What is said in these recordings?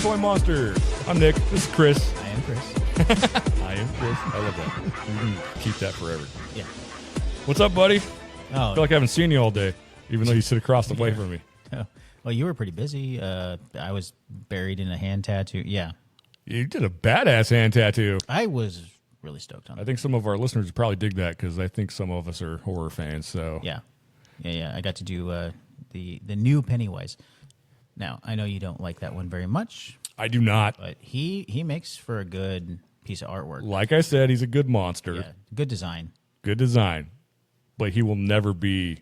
Toy Monster. I'm Nick. This is Chris. I am Chris. I am Chris. I love that. We can keep that forever. Yeah. What's up, buddy? Oh, I feel like I haven't seen you all day, even though you sit across the way from me. well, you were pretty busy. I was buried in a hand tattoo. Yeah. You did a badass hand tattoo. I was really stoked on I it. think some of our listeners would probably dig that because I think some of us are horror fans. So Yeah. I got to do the new Pennywise. Now, I know you don't like that one very much, I do not. but he makes for a good piece of artwork. Like I said, he's a good monster. Yeah, good design. Good design. But he will never be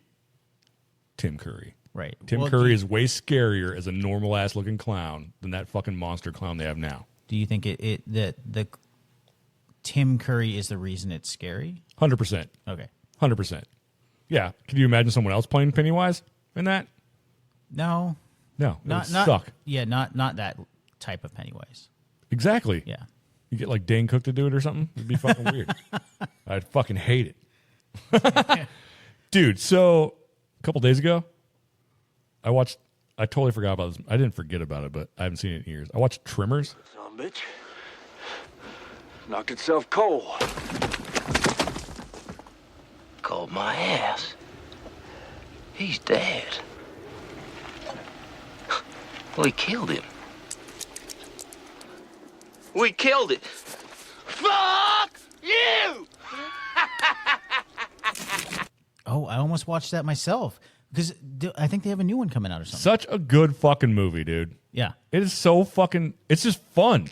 Tim Curry. Right. Tim Well, Curry is way scarier as a normal ass looking clown than that fucking monster clown they have now. Do you think that the Tim Curry is the reason it's scary? 100%. Okay. 100%. Yeah. Can you imagine someone else playing Pennywise in that? No. No. It Not would suck. Yeah, not that type of Pennywise. Exactly. Yeah. You get like Dane Cook to do it or something? It'd be fucking weird. I'd fucking hate it. Dude, so a couple days ago, I totally forgot about this. I didn't forget about it, but I haven't seen it in years. I watched Tremors. Son of a bitch. Knocked itself cold. Called my ass. He's dead. Well, he killed him. We killed it. Fuck you! Oh, I almost watched that myself because I think they have a new one coming out or something. Such a good fucking movie, dude. Yeah. It is so fucking, it's just fun.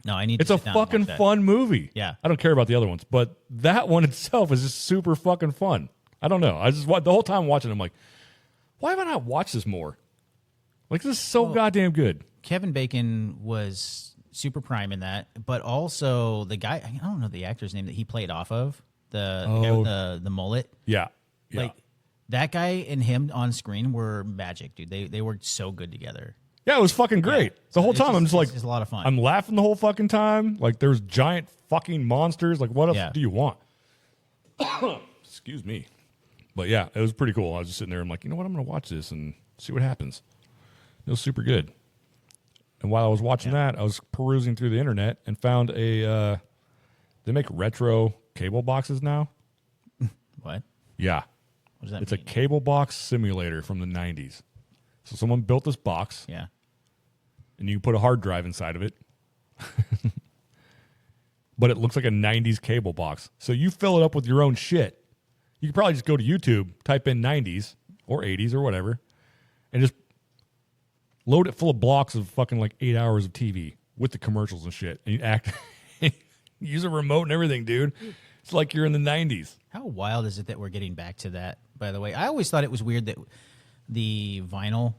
No, I need It's to a sit down and fucking watch that. fun movie. Yeah. I don't care about the other ones, but that one itself is just super fucking fun. I don't know. I just the whole time watching, I'm like, why have I not watched this more? Like, this is so goddamn good. Kevin Bacon was super prime in that, but also the guy, I don't know the actor's name that he played off of, the guy with the mullet. Yeah. Yeah. Like, that guy and him on screen were magic, dude. They worked so good together. Yeah, it was fucking great. Yeah. The whole It's time, just- I'm just like, it's just a lot of fun. I'm laughing the whole fucking time. Like, there's giant fucking monsters. Like, what else Yeah. do you want? Excuse me. But yeah, it was pretty cool. I was just sitting there. I'm like, you know what? I'm going to watch this and see what happens. It was super good. And while I was watching that, I was perusing through the internet and found they make retro cable boxes now. What? Yeah. What does that It's mean? a cable box simulator from the 90s. So someone built this box. Yeah. And you can put a hard drive inside of it. But it looks like a 90s cable box. So you fill it up with your own shit. You could probably just go to YouTube, type in 90s or 80s or whatever, and just load it full of blocks of fucking like 8 hours of TV with the commercials and shit. And you use a remote and everything, dude. It's like you're in the 90s. How wild is it that we're getting back to that, by the way? I always thought it was weird that the vinyl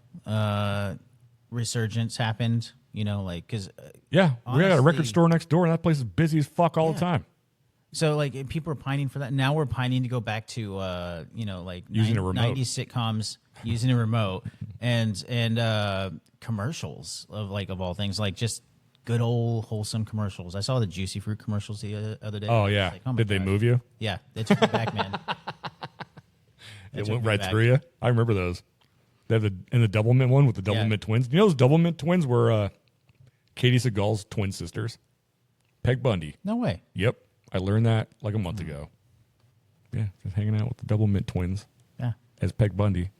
resurgence happened, like, because... Yeah, we got a record honestly- store next door, and that place is busy as fuck all the Yeah. time. So, like, people are pining for that. Now we're pining to go back to, like Using a remote. 90s sitcoms, using a remote, and commercials of all things, like just good old wholesome commercials. I saw the Juicy Fruit commercials the other day. Oh, I was yeah. like, oh my Did they gosh. move you? Yeah, they took me back, man. They It took went me right back. through you. I remember those. They have the double mint one with the double Yeah. mint twins. You know those double mint twins were Katie Seagal's twin sisters? Peg Bundy. No way. Yep. I learned that like a month ago. Yeah, just hanging out with the double mint twins Yeah. as Peg Bundy.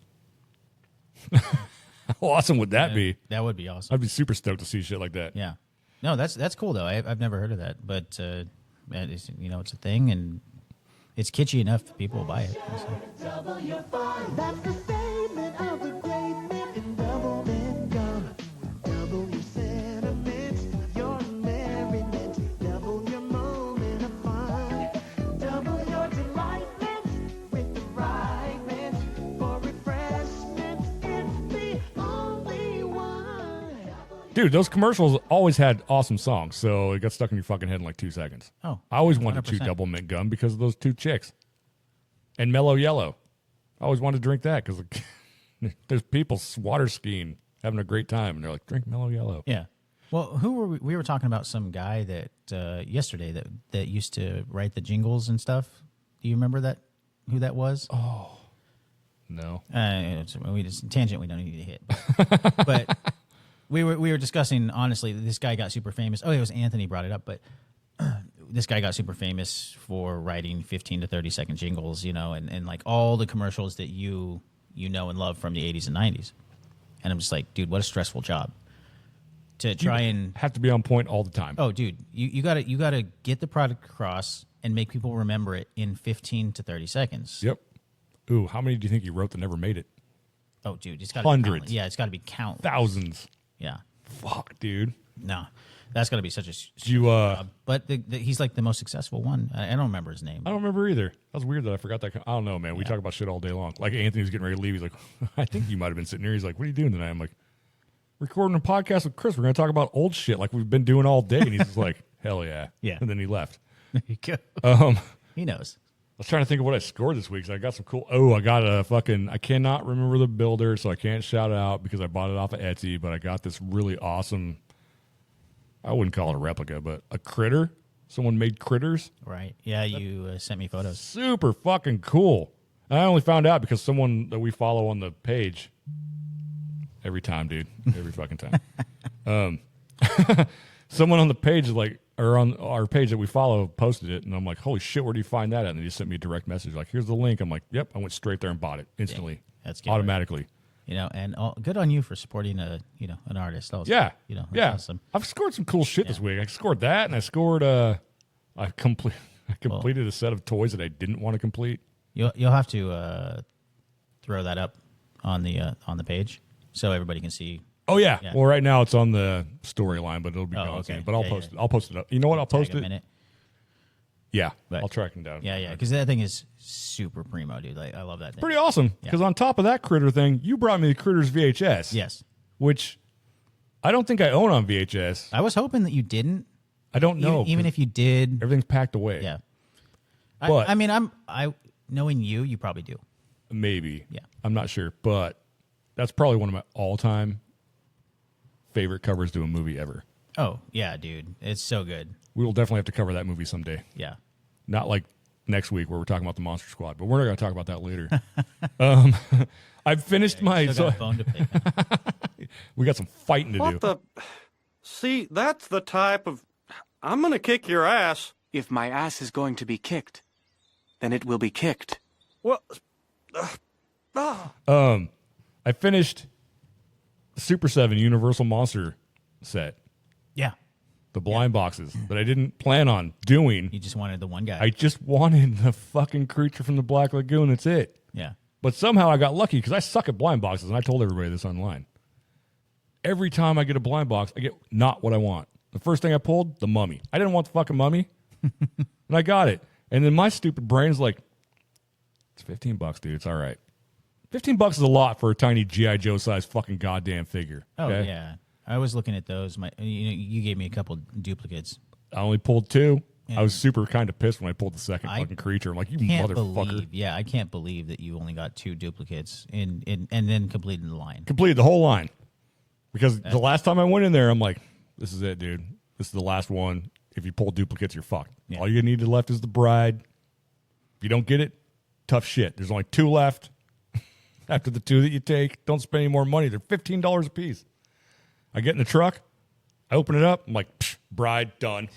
How awesome would that be? That would be awesome. I'd be super stoked to see shit like that. Yeah. No, that's cool though. I've never heard of that, but it's, it's a thing, and it's kitschy enough people will buy it. So. Double your fun. That's the statement of the great men in double men gone. Double your sentiments, your merriment. Double your moment of fun. Double your delightment with the right mint. For refreshment, it's the only one. Dude, those commercials always had awesome songs, so it got stuck in your fucking head in like 2 seconds. Oh, I always wanted to chew 100%. double mint gum because of those two chicks. And Mellow Yellow. I always wanted to drink that because there's people water skiing, having a great time, and they're like, drink Mellow Yellow. Yeah. Well, who were we were talking about some guy that yesterday that used to write the jingles and stuff. Do you remember that? Who that was? Oh, no. It's a tangent we don't need to hit. But we were discussing, honestly, this guy got super famous. Oh, it was Anthony brought it up, but this guy got super famous for writing 15 to 30 second jingles, and like all the commercials that you know and love from the 80s and 90s. And I'm just like, dude, what a stressful job to try and have to be on point all the time. Oh, dude, you gotta get the product across and make people remember it in 15 to 30 seconds. Yep. Ooh, how many do you think he wrote that never made it? Oh, dude, it's got Hundreds. It's got to be countless. Thousands. Yeah. Fuck, dude. No, that's got to be such a You job. But he's like the most successful one. I don't remember his name. I don't remember either. That was weird that I forgot that. I don't know, man. We talk about shit all day long. Like Anthony was getting ready to leave. He's like, I think you might have been sitting here. He's like, what are you doing tonight? I'm like, recording a podcast with Chris. We're going to talk about old shit like we've been doing all day. And he's just like, hell yeah. Yeah. And then he left. There you go. He knows. I was trying to think of what I scored this week. So I got some cool. Oh, I got a fucking. I cannot remember the builder, so I can't shout it out because I bought it off of Etsy. But I got this really awesome. I wouldn't call it a replica, but a critter. Someone made critters. Right. Yeah, you sent me photos. Super fucking cool. And I only found out because someone that we follow on the page. Every time, dude. Every fucking time. Someone on the page or on our page that we follow posted it, and I'm like, holy shit, where do you find that at? And they just sent me a direct message like, here's the link. I'm like, yep. I went straight there and bought it instantly. That's good. Automatically. And good on you for supporting an artist. That was, Yeah. that's yeah. awesome. I've scored some cool shit this week. I scored that, and I scored I completed a set of toys that I didn't want to complete. You'll have to throw that up on the page so everybody can see. Oh yeah. Yeah. Well, right now it's on the storyline, but it'll be gone okay. soon. But I'll Yeah, post yeah. it. I'll post it up. You know what? I'll post Tag it. him in it. Yeah. But- I'll track him down. Yeah, because that thing is super primo, dude. Like, I love that thing. Pretty awesome. Because on top of that critter thing, you brought me the Critters VHS. Yes. Which I don't think I own on VHS. I was hoping that you didn't. I don't know. Even if you did. everything's packed away. Yeah. But- I mean, knowing you probably do. Maybe. Yeah. I'm not sure. But that's probably one of my all-time favorite covers to a movie ever. Oh, yeah, dude. It's so good. We will definitely have to cover that movie someday. Yeah. Not like next week where we're talking about the Monster Squad, but we're not going to talk about that later. I've finished my... Still got a bone to pick. we got some fighting to do. What the? See, that's the type of. I'm gonna kick your ass. If my ass is going to be kicked, then it will be kicked. Well, I finished the Super 7 Universal Monster set, Yeah. the blind boxes that I didn't plan on doing. You just wanted the one guy. I just wanted the fucking creature from the Black Lagoon. That's it. yeah. But somehow I got lucky because I suck at blind boxes, and I told everybody this online. Every time I get a blind box, I get not what I want. The first thing I pulled, the Mummy. I didn't want the fucking Mummy, and I got it. And then my stupid brain's like, it's $15, dude. It's all right. $15 is a lot for a tiny G.I. Joe size fucking goddamn figure. Oh, okay? yeah. I was looking at those. You gave me a couple duplicates. I only pulled 2. Yeah. I was super kind of pissed when I pulled the second I fucking creature. I'm like, you Can't motherfucker. I can't believe that you only got 2 duplicates and then completed the line. Completed the whole line. Because the last time I went in there, I'm like, this is it, dude. This is the last one. If you pull duplicates, you're fucked. Yeah. All you need left is the bride. If you don't get it, tough shit. There's only 2 left. After the 2 that you take, don't spend any more money. They're $15 a piece. I get in the truck. I open it up. I'm like, psh, bride, done.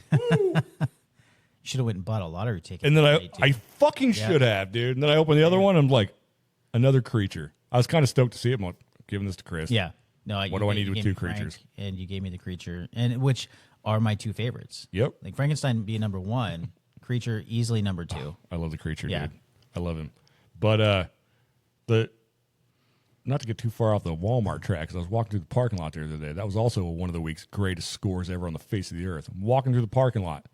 Should have went and bought a lottery ticket. And then today, I too. fucking should have, dude. And then I open the other one. I'm like, another creature. I was kind of stoked to see it. I'm like, giving this to Chris. Yeah. No. What do I need you with gave 2 me Frank, creatures? and you gave me the creature, and which are my 2 favorites. Yep. Like Frankenstein being number 1, creature easily number 2. I love the creature, Yeah. dude. I love him. But not to get too far off the Walmart track, because I was walking through the parking lot the other day. That was also one of the week's greatest scores ever on the face of the earth. I'm walking through the parking lot.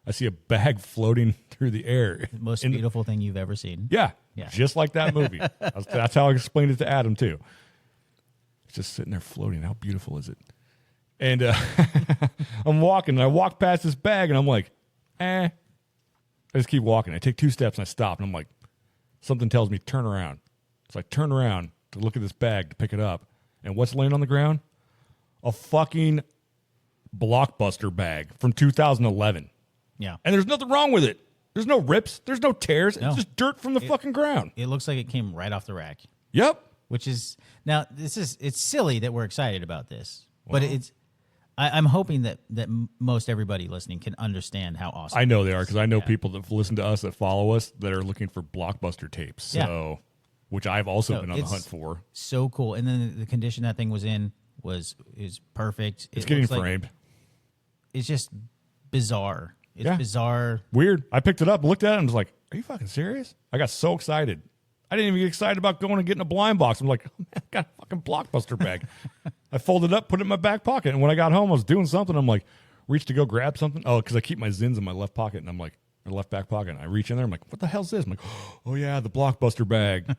I see a bag floating through the air. The most In the- beautiful thing you've ever seen. Yeah, Yeah. just like that movie. That's how I explained it to Adam, too. It's just sitting there floating. How beautiful is it? And I'm walking, and I walk past this bag, and I'm like, I just keep walking. I take 2 steps, and I stop, and I'm like, something tells me, turn around. So I turn around to look at this bag to pick it up. And what's laying on the ground? A fucking Blockbuster bag from 2011. Yeah. And there's nothing wrong with it. There's no rips. There's no tears. No. It's just dirt from the fucking ground. It looks like it came right off the rack. Yep. Which is now it's silly that we're excited about this, But it's I'm hoping that most everybody listening can understand how awesome. I know they are because I know Yeah. people that listen to us that follow us that are looking for Blockbuster tapes. So, which I've also No, been on the it's hunt for. So cool. And then the condition that thing was in is perfect. It's getting looks like- framed. it's just bizarre. It's Yeah. bizarre. Weird. I picked it up, looked at it, and was like, "Are you fucking serious?" I got so excited. I didn't even get excited about going and getting a blind box. I'm like, oh, man, I got a fucking Blockbuster bag. I folded it up, put it in my back pocket, and when I got home, I was doing something. I'm like, reached to go grab something. Oh, because I keep my Zins in my left pocket, and I'm like, my left back pocket. And I reach in there. I'm like, what the hell's this? I'm like, oh yeah, the Blockbuster bag.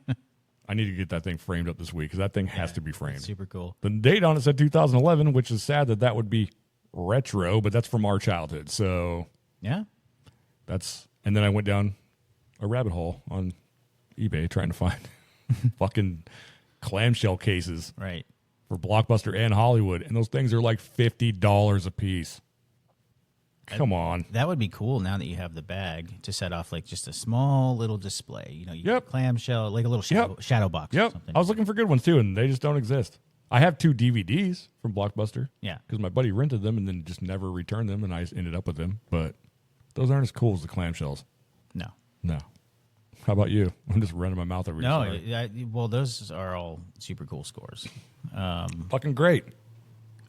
I need to get that thing framed up this week because that thing has to be framed. Super cool. The date on it said 2011, which is sad that would be retro, but that's from our childhood. So Yeah. and then I went down a rabbit hole on eBay trying to find fucking clamshell cases Right. for Blockbuster and Hollywood, and those things are like $50 a piece. Come on. That would be cool now that you have the bag to set off like just a small little display. You know, you Yep. clamshell, like a little shadow box or Yep. something. I was looking for good ones too, and they just don't exist. I have 2 DVDs from Blockbuster. Yeah. Because my buddy rented them and then just never returned them, and I ended up with them. But those aren't as cool as the clamshells. No. No. How about you? I'm just running my mouth over No, you. well, those are all super cool scores. Fucking great.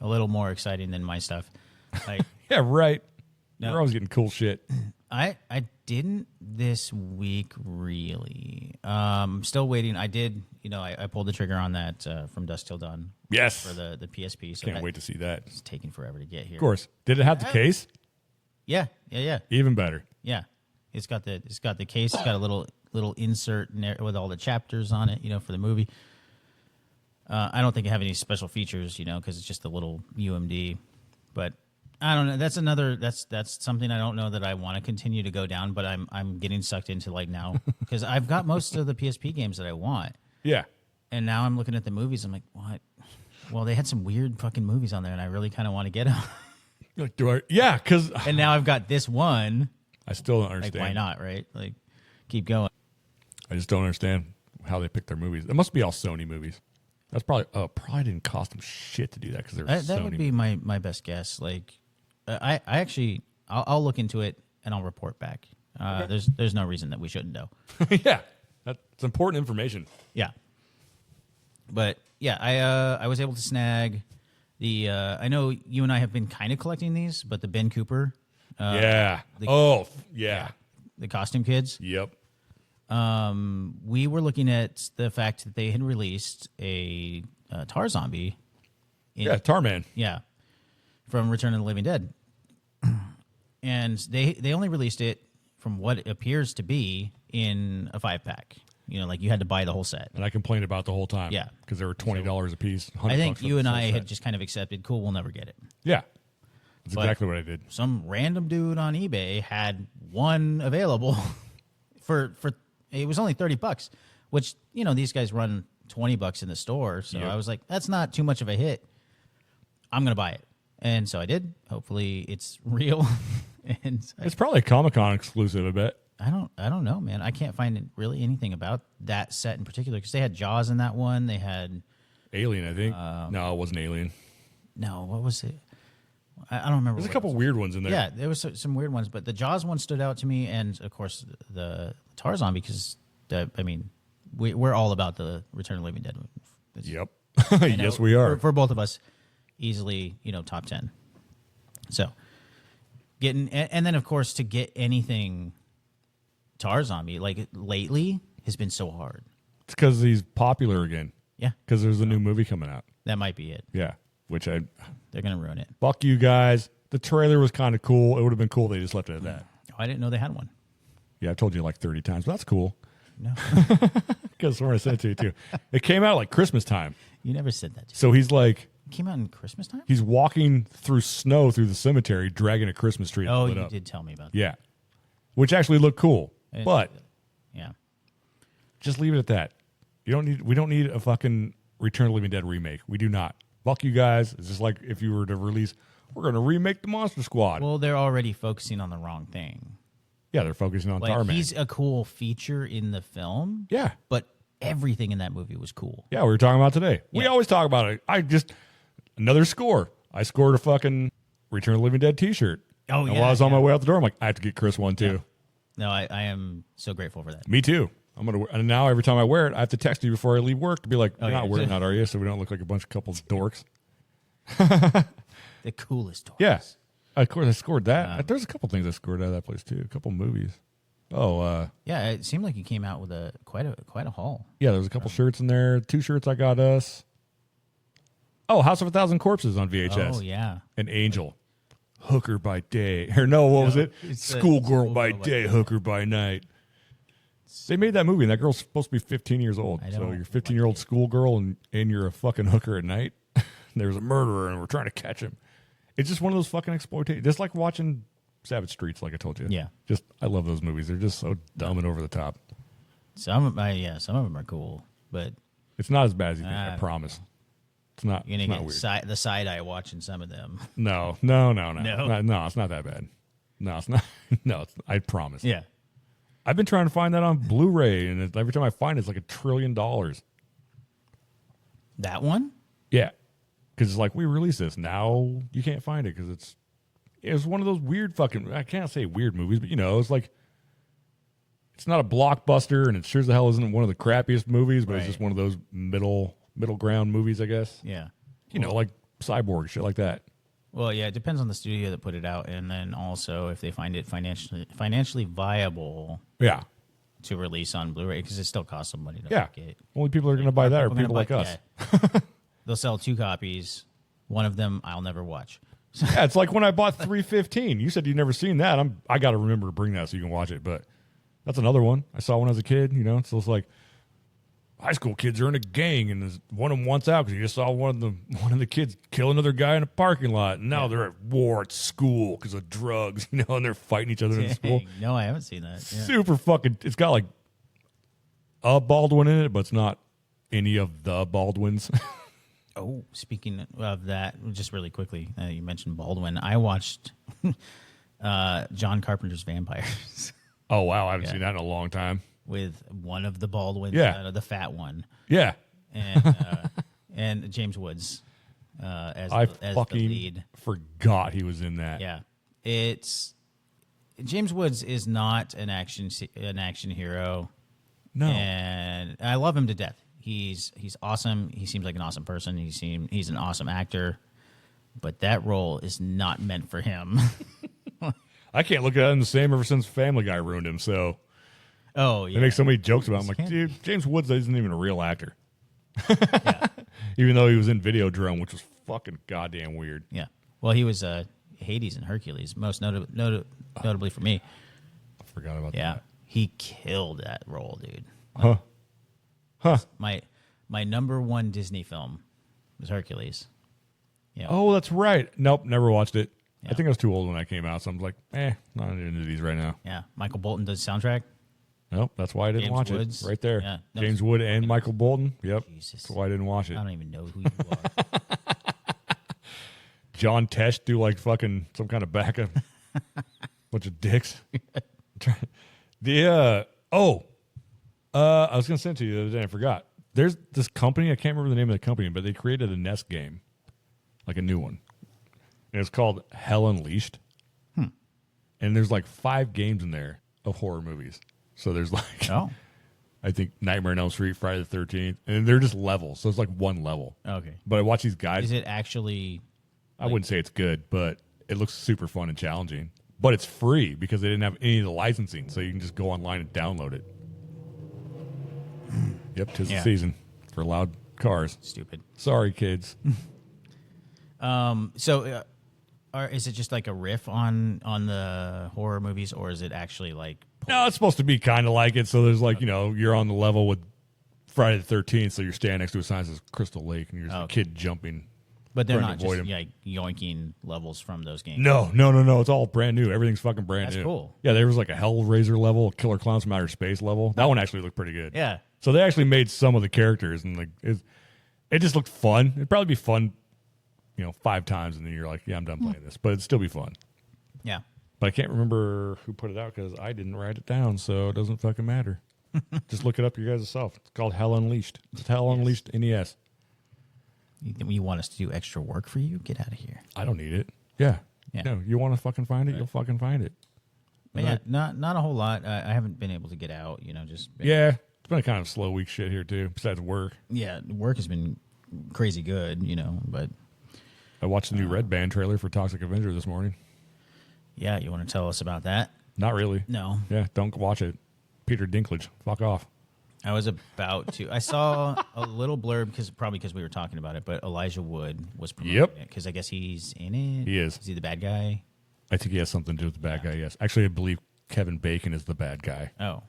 A little more exciting than my stuff. Like, Yeah, right. No. We're always getting cool shit. I didn't this week really. Still waiting. I did. You know, I pulled the trigger on that From Dusk Till Dawn. Yes. For the PSP. So Can't wait to see that. It's taking forever to get here. Of course. Did it have the case? Yeah. Even better. Yeah. It's got the case. It's got a little insert with all the chapters on it. You know, for the movie. I don't think it have any special features. You know, because it's just a little UMD. But I don't know. That's something I don't know that I want to continue to go down. But I'm getting sucked into like now because I've got most of the PSP games that I want. Yeah. And now I'm looking at the movies. I'm like, what? Well, they had some weird fucking movies on there, and I really kind of want to get them. Like, do I? Yeah, because And now I've got this one. I still don't Like, understand. why not? Right? Like, keep going. I just don't understand how they pick their movies. It must be all Sony movies. That's probably didn't cost them shit to do that because they're Sony. That would be my best guess. Like, I actually I'll look into it and I'll report back. There's no reason that we shouldn't know. Yeah, that's important information. Yeah. But yeah, I was able to snag the. I know you and I have been kind of collecting these, but the Ben Cooper. Yeah. the- Yeah. The Costume Kids. Yep. We were looking at the fact that they had released a Tarzombie. Yeah, Tarman. Yeah, from Return of the Living Dead, and they only released it from what appears to be in a 5-pack. You know, like you had to buy the whole set. And I complained about the whole time. Yeah. Because they were $20 a piece. $100 I think for you the and full I set. had just kind of accepted, cool, we'll never get it. Yeah. That's But- exactly what I did. Some random dude on eBay had one available for it was only $30, which, you know, these guys run $20 in the store. So Yep. I was like, that's not too much of a hit. I'm going to buy it. And so I did. Hopefully it's real. And It's probably a Comic-Con exclusive, I bet. I don't know, man. I can't find really anything about that set in particular because they had Jaws in that one. They had Alien, I think. No, it wasn't Alien. no, what was it? I don't remember. There's a what it couple was. weird ones in there. Yeah, there was some weird ones, but the Jaws one stood out to me, and of course the Tarzan because I mean we're all about the Return of the Living Dead. It's- Yep. I know Yes, we are. for both of us. Easily, top 10. So getting and then of course to get anything Tarzombie like lately has been so hard. It's because he's popular again. Yeah, Because there's a new movie coming out. that might be it. Yeah. Which They're gonna ruin it. fuck you guys. The trailer was kind of cool. It would have been cool if they just left it at that. Oh, I didn't know they had one. Yeah, I told you like 30 times, but that's cool. No, Because I sent it to you too. It came out like Christmas time. you never said that. So he's like, It came out in Christmas time. he's walking through snow through the cemetery, dragging a Christmas tree. Oh, lit you up. did tell me about that. Yeah. Which actually looked cool. It- But Yeah. just leave it at that. We don't need a fucking Return of the Living Dead remake. We do not. Fuck you guys. It's just like if you were to release, we're going to remake the Monster Squad. Well, they're already focusing on the wrong thing. Yeah, they're focusing on Like Tarman. he's a cool feature in the film. Yeah. But everything in that movie was cool. Yeah, we were talking about today. We Yeah. always talk about it. Another score. I scored a fucking Return of the Living Dead t-shirt. Oh, and yeah, while I was on my yeah. way out the door, I'm like, I have to get Chris one too. No, I am so grateful for that. Me too. I'm gonna. And now every time I wear it, I have to text you before I leave work to be like, "You're yeah. not wearing that, are you?" So we don't look like a bunch of couples dorks. The coolest toys. Yeah. Of course, I scored that. There's a couple things I scored out of that place too. A couple movies. Oh, Yeah, it seemed like you came out with quite a haul. yeah. There's a couple shirts in there. 2 shirts I got us. Oh, House of a Thousand Corpses on VHS. Oh yeah. An Angel. Hooker by day. Or no, what was it? it's Schoolgirl by Schoolgirl by day, hooker by night. They made that movie, and that girl's supposed to be 15 years old. I So don't you're a 15-year-old schoolgirl, and you're a fucking hooker at night. There's a murderer, and we're trying to catch him. It's just one of those fucking exploitation. Just like watching Savage Streets, like I told you. Yeah. Just, I love those movies. They're just so dumb and over the top. Some of them are cool, but It's not as bad as you think, I promise. It's not, you're it's gonna not get weird. the side eye watching some of them. No. No? No, it's not that bad. No, it's not. No, I promise. Yeah. I've been trying to find that on Blu-ray, and every time I find it, it's like $1 trillion. That one? Yeah, because it's like we release this now, you can't find it because it's one of those weird fucking. I can't say weird movies, but it's like it's not a blockbuster, and it sure as the hell isn't one of the crappiest movies, but it's Right. just one of those middle ground movies, I guess. Yeah. Like Cyborg shit like that. Well, yeah, it depends on the studio that put it out, and then also if they find it financially viable Yeah, to release on Blu-ray, because it still costs some money to yeah. make it. Only people that are going to buy that are People people gonna like buy- us. yeah. They'll sell 2 copies. One of them I'll never watch. Yeah, it's like when I bought 315. You said you'd never seen that. I got to remember to bring that so you can watch it. But that's another one I saw when I was a kid. So it's like high school kids are in a gang, and one of them wants out because he just saw one of the kids kill another guy in a parking lot, and now they're at war at school because of drugs. And they're fighting each other in school. No, I haven't seen that. Yeah. Super fucking. It's got like a Baldwin in it, but it's not any of the Baldwins. Oh, speaking of that, just really quickly, you mentioned Baldwin. I watched John Carpenter's Vampires Oh wow, I haven't seen that in a long time. with one of the Baldwins, Yeah. the fat one, Yeah, and James Woods as I the fucking lead. forgot he was in that. Yeah, it's James Woods is not an action hero, No. and I love him to death. He's awesome. He seems like an awesome person. He's an awesome actor, but that role is not meant for him. I can't look at him the same ever since Family Guy ruined him. So Oh yeah, they make so many jokes about him. I'm like, Can't- dude, James Woods isn't even a real actor. Even though he was in Videodrome, which was fucking goddamn weird. yeah. Well, he was Hades and Hercules, most notably for me. I forgot about Yeah, that. he killed that role, dude. Huh. My number one Disney film was Hercules. Yeah. Oh, that's right. Nope, never watched it. Yeah. I think I was too old when I came out, so I'm like, not into these right now. Yeah. Michael Bolton does soundtrack. Nope, that's why I didn't James watch Woods. it. Right there. Yeah. No, James Wood and Michael Bolton. Yep. Jesus. That's why I didn't watch it. I don't even know who you are. John Tesh do like fucking some kind of backup. Bunch of dicks. I was gonna send it to you the other day. I forgot. There's this company. I can't remember the name of the company, but they created a NES game, like a new one, and it's called Hell Unleashed. And there's like 5 games in there of horror movies. So there's like, Oh. I think Nightmare on Elm Street, Friday the 13th, and they're just levels. So it's like one level. Okay. But I watch these guys. Is it actually? I wouldn't say it's good, but it looks super fun and challenging. But it's free because they didn't have any of the licensing, so you can just go online and download it. Yep, 'tis the Yeah. season for loud cars. Stupid. Sorry, kids. So, is it just like a riff on the horror movies, or is it actually like? No, it's supposed to be kind of like it. So there's like, you're on the level with Friday the 13th, so you're standing next to a sign that says Crystal Lake, and you're just a kid jumping. But they're trying not to avoid just 'em. like yoinking levels from those games. No. It's all brand new. Everything's fucking brand That's new. cool. Yeah, there was like a Hellraiser level, a Killer Clowns from Outer Space level. That one actually looked pretty good. Yeah. So they actually made some of the characters, and like it just looked fun. It'd probably be fun, 5 times, and then you're like, yeah, I'm done playing this. But it'd still be fun. Yeah. But I can't remember who put it out because I didn't write it down, so it doesn't fucking matter. Just look it up you guys yourself. It's called Hell Unleashed. It's Hell Unleashed NES. You want us to do extra work for you? Get out of here. I don't need it. Yeah. Yeah. No, you want to fucking find it? You'll fucking find it. But yeah, not a whole lot. I haven't been able to get out. Just Yeah. It's been a kind of slow week shit here too, besides work. yeah. Work has been crazy good. But I watched the new Red Band trailer for Toxic Avenger this morning. yeah, you want to tell us about that? Not really. No, Yeah, don't watch it. Peter Dinklage. Fuck off. I was about to. I saw a little blurb because we were talking about it. But Elijah Wood was promoting Yep. it because I guess he's in it. He is. Is he the bad guy? I think he has something to do with the bad guy, yes. Actually, I believe Kevin Bacon is the bad guy. Oh,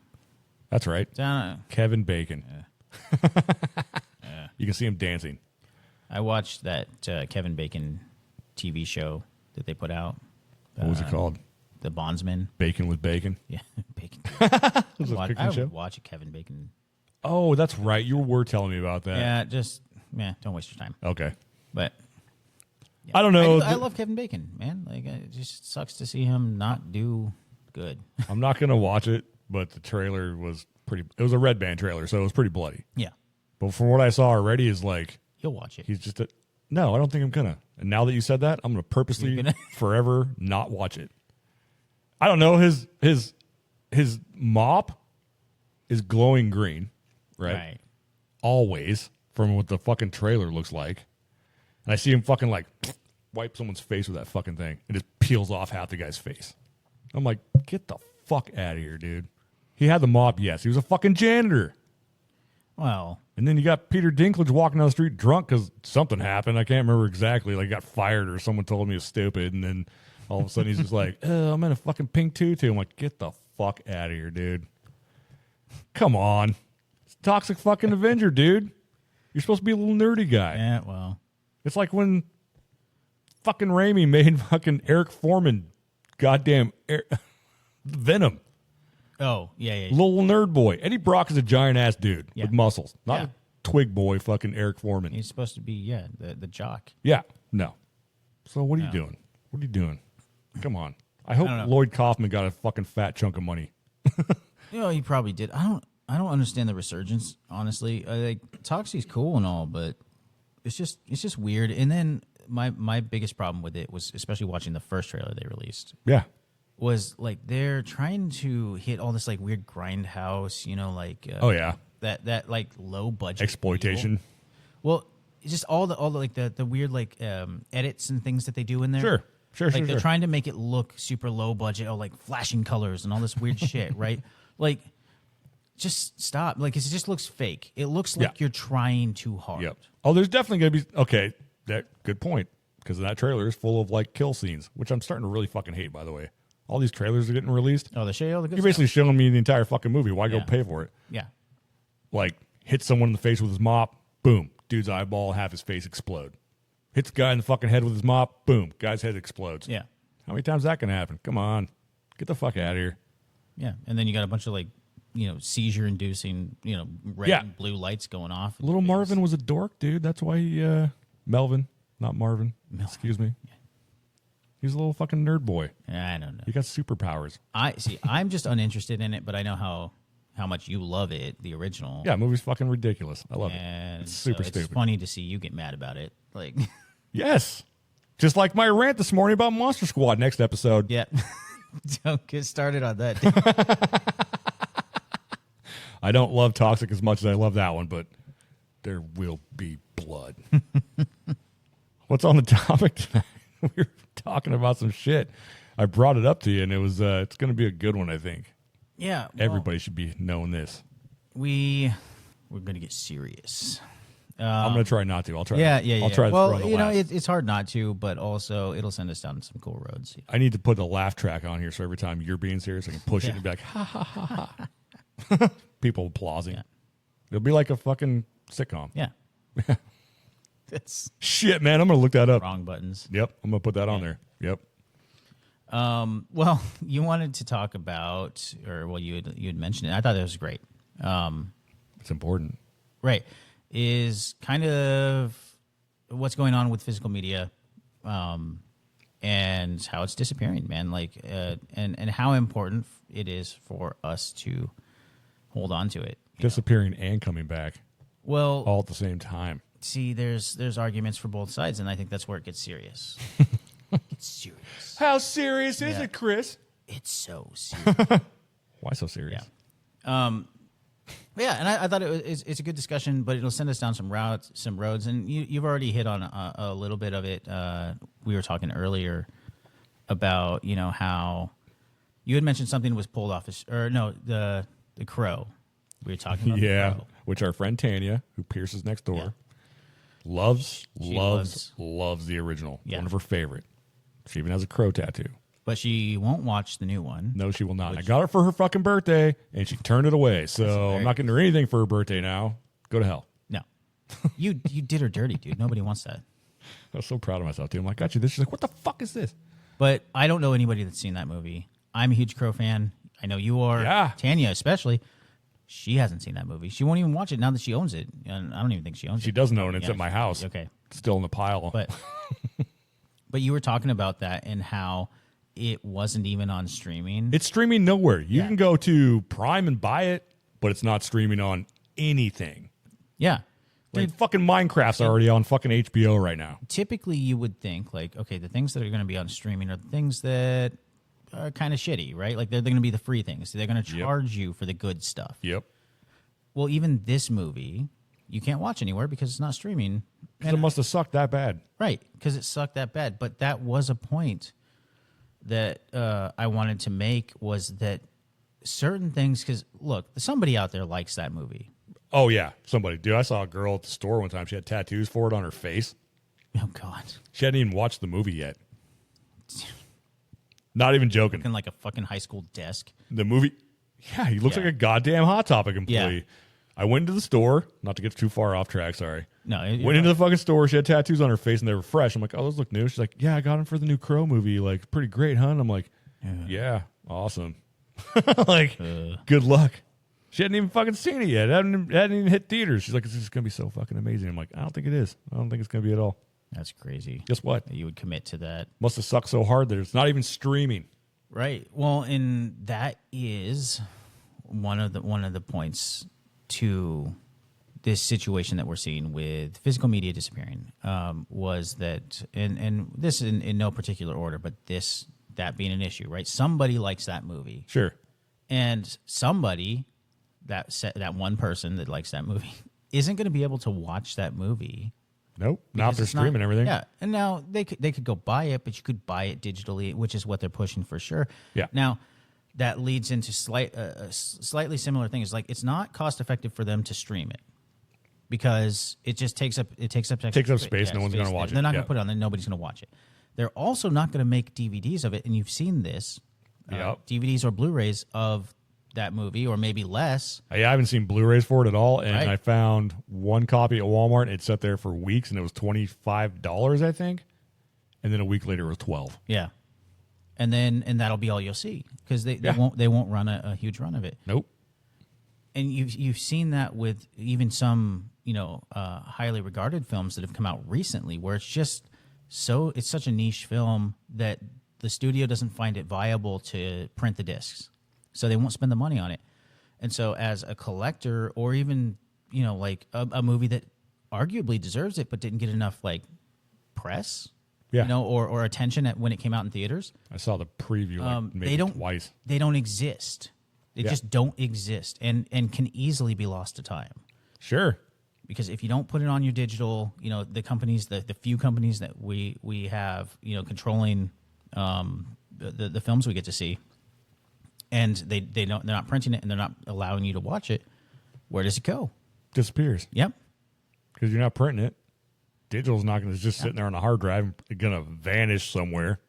That's right. I Kevin Bacon. You can see him dancing. watched that Kevin Bacon TV show that they put out. What was it called? The Bondsman. Bacon with Bacon? Yeah, Bacon. Was it a I cooking would show? watch a Kevin Bacon. Oh, that's right. You were telling me about that. Yeah, don't waste your time. Okay. But I don't know. I love Kevin Bacon, man. Like, it just sucks to see him not do good. I'm not going to watch it, but the trailer was pretty. It was a Red Band trailer, so it was pretty bloody. Yeah, But from what I saw already, is like you'll watch it. he's just a. No, I don't think I'm gonna. And now that you said that, I'm gonna purposely You're gonna- forever not watch it. I don't know. His mop is glowing green, right? Always, from what the fucking trailer looks like. And I see him fucking like wipe someone's face with that fucking thing. It just peels off half the guy's face. I'm like, get the fuck out of here, dude. He had the mop, yes. He was a fucking janitor. Well, And then you got Peter Dinklage walking down the street drunk because something happened. I can't remember exactly. Like, he got fired or someone told me he was stupid. And then all of a sudden he's just like, oh, I'm in a fucking pink tutu. I'm like, get the fuck out of here, dude. Come on. It's Toxic fucking Avenger, dude. You're supposed to be a little nerdy guy. yeah, well, It's like when fucking Raimi made fucking Eric Foreman goddamn Venom. oh yeah. Little nerd boy. Eddie Brock is a giant ass dude Yeah. with muscles. Not Yeah. a twig boy fucking Eric Foreman. He's supposed to be the jock. Yeah. No. So what are you doing? What are you doing? Come on. I hope don't know. Lloyd Kaufman got a fucking fat chunk of money. He probably did. I don't understand the resurgence, honestly. Like, Toxie's cool and all, but it's just weird. And then my biggest problem with it was, especially watching the first trailer they released, Yeah. was like they're trying to hit all this like weird grindhouse, like Oh yeah. that like low budget Exploitation. feel. Well, it's just all the like the weird like edits and things that they do in there. Sure. Like they're trying to make it look super low budget, like flashing colors and all this weird shit, right? Like, just stop. Like, it just looks fake. It looks like you're trying too hard. Yep. Oh, there's definitely going to be. Okay. Good point. Because that trailer is full of like kill scenes, which I'm starting to really fucking hate, by the way. All these trailers are getting released. Oh, they show you all the good You're basically showing me the entire fucking movie. Why go Yeah. pay for it? Yeah. Like, hit someone in the face with his mop, boom, dude's eyeball, half his face explode. Hits the guy in the fucking head with his mop, boom, guy's head explodes. Yeah. How many times is that can happen? Come on. Get the fuck out of here. Yeah. And then you got a bunch of like, seizure inducing, red Yeah. and blue lights going off. Little Marvin was a dork, dude. That's why he, Melvin, not Marvin. Excuse me. He's a little fucking nerd boy. I don't know. He got superpowers. I'm just uninterested in it, but I know how much you love it, the original. Yeah, movie's fucking ridiculous. I love And it. It's super so stupid. It's funny to see you get mad about it. Like, Yes. Just like my rant this morning about Monster Squad next episode. yeah. Don't get started on that. I don't love Toxic as much as I love that one, but there will be blood. What's on the topic tonight? We were talking about some shit. I brought it up to you, and it was it's going to be a good one, I think. Yeah. well, Everybody should be knowing this. we're going to get serious. I'm going to try not to. I'll try. Yeah. I'll try to well, throw in the laugh. it's hard not to, but also it'll send us down some cool roads. I need to put the laugh track on here so every time you're being serious, I can push it and be like, ha, ha, ha, ha. People applauding. Yeah. It'll be like a fucking sitcom. Yeah. That's Shit, man. I'm going to look that up. wrong buttons. Yep. I'm going to put that on there. Yep. Well, you wanted to talk about, you had mentioned it. I thought that was great. It's important. Right. Is kind of what's going on with physical media, and how it's disappearing, man. Like, and how important it is for us to hold on to it. Disappearing and coming back Well, all at the same time. See, there's arguments for both sides, and I think that's where it gets serious. It's serious. How serious is Yeah. it, Chris? It's so serious. Why so serious? Yeah, and I thought it's a good discussion, but it'll send us down some roads, and you've already hit on a little bit of it. We were talking earlier about how you had mentioned something was pulled off, the Crow. We were talking about Yeah, the Crow. which our friend Tanya, who pierces next door, Yeah. loves loves- the original. Yeah. One of her favorite. She even has a crow tattoo. But she won't watch the new one. No, she will not. I got it for her fucking birthday, and she turned it away. So very- I'm not getting her anything for her birthday now. Go to hell. No, you did her dirty, dude. Nobody wants that. I was so proud of myself, dude. I'm like, got you this. She's like, what the fuck is this? But I don't know anybody that's seen that movie. I'm a huge Crow fan. I know you are. Yeah. Tanya especially. She hasn't seen that movie. She won't even watch it now that she owns it. And I don't even think she owns it. She doesn't own it. It's Yeah, at my house. Okay. Still in the pile. But you were talking about that and how it wasn't even on streaming. It's streaming nowhere. You Yeah. can go to Prime and buy it, but it's not streaming on anything. Yeah. Dude, fucking Minecraft's already on fucking HBO right now. Typically you would think like, okay, the things that are going to be on streaming are the things that are kind of shitty, right? Like they're going to be the free things. They're going to Yep. charge you for the good stuff. Yep. Well, even this movie, you can't watch anywhere because it's not streaming. Because it must have sucked that bad. Right, because it sucked that bad. But that was a point that I wanted to make, was that certain things, because look, somebody out there likes that movie. Oh, yeah. Somebody. Dude, I saw a girl at the store one time. She had tattoos for it on her face. Oh, God. She hadn't even watched the movie yet. Not even joking. Looking like a fucking high school desk. The movie, yeah, he looks Yeah. like a goddamn Hot Topic employee. Yeah. I went into the store, not to get too far off track, sorry. No, Went into the fucking store. She had tattoos on her face and they were fresh. I'm like, oh, those look new. She's like, yeah, I got them for the new Crow movie. Like, pretty great, huh? And I'm like, yeah, awesome. Like, good luck. She hadn't even fucking seen it yet. Hadn't even hit theaters. She's like, it's just going to be so fucking amazing. I'm like, I don't think it is. I don't think it's going to be at all. That's crazy. Guess what? That you would commit to that. Must have sucked so hard that it's not even streaming. Right. Well, and that is one of the points to this situation that we're seeing with physical media disappearing, was that, and this in no particular order, but that being an issue, right? Somebody likes that movie, Sure. and somebody that one person that likes that movie isn't going to be able to watch that movie. Nope. Now Because they're it's not- streaming everything. Yeah, and now they could go buy it, but you could buy it digitally, which is what they're pushing for sure. Yeah. Now that leads into slightly similar things. Like it's not cost effective for them to stream it because it just takes up space, no one's gonna watch it. They're not Yeah. going to put it on there. Nobody's going to watch it. They're also not going to make DVDs of it, and you've seen this. Yep. DVDs or Blu-rays of that movie, or maybe less. I haven't seen Blu-rays for it at all, and Right. I found one copy at Walmart. It sat there for weeks, and it was $25, I think. And then a week later, it was $12. Yeah. And that'll be all you'll see because they Yeah. won't run a huge run of it. Nope. And you've seen that with even some highly regarded films that have come out recently, where it's such a niche film that the studio doesn't find it viable to print the discs, so they won't spend the money on it. And so, as a collector, or even like a movie that arguably deserves it but didn't get enough like press, Yeah. or attention when it came out in theaters, I saw the preview maybe twice. They don't exist. They Yeah. just don't exist, and can easily be lost to time. Sure. Because if you don't put it on your digital, the companies, the few companies that we have, controlling the films we get to see, and they're not printing it and they're not allowing you to watch it, where does it go? Disappears. Yep. Because you're not printing it. Digital's not going to just sitting there on a hard drive and going to vanish somewhere.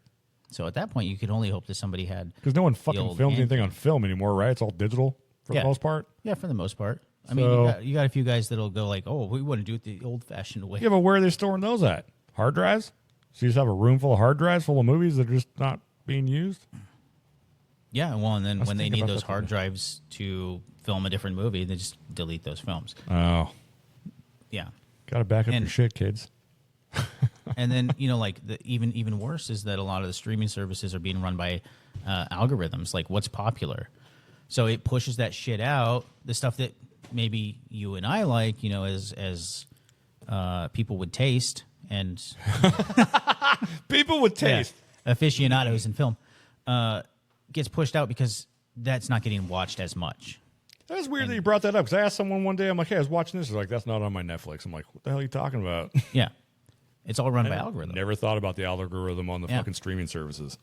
So at that point, you could only hope that somebody had. Because no one fucking old films hand anything on film anymore, right? It's all digital for Yeah. the most part. Yeah, for the most part. I So- mean, you got a few guys that'll go like, "Oh, we want to do it the old-fashioned way." Yeah, but where are they storing those at? Hard drives? So you just have a room full of hard drives full of movies that are just not being used? Yeah, well, and then was when they thinking need about those that hard today. drives to film a different movie, they just delete those films. Oh. Yeah. Got to back up And- your shit, kids. And then like the even worse is that a lot of the streaming services are being run by algorithms, like what's popular. So it pushes that shit out, the stuff that maybe you and I like, as people with taste and People with taste. aficionados in film gets pushed out because that's not getting watched as much. That's weird that you brought that up because I asked someone one day, I'm like, hey, I was watching this. They're like, that's not on my Netflix. I'm like, what the hell are you talking about? Yeah, it's all run by algorithm. Never thought about the algorithm on the Yeah. fucking streaming services.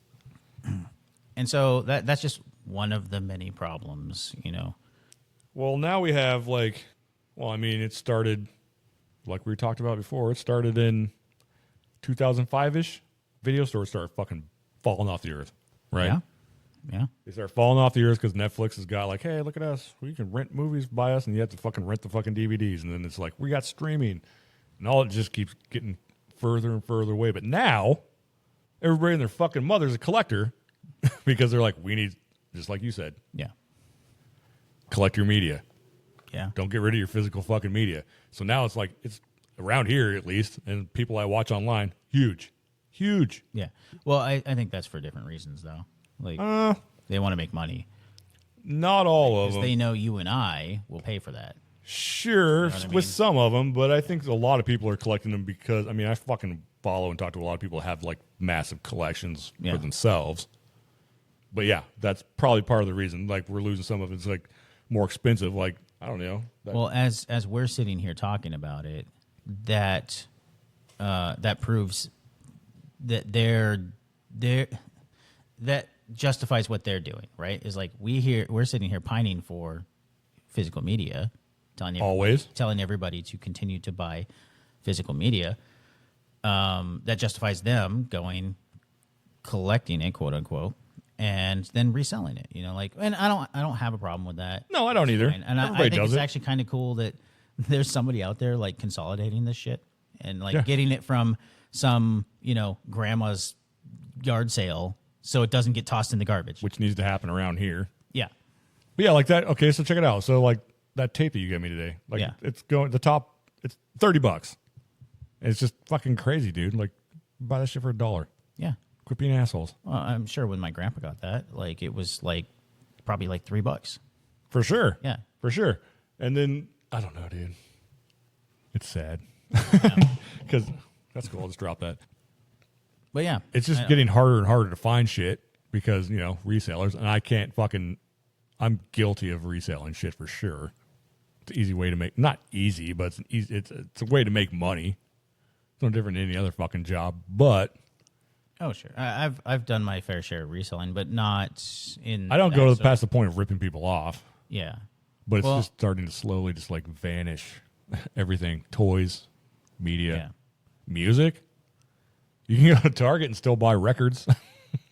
And so that's just one of the many problems, you know. Well, now we have it started, like we talked about before, it started in 2005-ish. Video stores started fucking falling off the earth, right? Yeah. Yeah. They start falling off the earth because Netflix has got like, hey, look at us. We can rent movies by us, and you have to fucking rent the fucking DVDs. And then it's like, we got streaming. And all it just keeps getting further and further away. But now, everybody and their fucking mother's a collector because they're like, we need, just like you said, Yeah. collect your media. Yeah. Don't get rid of your physical fucking media. So now it's like, it's around here at least, and people I watch online, huge. Yeah. Well, I think that's for different reasons, though. Like, they want to make money. Not all of Because them. they know you and I will pay for that. Sure, what I mean? with some of them, but I think a lot of people are collecting them because, I mean, I fucking follow and talk to a lot of people who have like massive collections Yeah. for themselves. But yeah, that's probably part of the reason. Like, we're losing some of it's like more expensive. Like, I don't know. Well, as we're sitting here talking about it, that proves that that justifies what they're doing, right? Is like we're sitting here pining for physical media, telling everybody to continue to buy physical media. That justifies them collecting it, quote unquote, and then reselling it. You know, like, and I don't have a problem with that. No, I don't either. And I think it's actually kind of cool that there's somebody out there like consolidating this shit and like getting it from some, you know, grandma's yard sale so it doesn't get tossed in the garbage. which needs to happen around here. Yeah. But yeah, like that. Okay, so check it out. So like that tape that you gave me today, like Yeah. it's going the top. It's $30. It's just fucking crazy, dude. Like, buy that shit for $1. Yeah. Quit being assholes. Well, I'm sure when my grandpa got that, like it was like probably like $3. For sure. Yeah. For sure. And then, I don't know, dude. It's sad. Because that's cool. I'll just drop that. But yeah. It's just getting harder and harder to find shit because, you know, resellers. And I can't fucking, I'm guilty of reselling shit for sure. It's an easy way to make, not easy, but it's a way to make money. It's no different than any other fucking job. But Oh, sure. I've done my fair share of reselling, but not in. I don't go that past the point of ripping people off. Yeah. But it's Well- just starting to slowly just like vanish. Everything, toys, media, Yeah. music. You can go to Target and still buy records,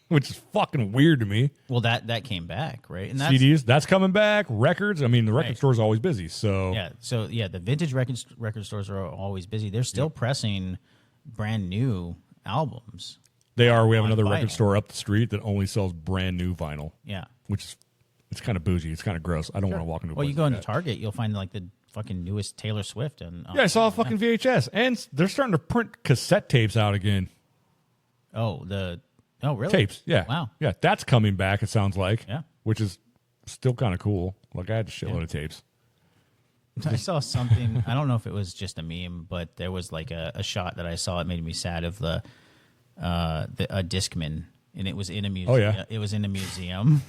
which is fucking weird to me. Well, that came back, right? And that's, CDs, that's coming back. Records, I mean, the record Right. store's always busy. So Yeah. So yeah, the vintage record stores are always busy. They're still pressing brand new albums. they are. We have on another vinyl. record store up the street that only sells brand new vinyl, Yeah. which is it's kind of bougie. It's kind of gross. I don't want to walk into a Well, place you go like into that. Target, you'll find like the fucking newest Taylor Swift and Yeah, I saw a fucking VHS, and they're starting to print cassette tapes out again. oh really Tapes, yeah. Wow. Yeah, that's coming back, it sounds like. Yeah. Which is still kind of cool. Like, I had a shitload of tapes. I saw something. I don't know if it was just a meme, but there was like a shot that I saw. It made me sad of a Discman, and it was in a museum. Oh, yeah. It was in a museum.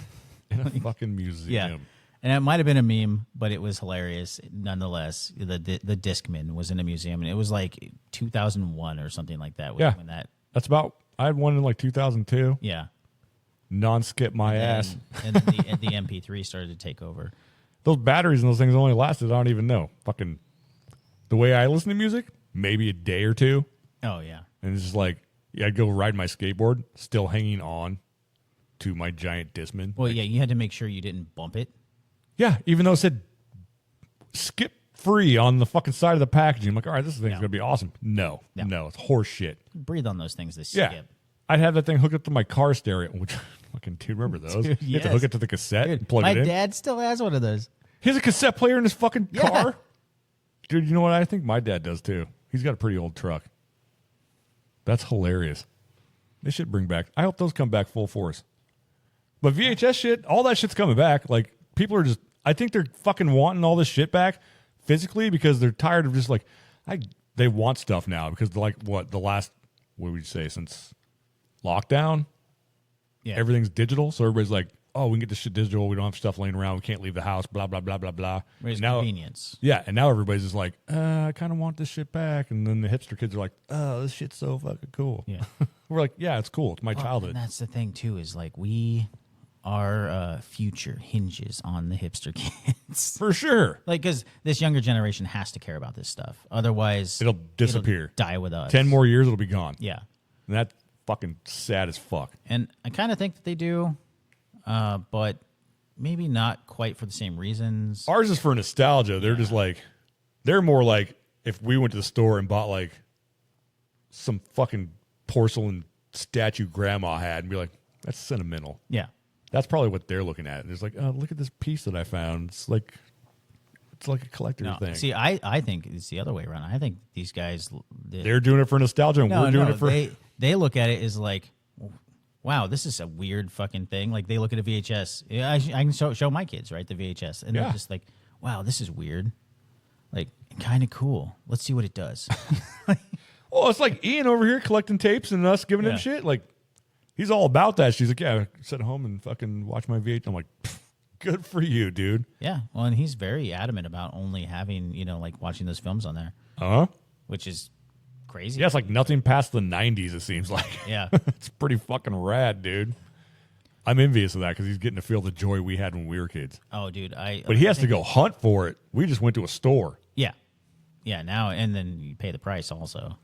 In a fucking museum. Yeah. And it might have been a meme, but it was hilarious nonetheless. The Discman was in a museum, and it was like 2001 or something like that. Yeah. When that, That's about, I had one in like 2002. yeah. Non-skip my ass. And then the MP3 started to take over. Those batteries and those things only lasted, I don't even know. Fucking, the way I listen to music, maybe a day or two. Oh yeah. And it's just like, yeah, I'd go ride my skateboard, still hanging on to my giant Discman. Well, yeah, you had to make sure you didn't bump it. Yeah, even though it said skip free on the fucking side of the packaging. I'm like, all right, this thing's going to be awesome. No, it's horse shit. Breathe on those things. They Yeah. skip. I'd have that thing hooked up to my car stereo, which fucking dude, remember those? Dude, You have to yes. hook it to the cassette and plug My it in. dad still has one of those. He has a cassette player in his fucking Yeah. car. Dude, you know what? I think my dad does too. He's got a pretty old truck. That's hilarious. They should bring back. I hope those come back full force. But VHS shit, all that shit's coming back. Like, people are just, I think they're fucking wanting all this shit back physically because they're tired of just like, they want stuff now because like what would we say since lockdown, Yeah. everything's digital. So everybody's like, oh, we can get this shit digital. We don't have stuff laying around. We can't leave the house. Blah blah blah blah blah. Raise Now, convenience. yeah, and now everybody's just like, I kind of want this shit back. And then the hipster kids are like, oh, this shit's so fucking cool. Yeah. We're like, yeah, it's cool. It's my And childhood. that's the thing too, is like our future hinges on the hipster kids. For sure. Like, because this younger generation has to care about this stuff. Otherwise, It'll disappear. die with us. 10 more years, it'll be gone. Yeah. And that's fucking sad as fuck. And I kind of think that they do, but maybe not quite for the same reasons. Ours is for nostalgia. They're just like, they're more like if we went to the store and bought like some fucking porcelain statue grandma had and be like, that's sentimental. Yeah. That's probably what they're looking at. And it's like, oh, look at this piece that I found. It's like a collector's No, thing. see, I think it's the other way around. I think these guys, They're doing it for nostalgia, and we're doing it for. They look at it as like, wow, this is a weird fucking thing. Like they look at a VHS. Yeah, I can show my kids, right, the VHS, and Yeah. they're just like, wow, this is weird, like kind of cool. Let's see what it does. Well, it's like Ian over here collecting tapes and us giving Yeah. him shit. Like, he's all about that. She's like, yeah, sit at home and fucking watch my VHS. I'm like, good for you, dude. Yeah, well, and he's very adamant about only having like watching those films on there, Uh-huh. which is crazy. Yeah, it's like nothing past the 90s, it seems like. Yeah. It's pretty fucking rad, dude. I'm envious of that because he's getting to feel the joy we had when we were kids. Oh, dude, But he has to go hunt for it. We just went to a store. Yeah, yeah. Now and then you pay the price also.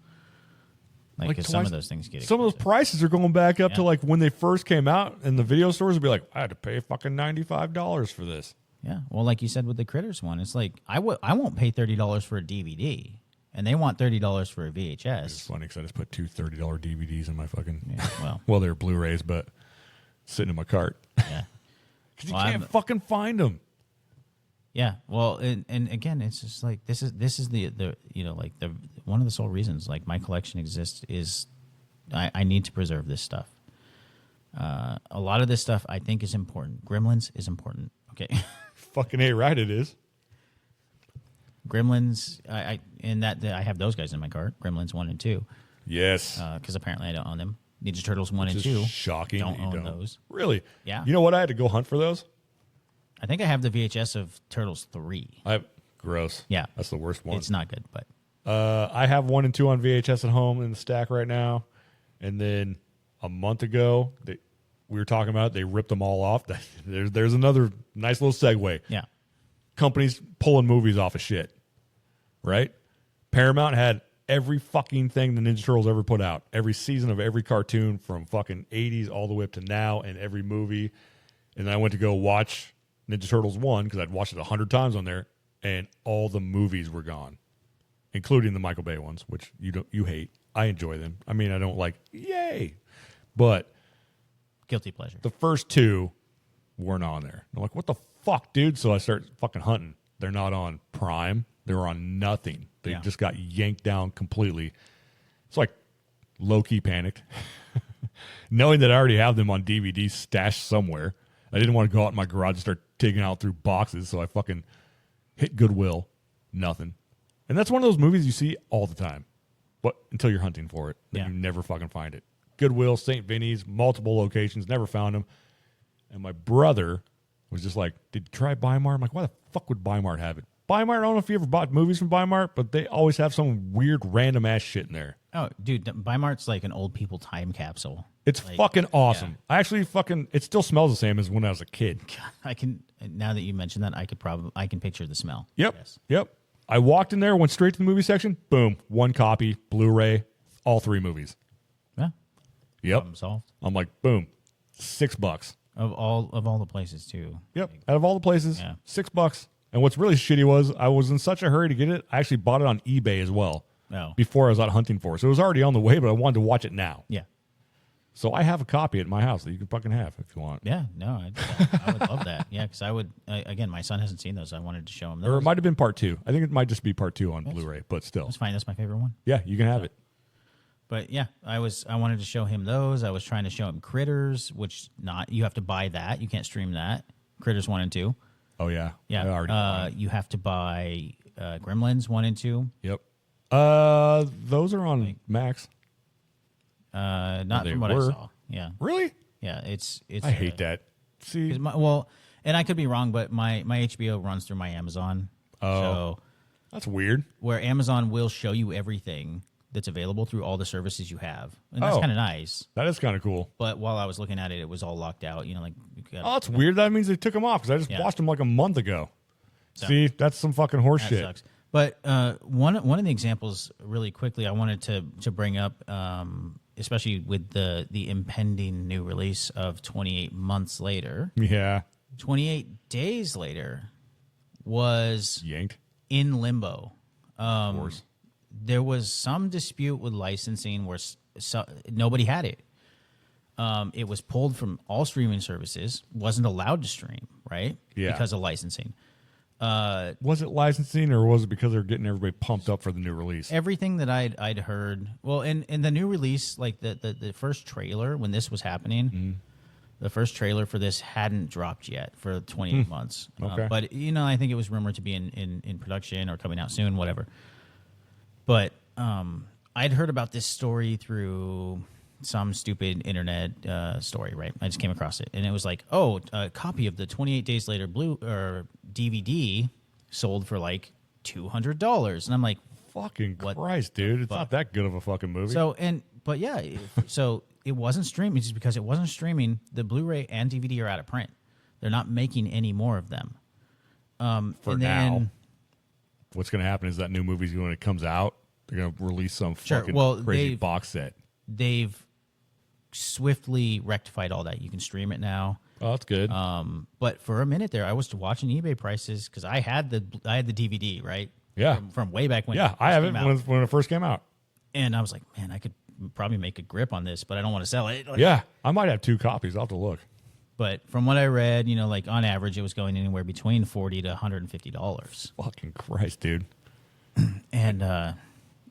Like, 'cause some twice- of those things get Some of those expensive. prices are going back up to Yeah. like when they first came out, and the video stores would be like, I had to pay fucking $95 for this. Yeah, well, like you said with the Critters one, it's like I won't pay $30 for a DVD, and they want $30 for a It's VHS. funny because I just put two $30 DVDs in my fucking. Yeah, Well, they're Blu-rays, but sitting in my cart yeah, because you Well, can't fucking find them. yeah. Well, and again, it's just like this is the like the one of the sole reasons like my collection exists is I need to preserve this stuff. A lot of this stuff I think is important. Gremlins is important. Okay. Fucking A right, it is. Gremlins, I have those guys in my cart. Gremlins 1 and 2, Yes. because apparently I don't own them. Ninja Turtles 1 and Which 2. is shocking. Don't that you own those. Really? Yeah. You know what? I had to go hunt for those. I think I have the VHS of Turtles 3. Gross. Yeah. That's the worst one. It's not good, but I have 1 and 2 on VHS at home in the stack right now. And then a month ago, we were talking about it, they ripped them all off. There's another nice little segue. yeah. Companies pulling movies off of shit, right? Paramount had every fucking thing the Ninja Turtles ever put out, every season of every cartoon from fucking 80s all the way up to now, and every movie. And then I went to go watch Ninja Turtles 1 because I'd watched it 100 times on there, and all the movies were gone, including the Michael Bay ones, which you hate. I enjoy them. I mean, I don't like, yay, but Guilty pleasure. the first 2 weren't on there. I'm like, what the fuck, dude? So I start fucking hunting. They're not on Prime. They're on nothing. They Yeah. just got yanked down completely. It's like low-key panicked. Knowing that I already have them on DVD stashed somewhere. I didn't want to go out in my garage and start digging out through boxes, so I fucking hit Goodwill. Nothing. And that's one of those movies you see all the time. But until you're hunting for it, then Yeah. you never fucking find it. Goodwill, St. Vinny's, multiple locations, never found them. And my brother was just like, did you try Bi-Mart? I'm like, why the fuck would Bi-Mart have it? Bi-Mart, I don't know if you ever bought movies from Bi-Mart, but they always have some weird random ass shit in there. Oh, dude, Bi-Mart's like an old people time capsule. It's fucking awesome. I actually it still smells the same as when I was a kid. I can, now that you mention that, I can picture the smell. Yep. Yes. Yep. I walked in there, went straight to the movie section. Boom. 1 copy, Blu-ray, all 3 movies. Yeah. Yep. Problem solved. I'm like, boom. $6. Of all the places too. Yep. Out of all the places, Yeah. $6. And what's really shitty was I was in such a hurry to get it. I actually bought it on eBay as well. Oh. Before I was out hunting for it. So it was already on the way, but I wanted to watch it now. Yeah. So I have a copy at my house that you can fucking have if you want. Yeah. No, I would love that. Yeah, because I would. Again, my son hasn't seen those. I wanted to show him those. Or it might have been part 2. I think it might just be part 2 on Blu-ray, but still. That's fine. That's my favorite one. Yeah, you can have it. But yeah, I wanted to show him those. I was trying to show him Critters, which you have to buy that. You can't stream that. Critters 1 and 2. Oh, yeah. Yeah. I already You have to buy Gremlins 1 and 2. Yep. Those are on Max. Not they from what I were. saw. Yeah, Really? yeah. It's. I hate that. See, 'Cause well, and I could be wrong, but my HBO runs through my Amazon. Oh. So that's weird. where Amazon will show you everything that's available through all the services you have, and that's Oh. kind of nice. That is kind of cool. But while I was looking at it, it was all locked out. You know, like you gotta- Oh, that's weird. That means they took them off because I just Yeah. watched them like a month ago. So- See, that's some fucking horse that shit. sucks. But one of the examples, really quickly, I wanted to bring up, especially with the impending new release of 28 months later. Yeah, 28 days later was yanked. in limbo. Of course. There was some dispute with licensing where nobody had it. It was pulled from all streaming services, wasn't allowed to stream, right? Yeah. Because of licensing. Was it licensing or was it because they're getting everybody pumped up for the new release? Everything that I'd heard, well, in the new release, like the first trailer when this was happening, Mm-hmm. the first trailer for this hadn't dropped yet for 28 months. Okay. But I think it was rumored to be in production or coming out soon, whatever. But I'd heard about this story through some stupid internet story, right? I just came across it, and it was like, oh, a copy of the 28 Days Later Blue or DVD sold for like $200, and I'm like, Fucking What Christ, dude! It's fuck? not that good of a fucking movie. but yeah, so it wasn't streaming. Just because it wasn't streaming, the Blu-ray and DVD are out of print. They're not making any more of them. For now, what's going to happen is that new movie, when it comes out, they're going to release some Sure, fucking well, crazy they've- box set. they've swiftly rectified all that. You can stream it now. Oh, that's good. But for a minute there, I was watching eBay prices because I had the DVD, right? Yeah. from way back when. yeah, it I first have it came out. when it first came out. And I was like, man, I could probably make a grip on this, but I don't want to sell it. Like, Yeah, I might have 2 copies. I'll have to look. But from what I read, like on average, it was going anywhere between $40 to $150. Fucking Christ, dude! And I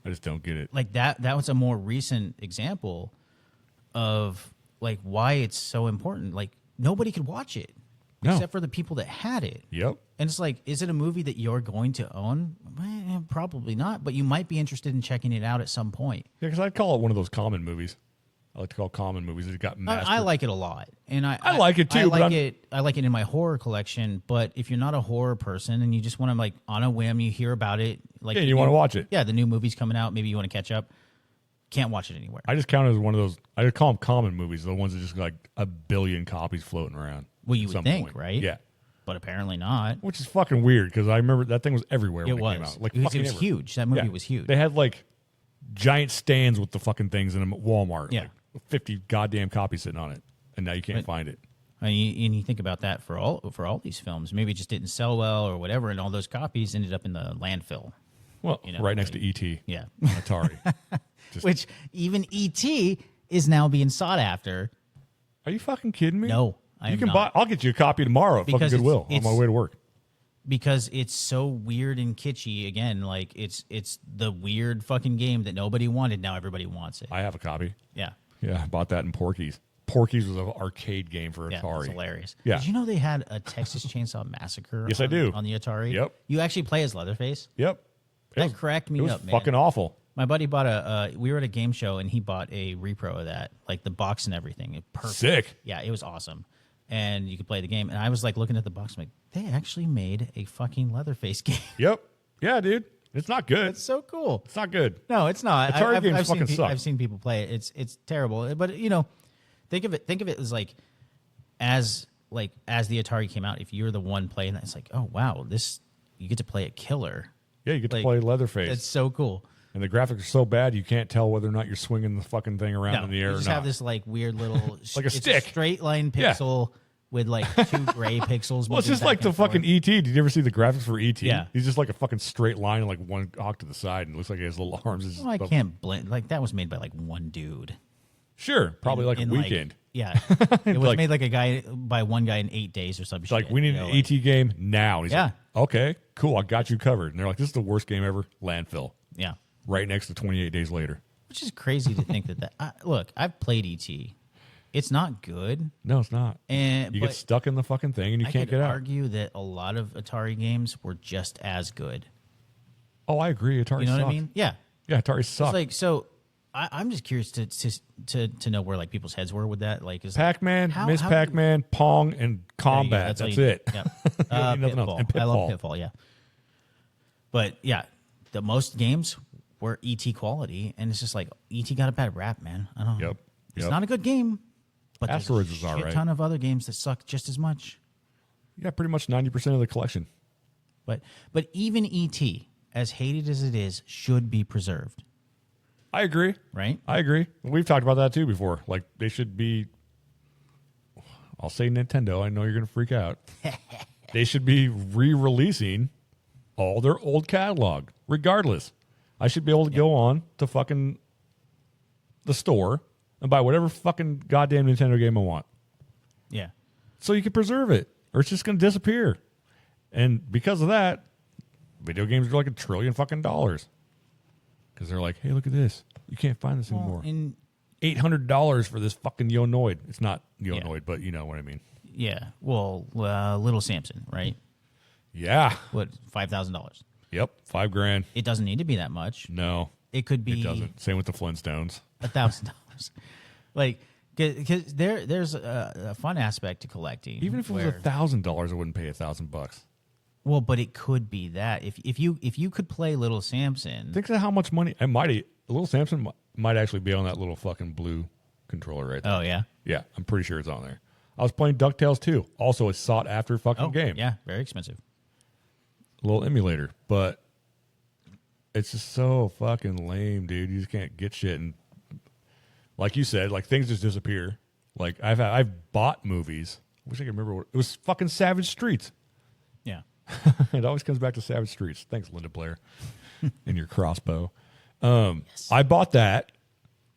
just don't get it. like that was a more recent example of like why it's so important. Like nobody could watch it No. except for the people that had it. Yep. And it's like, is it a movie that you're going to own? Probably not, but you might be interested in checking it out at some point. Yeah, because I'd call it one of those common movies. I like to call common movies. It got mastered. I like it a lot, and I like it too, I but like I'm- it. I like it in my horror collection. But if you're not a horror person and you just want to like on a whim, you hear about it, like Yeah, the you wanna new- watch it. Yeah, the new movie's coming out. Maybe you want to catch up. Can't watch it anywhere. I just count it as one of those. I just call them common movies. The ones that just like a billion copies floating around. Well, you at would some think, point. right? Yeah. But apparently not. Which is fucking weird because I remember that thing was everywhere when It it was. came out. Like It was fucking everywhere. huge. That movie Yeah. was huge. They had like giant stands with the fucking things in them at Walmart. Yeah. Like 50 goddamn copies sitting on it, and now you can't find it. And you think about that for all these films. Maybe it just didn't sell well or whatever, and all those copies ended up in the landfill. Well, You know, right next like- to ET, Yeah. Atari. Just- Which even E.T. is now being sought after. Are you fucking kidding me? No, I you am can not. buy. I'll get you a copy tomorrow at fucking Because it's- Goodwill on it's- my way to work. Because it's so weird and kitschy. Again, like it's the weird fucking game that nobody wanted. Now everybody wants it. I have a copy. Yeah. Yeah, I bought that in Porky's. Porky's was an arcade game for Yeah, Atari. it's hilarious. Yeah. Did you know they had a Texas Chainsaw Massacre? Yes, I do. On the Atari. Yep. You actually play as Leatherface. Yep. That cracked me it was up, man. fucking awful. My buddy bought we were at a game show and he bought a repro of that, like the box and everything. Perfect. Sick. Yeah, it was awesome. And you could play the game. And I was like looking at the box, I'm like, they actually made a fucking Leatherface game. Yep. Yeah, dude. It's not good. It's so cool. It's not good. No, it's not. Atari games fucking suck. I've seen people play it. It's terrible. But think of it as like as the Atari came out. If you're the one playing that, it's like, oh wow, you get to play a killer. Yeah, you get to Like, play Leatherface. It's so cool. And the graphics are so bad you can't tell whether or not you're swinging the fucking thing around No, in the air you or just not. have this like weird little Like a it's stick. straight line Yeah. pixel with like 2 gray pixels. Well, it's moving just back like the and fucking forth. ET. Did you ever see the graphics for ET? Yeah. He's just like a fucking straight line and like one off to the side, and it looks like he has little arms. It's Well, I just- can't blend. Like that was made by like one dude. Sure, probably like a In, weekend. Yeah, it was Like- made like by one guy in 8 days or something. It's like, we need an ET game now. And he's Yeah. like, okay, cool. I got you covered. And they're like, this is the worst game ever. Landfill. Yeah, Right next to 28 Days Later. which is crazy to think that. Look, I've played ET. It's not good, No, it's not. and You but get stuck in the fucking thing and you I can't could get out. argue that a lot of Atari games were just as good. Oh, I agree. Atari You know what I sucked. mean? Yeah. Yeah, Atari It's sucked. like, so I'm just curious to know where like people's heads were with that. Like, is Pac-Man, how- Miss how- Pac-Man, Pong, and There you go. Combat. all That's you it. need. Yeah. You don't need nothing else. Pitfall. And I love Pitfall. Pitfall. Yeah. But yeah, the most games were ET quality, and it's just like ET got a bad rap, man. I don't know. Yep. It's Yep. not a good game, but Asteroids there's is a all shit right. ton of other games that suck just as much. Yeah, pretty much 90% of the collection. But even ET, as hated as it is, should be preserved, I agree. right? I agree. We've talked about that too before. Like they should be. I'll say Nintendo. I know you're going to freak out. They should be re-releasing all their old catalog, regardless. I should be able to go on to fucking the store and buy whatever fucking goddamn Nintendo game I want, Yeah. so you can preserve it, or it's just going to disappear. And because of that, video games are like $1 trillion fucking dollars. Because they're like, hey, look at this. You can't find this anymore. And $800 for this fucking Yonoid. It's not Yonoid, but you know what I mean. yeah, well, Little Samson, right? Yeah. What, $5,000? Yep. $5,000. It doesn't need to be that much. No, It could be it doesn't. Same with the Flintstones. $1,000. Like, because there's a fun aspect to collecting. Even if it was where- $1,000, I wouldn't pay $1,000. well, but it could be that if you could play Little Samson, Think of how much money. I might. Little Samson might actually be on that little fucking blue controller right there. oh yeah, Yeah, I'm pretty sure it's on there. I was playing DuckTales 2. Also a sought after fucking game. yeah, very expensive. Little emulator, but it's just so fucking lame, dude. You just can't get shit, and like you said, like things just disappear. Like I've bought movies. I wish I could remember what it was. Fucking Savage Streets. Yeah, It always comes back to Savage Streets. Thanks, Linda Blair, and your crossbow. I bought that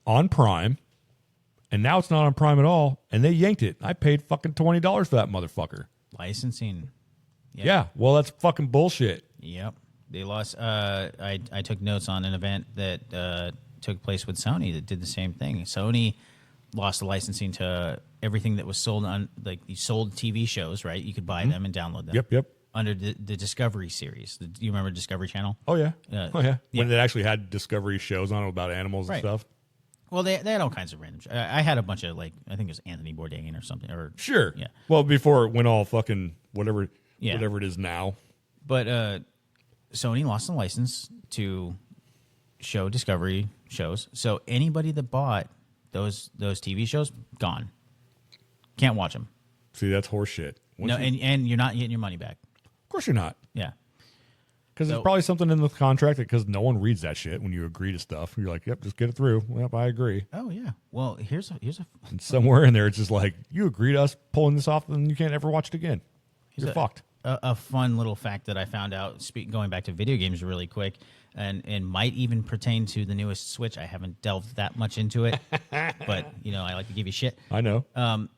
on Prime, and now it's not on Prime at all. And they yanked it. I paid fucking $20 for that motherfucker. licensing. Yeah, well, that's fucking bullshit. Yep, they lost. I took notes on an event that took place with Sony that did the same thing. Sony lost the licensing to everything that was sold on, like, you sold TV shows, right? You could buy them and download them. Yep. Under the Discovery series. Do you remember Discovery Channel? Oh yeah. Yeah. Oh yeah. When Yeah. it actually had Discovery shows on it about animals Right. and stuff. Well, they had all kinds of random. I had a bunch of, like, I think it was Anthony Bourdain or something. Or Sure. Yeah. Well, before it went all fucking whatever Yeah. it is now. But Sony lost the license to show Discovery shows. So anybody that bought those TV shows, gone. Can't watch them. See, that's horseshit. Once No, you- and you're not getting your money back. of course you're not. Yeah. Because So- there's probably something in the contract because no one reads that shit when you agree to stuff. You're like, yep, just get it through. Yep, I agree. Oh yeah. Well, here's a And somewhere in there, it's just like, you agree to us pulling this off, and you can't ever watch it again. You're fucked. a fun little fact that I found out. Going back to video games really quick, and might even pertain to the newest Switch. I haven't delved that much into it, but I like to give you shit. I know.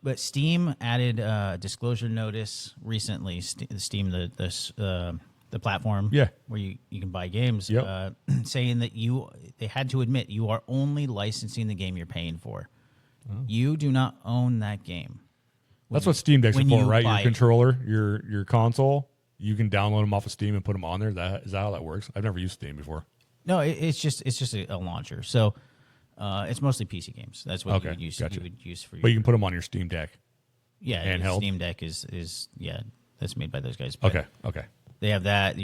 But Steam added a disclosure notice recently. Steam, the platform, Yeah. where you can buy games, Yep. saying that they had to admit you are only licensing the game you're paying for. Oh. You do not own that game. That's what Steam Deck's when for, you right? buy Your it. controller, your console, you can download them off of Steam and put them on there. Is that how that works? I've never used Steam before. No, it's just a launcher. So it's mostly PC games. That's what Okay, you would use. gotcha. You would use for. But you can put them on your Steam Deck. yeah, handheld? Steam Deck is that's made by those guys. But Okay. They have that.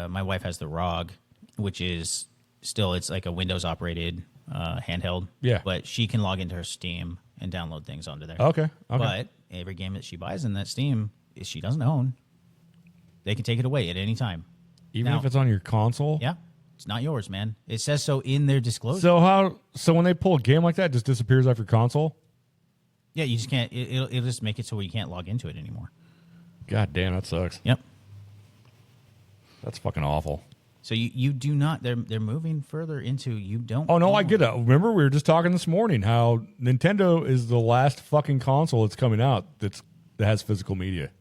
My wife has the ROG, which is still, it's like a Windows operated handheld. Yeah. But she can log into her Steam and download things onto there. Okay. But every game that she buys in that Steam she doesn't own. They can take it away at any time. Even Now- if it's on your console? Yeah, it's not yours, man. It says so in their disclosure. So when they pull a game like that, it just disappears off your console? Yeah, you just can't. It'll just make it so you can't log into it anymore. God damn, that sucks. Yep. That's fucking awful. So you do not. They're moving further into you don't. Oh, no, I own- get it. Remember, we were just talking this morning how Nintendo is the last fucking console that's coming out that has physical media.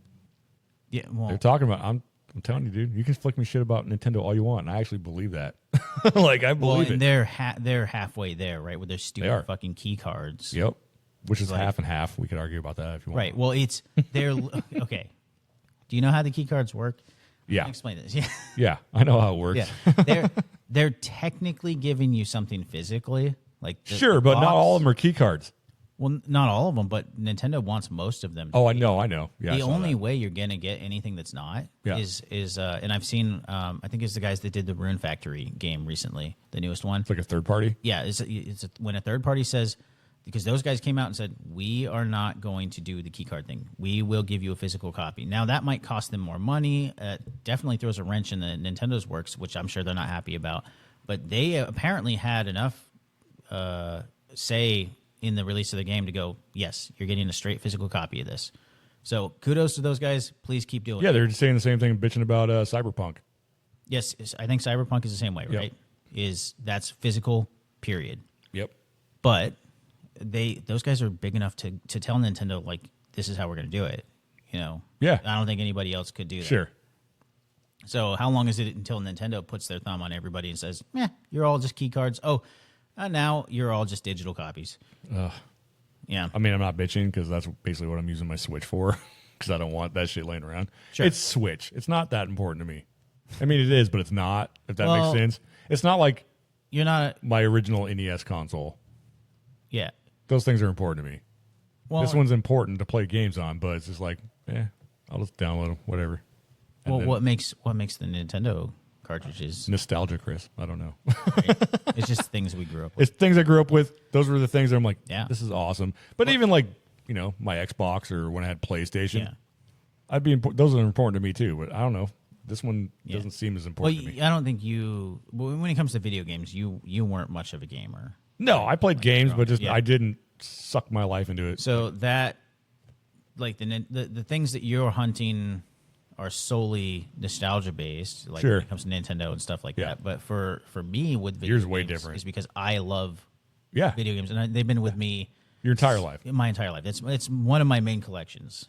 Yeah. Well, They're talking about, I'm telling you, dude, you can flick me shit about Nintendo all you want, and I actually believe that. Like, I well, believe and it. they're halfway there, right? With their They are. stupid fucking key cards. Yep. Which is Like- half and half. We could argue about that if you want. Right. Well, they're okay. Do you know how the key cards work? Yeah. Explain this. Yeah. Yeah, I know how it works. Yeah. They're technically giving you something physically. Like Sure, but not box. all of them are key cards. Well, not all of them, but Nintendo wants most of them. Oh, I know. Yeah, I The saw only that. way you're gonna get anything that's not Yeah. is and I've seen I think it's the guys that did the Rune Factory game recently, the newest one. It's like a third party. Yeah, when a third party says, because those guys came out and said, we are not going to do the key card thing. We will give you a physical copy. Now, that might cost them more money. Definitely throws a wrench in the Nintendo's works, which I'm sure they're not happy about. But they apparently had enough say in the release of the game to go, yes, you're getting a straight physical copy of this. So kudos to those guys. Please keep doing Yeah, it. they're just saying the same thing, bitching about Cyberpunk. Yes, I think Cyberpunk is the same way, Yep. right? That's physical, period. Yep. But those guys are big enough to tell Nintendo, like, this is how we're going to do it. You know? Yeah. I don't think anybody else could do that. Sure. So how long is it until Nintendo puts their thumb on everybody and says, you're all just key cards. Oh, now you're all just digital copies. Yeah. I mean, I'm not bitching because that's basically what I'm using my Switch for because I don't want that shit laying around. Sure. It's Switch. It's not that important to me. I mean, it is, but it's not, if that Well- makes sense. It's not like You're not, my original NES console. yeah. Those things are important to me. Well, This one's important to play games on, but it's just like, I'll just download them, whatever. And well, then what makes the Nintendo cartridges? nostalgia, Chris. I don't know. It's just things we grew up with. It's things I grew up with. Those were the things that I'm like, Yeah. this is awesome. But even like, my Xbox or when I had PlayStation, Yeah. those are important to me too. But I don't know. This one Yeah. doesn't seem as Well, important to me. I don't think when it comes to video games, you weren't much of a gamer. No, I played games, but just Yeah. I didn't suck my life into it. So that, like the things that you're hunting are solely nostalgia based, like Sure. when it comes to Nintendo and stuff like Yeah. that. But for me with video Yours games, way different. is because I love Yeah, video games, and they've been with me your entire life. my entire life. It's one of my main collections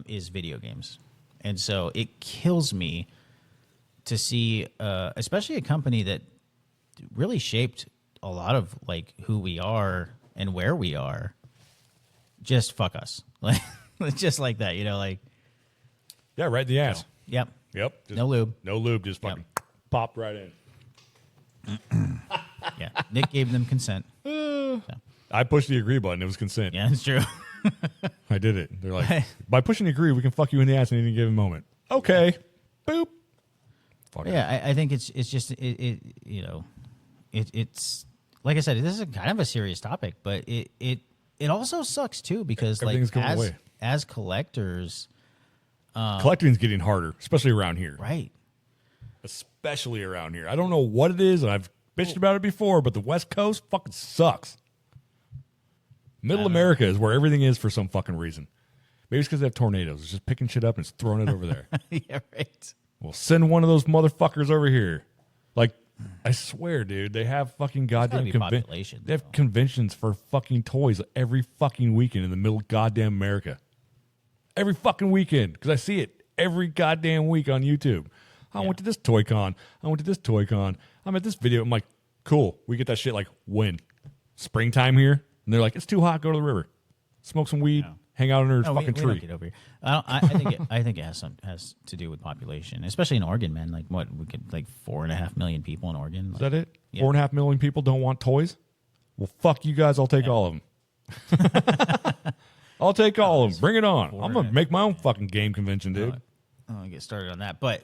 is video games, and so it kills me to see, especially a company that really shaped a lot of like who we are and where we are. Just fuck us, like just like that, like Yeah, right in the ass. yep, Yep. Just no lube. No lube. Just fucking popped right in. Yeah, Nick gave them consent. I pushed the agree button. It was consent. Yeah, it's true. I did it. They're like, by pushing the agree, we can fuck you in the ass in any given moment. Okay. Boop. Fuck it. Yeah, I think it's just it's like I said, this is kind of a serious topic, but it also sucks too because like Everything's going away. as collectors, Collecting's getting harder, especially around here. right? Especially around here. I don't know what it is, and I've bitched about it before, but the West Coast fucking sucks. Middle America is where everything is for some fucking reason. Maybe it's because they have tornadoes. It's just picking shit up and it's throwing it over there. Yeah, right. We'll send one of those motherfuckers over here. Like, I swear, dude, they have fucking goddamn be population, They have though. conventions for fucking toys every fucking weekend in the middle of goddamn America. Every fucking weekend, because I see it every goddamn week on YouTube. I went to this Toy Con. I went to this Toy Con. I'm at this video. I'm like, cool. We get that shit like when? Springtime here? And they're like, it's too hot. Go to the river. Smoke some weed. Hang out under a No, fucking we don't tree. get over here. I think it has to do with population, especially in Oregon, man. Like what we could like 4.5 million people in Oregon. Is that it? Yeah. 4.5 million people don't want toys? Well, fuck you guys. I'll take all of them. I'll take all of them. Bring it on. I'm going to make my own fucking game convention, dude. I don't get started on that, but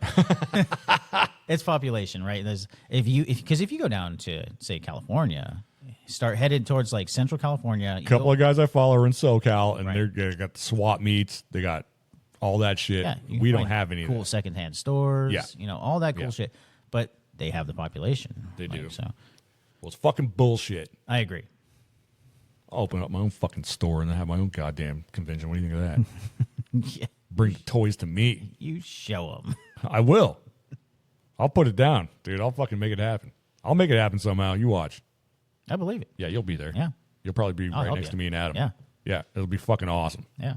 it's population, right? There's if you go down to say California, start headed towards like Central California. A couple of guys I follow are in SoCal, and Right. they got the swap meets. They got all that shit. you can We don't find have any cool of that. secondhand stores. Yeah. All that cool Yeah. shit. But they have the population. They do. So Well, it's fucking bullshit. I agree. I'll open up my own fucking store and then have my own goddamn convention. What do you think of that? Yeah, Bring the toys to me. you show them. I will. I'll put it down, dude. I'll fucking make it happen. I'll make it happen somehow. You watch. I believe it. Yeah, you'll be there. Yeah. You'll probably be I'll right help next you. to me and Adam. Yeah. Yeah, it'll be fucking awesome. Yeah.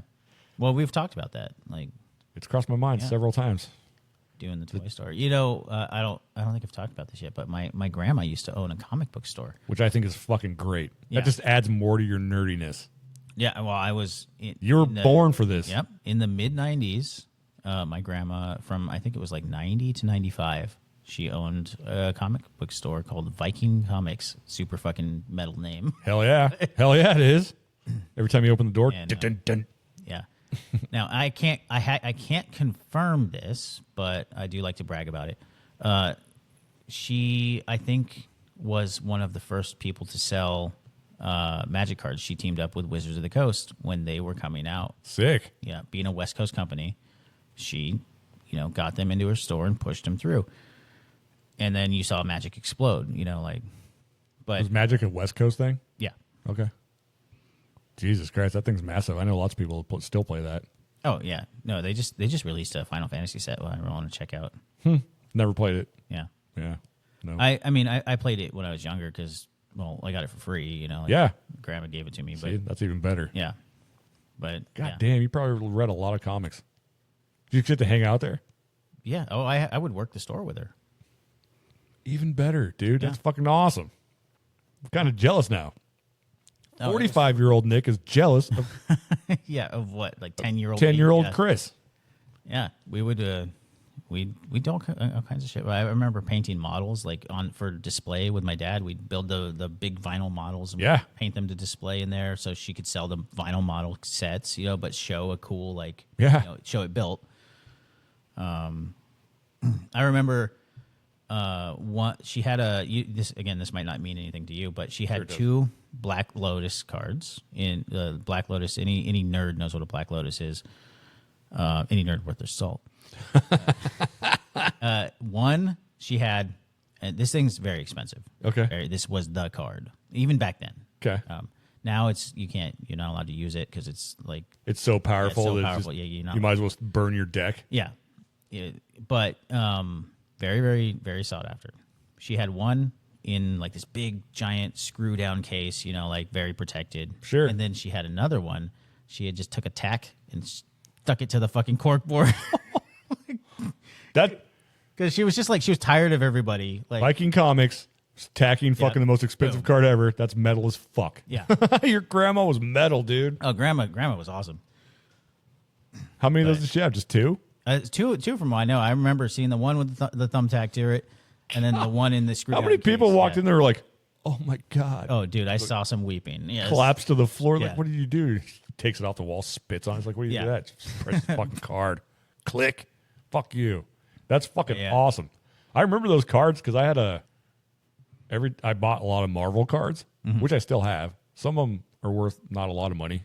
Well, we've talked about that, like It's crossed my mind Yeah. several times. doing the toy store. I don't think I've talked about this yet, but my grandma used to own a comic book store. Which I think is fucking great. Yeah. That just adds more to your nerdiness. Yeah, well, I was. You were born for this. Yep, in the mid '90s, my grandma from, I think it was like 90 to 95. She owned a comic book store called Viking Comics. Super fucking metal name. Hell yeah. Hell yeah, it is. Every time you open the door, And, dun, dun, dun. Yeah. Now I can't confirm this, but I do like to brag about it. She, I think, was one of the first people to sell Magic cards. She teamed up with Wizards of the Coast when they were coming out. Sick. Yeah, being a West Coast company, she, got them into her store and pushed them through. And then you saw Magic explode. But Was Magic a West Coast thing? yeah. Okay. Jesus Christ, that thing's massive. I know lots of people still play that. Oh yeah. No, they just released a Final Fantasy set. I want to check out. Never played it. Yeah. Yeah. No. I mean, I played it when I was younger because, I got it for free, Yeah. Grandma gave it to me, See, but that's even better. yeah. But God yeah. damn, you probably read a lot of comics. Did you get to hang out there? Yeah. Oh, I would work the store with her. Even better, dude. Yeah. That's fucking awesome. I'm kind of jealous now. Oh, it was- 45-year-old Nick is jealous of Yeah, of what? Like 10-year-old 10-year-old yeah. Chris. Yeah. We would we'd do all kinds of shit. I remember painting models for display with my dad. We'd build the big vinyl models and Yeah. paint them to display in there so she could sell the vinyl model sets, but show a cool Yeah. show it built. I remember one she had this might not mean anything to you, but she had two Black Lotus cards in Black Lotus. Any nerd knows what a Black Lotus is. Any nerd worth their salt. One she had, and this thing's very expensive. Okay. This was the card even back then. Okay. Now you're not allowed to use it because it's like It's so powerful. so that it's powerful. just- Yeah, you're not you might as well burn your deck. yeah. But very, very, very sought after. She had one in like this big, giant screw down case, very protected. Sure. And then she had another one. She had just took a tack and stuck it to the fucking cork board That because she was tired of everybody. Like, Viking Comics tacking fucking the most expensive Boom. card ever. That's metal as fuck. yeah. Your grandma was metal, dude. Oh, grandma was awesome. How many of those did she have? Just two? Two from what I know. I remember seeing the one with the thumbtack to it, and then the one in the screw. How many people walked in there and were like, oh my God. Oh, dude, I saw some weeping. Yes. Collapsed to the floor. Like, Yeah. what do you do? He takes it off the wall, spits on it. It's like, what do you do Yeah. that? Just press the fucking card. Click. Fuck you. That's fucking Yeah. awesome. I remember those cards because I had I bought a lot of Marvel cards, Mm-hmm. which I still have. Some of them are worth not a lot of money.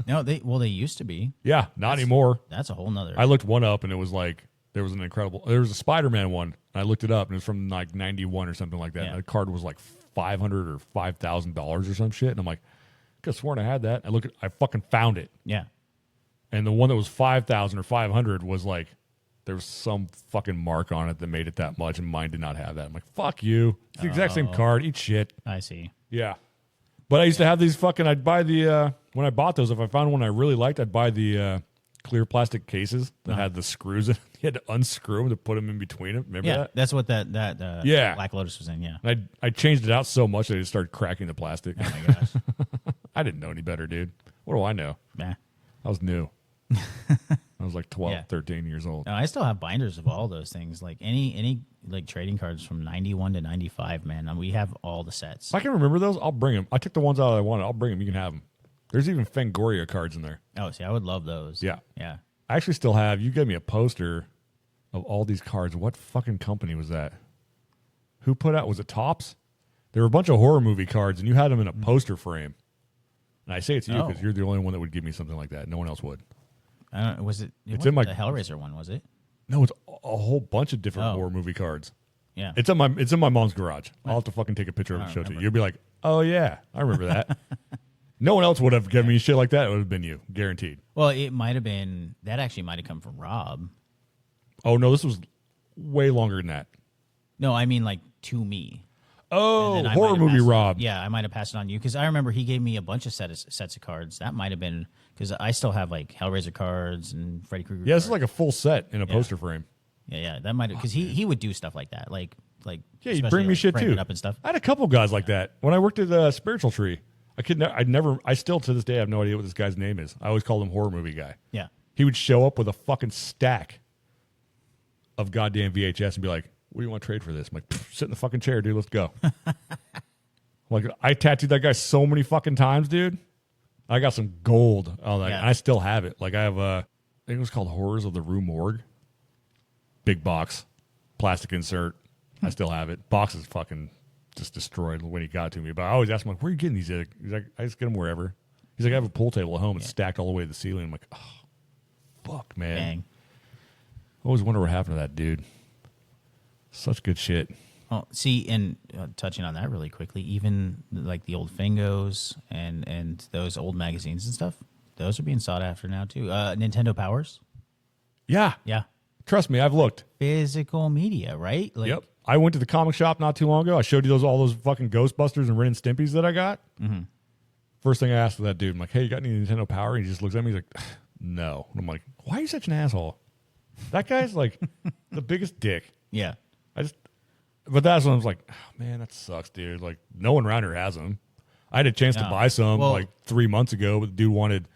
No, they used to be. Yeah, not anymore. That's a whole nother. I looked one up and it was like there was a Spider-Man one. And I looked it up and it was from like 91 or something like that. Yeah. And the card was like $500 or $5,000 or some shit. And I'm like, I could have sworn I had that. I fucking found it. Yeah. And the one that was 5,000 or 500 was like there was some fucking mark on it that made it that much, and mine did not have that. I'm like, fuck you. It's the exact same card. Eat shit. I see. Yeah. But I used to have these fucking. I'd buy the when I bought those. If I found one I really liked, I'd buy the clear plastic cases that had the screws in. You had to unscrew them to put them in between them. Remember Yeah, that? that's what that Yeah. Black Lotus was in. Yeah. And I changed it out so much that I just started cracking the plastic. Oh my gosh. I didn't know any better, dude. What do I know? Nah. I was new. I was like 12, Yeah. 13 years old. No, I still have binders of all those things. Like any like trading cards from 91 to 95, man. And we have all the sets. If I can remember those, I'll bring them. I took the ones out I wanted. I'll bring them. You can have them. There's even Fangoria cards in there. Oh, see, I would love those. Yeah. Yeah. I actually still have. You gave me a poster of all these cards. What fucking company was that? Who put out? Was it Topps? There were a bunch of horror movie cards, and you had them in a poster frame. And I say it to you because you're the only one that would give me something like that. No one else would. I don't know. Was it? It It's wasn't in my- the Hellraiser one, was it? No, it's a whole bunch of different Oh. horror movie cards. Yeah. It's in my mom's garage. I'll have to fucking take a picture of it and show it to you. You'll be like, oh yeah, I remember that. No one else would have given me shit like that. It would have been you, guaranteed. Well, it might have been that. Actually, might have come from Rob. Oh no, this was way longer than that. No, I mean like to me. Oh, And then I horror might have movie passed it- Rob. Yeah, I might have passed it on to you because I remember he gave me a bunch of sets of cards. That might have been because I still have like Hellraiser cards and Freddy Krueger. Yeah, this is cards. like a full set in a poster frame. yeah. That might have because he would do stuff like that, like Yeah, you especially, bring me like, shit frame too. it up and stuff. I had a couple guys like that when I worked at Spiritual Tree. I still to this day have no idea what this guy's name is. I always called him horror movie guy. Yeah, He would show up with a fucking stack of goddamn VHS and be like, what do you want to trade for this? I'm like, sit in the fucking chair, dude. Let's go. Like, I tattooed that guy so many fucking times, dude. I got some gold on that. Yeah. And I still have it. Like, I have I think it was called Horrors of the Rue Morgue. Big box, plastic insert. I still have it. Box is fucking just destroyed when he got to me. But I always ask him, like, where are you getting these at? He's like, I just get them wherever. He's like, I have a pool table at home. It's stacked all the way to the ceiling. I'm like, oh, fuck, man. Dang. I always wonder what happened to that dude. Such good shit. Oh, see, and touching on that really quickly, even like the old Fingos and those old magazines and stuff, those are being sought after now too. Nintendo Powers, Yeah. yeah, Trust me, I've looked. physical media, right? Like, Yep. I went to the comic shop not too long ago. I showed you all those fucking Ghostbusters and Ren and Stimpies that I got. Mm-hmm. First thing I asked that dude, I'm like, hey, you got any Nintendo Power? And he just looks at me. He's like, no. And I'm like, why are you such an asshole? That guy's like the biggest dick. yeah, But that's when I was like, oh, man, that sucks, dude. Like, no one around here has them. I had a chance to No. buy some Well- like 3 months ago, but the dude wanted,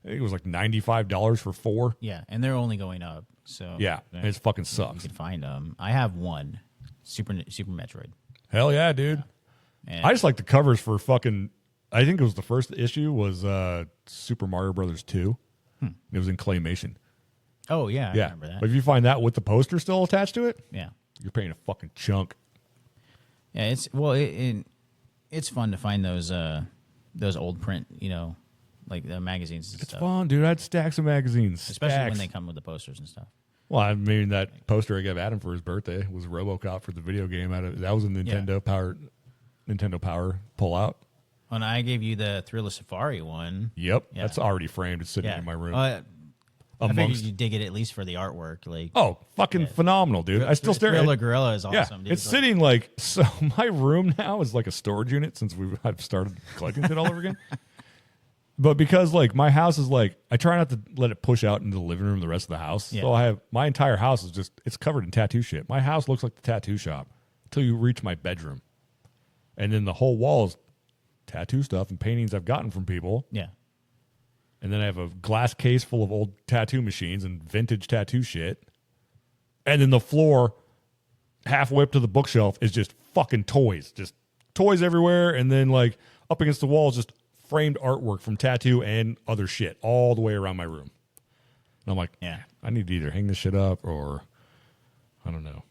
I think it was like $95 for 4. yeah, and they're only going up. So Yeah, and it fucking you sucks. can find them. I have one, Super Metroid. Hell yeah, dude. And I just like the covers for fucking. I think it was the first issue was Super Mario Brothers 2. It was in claymation. oh yeah, I Yeah, remember that. but if you find that with the poster still attached to it, Yeah, you're paying a fucking chunk. yeah. It's fun to find those old print, like the magazines and It's stuff, fun, dude. I had stacks of magazines, especially when stacks. they come with the posters and stuff. Well, I mean that poster I gave Adam for his birthday was RoboCop for the video game. That was a Nintendo Power pullout. When I gave you the Thriller Safari one, Yep, Yeah. that's already framed. It's sitting yeah, in my room. I figured amongst you dig it at least for the artwork. Like, oh, fucking phenomenal, dude! I still stare at Thriller it. Gorilla is Yeah, awesome. Dude. it's sitting like so. My room now is like a storage unit since I've started collecting it all over again. But because like my house is like, I try not to let it push out into the living room, the rest of the house. Yeah. So I have my entire house is just it's covered in tattoo shit. My house looks like the tattoo shop until you reach my bedroom, and then the whole wall is tattoo stuff and paintings I've gotten from people. Yeah, And then I have a glass case full of old tattoo machines and vintage tattoo shit. And then the floor, halfway up to the bookshelf, is just fucking toys. Just toys everywhere. And then, like, up against the walls, just framed artwork from tattoo and other shit all the way around my room. And I'm like, Yeah. I need to either hang this shit up or, I don't know.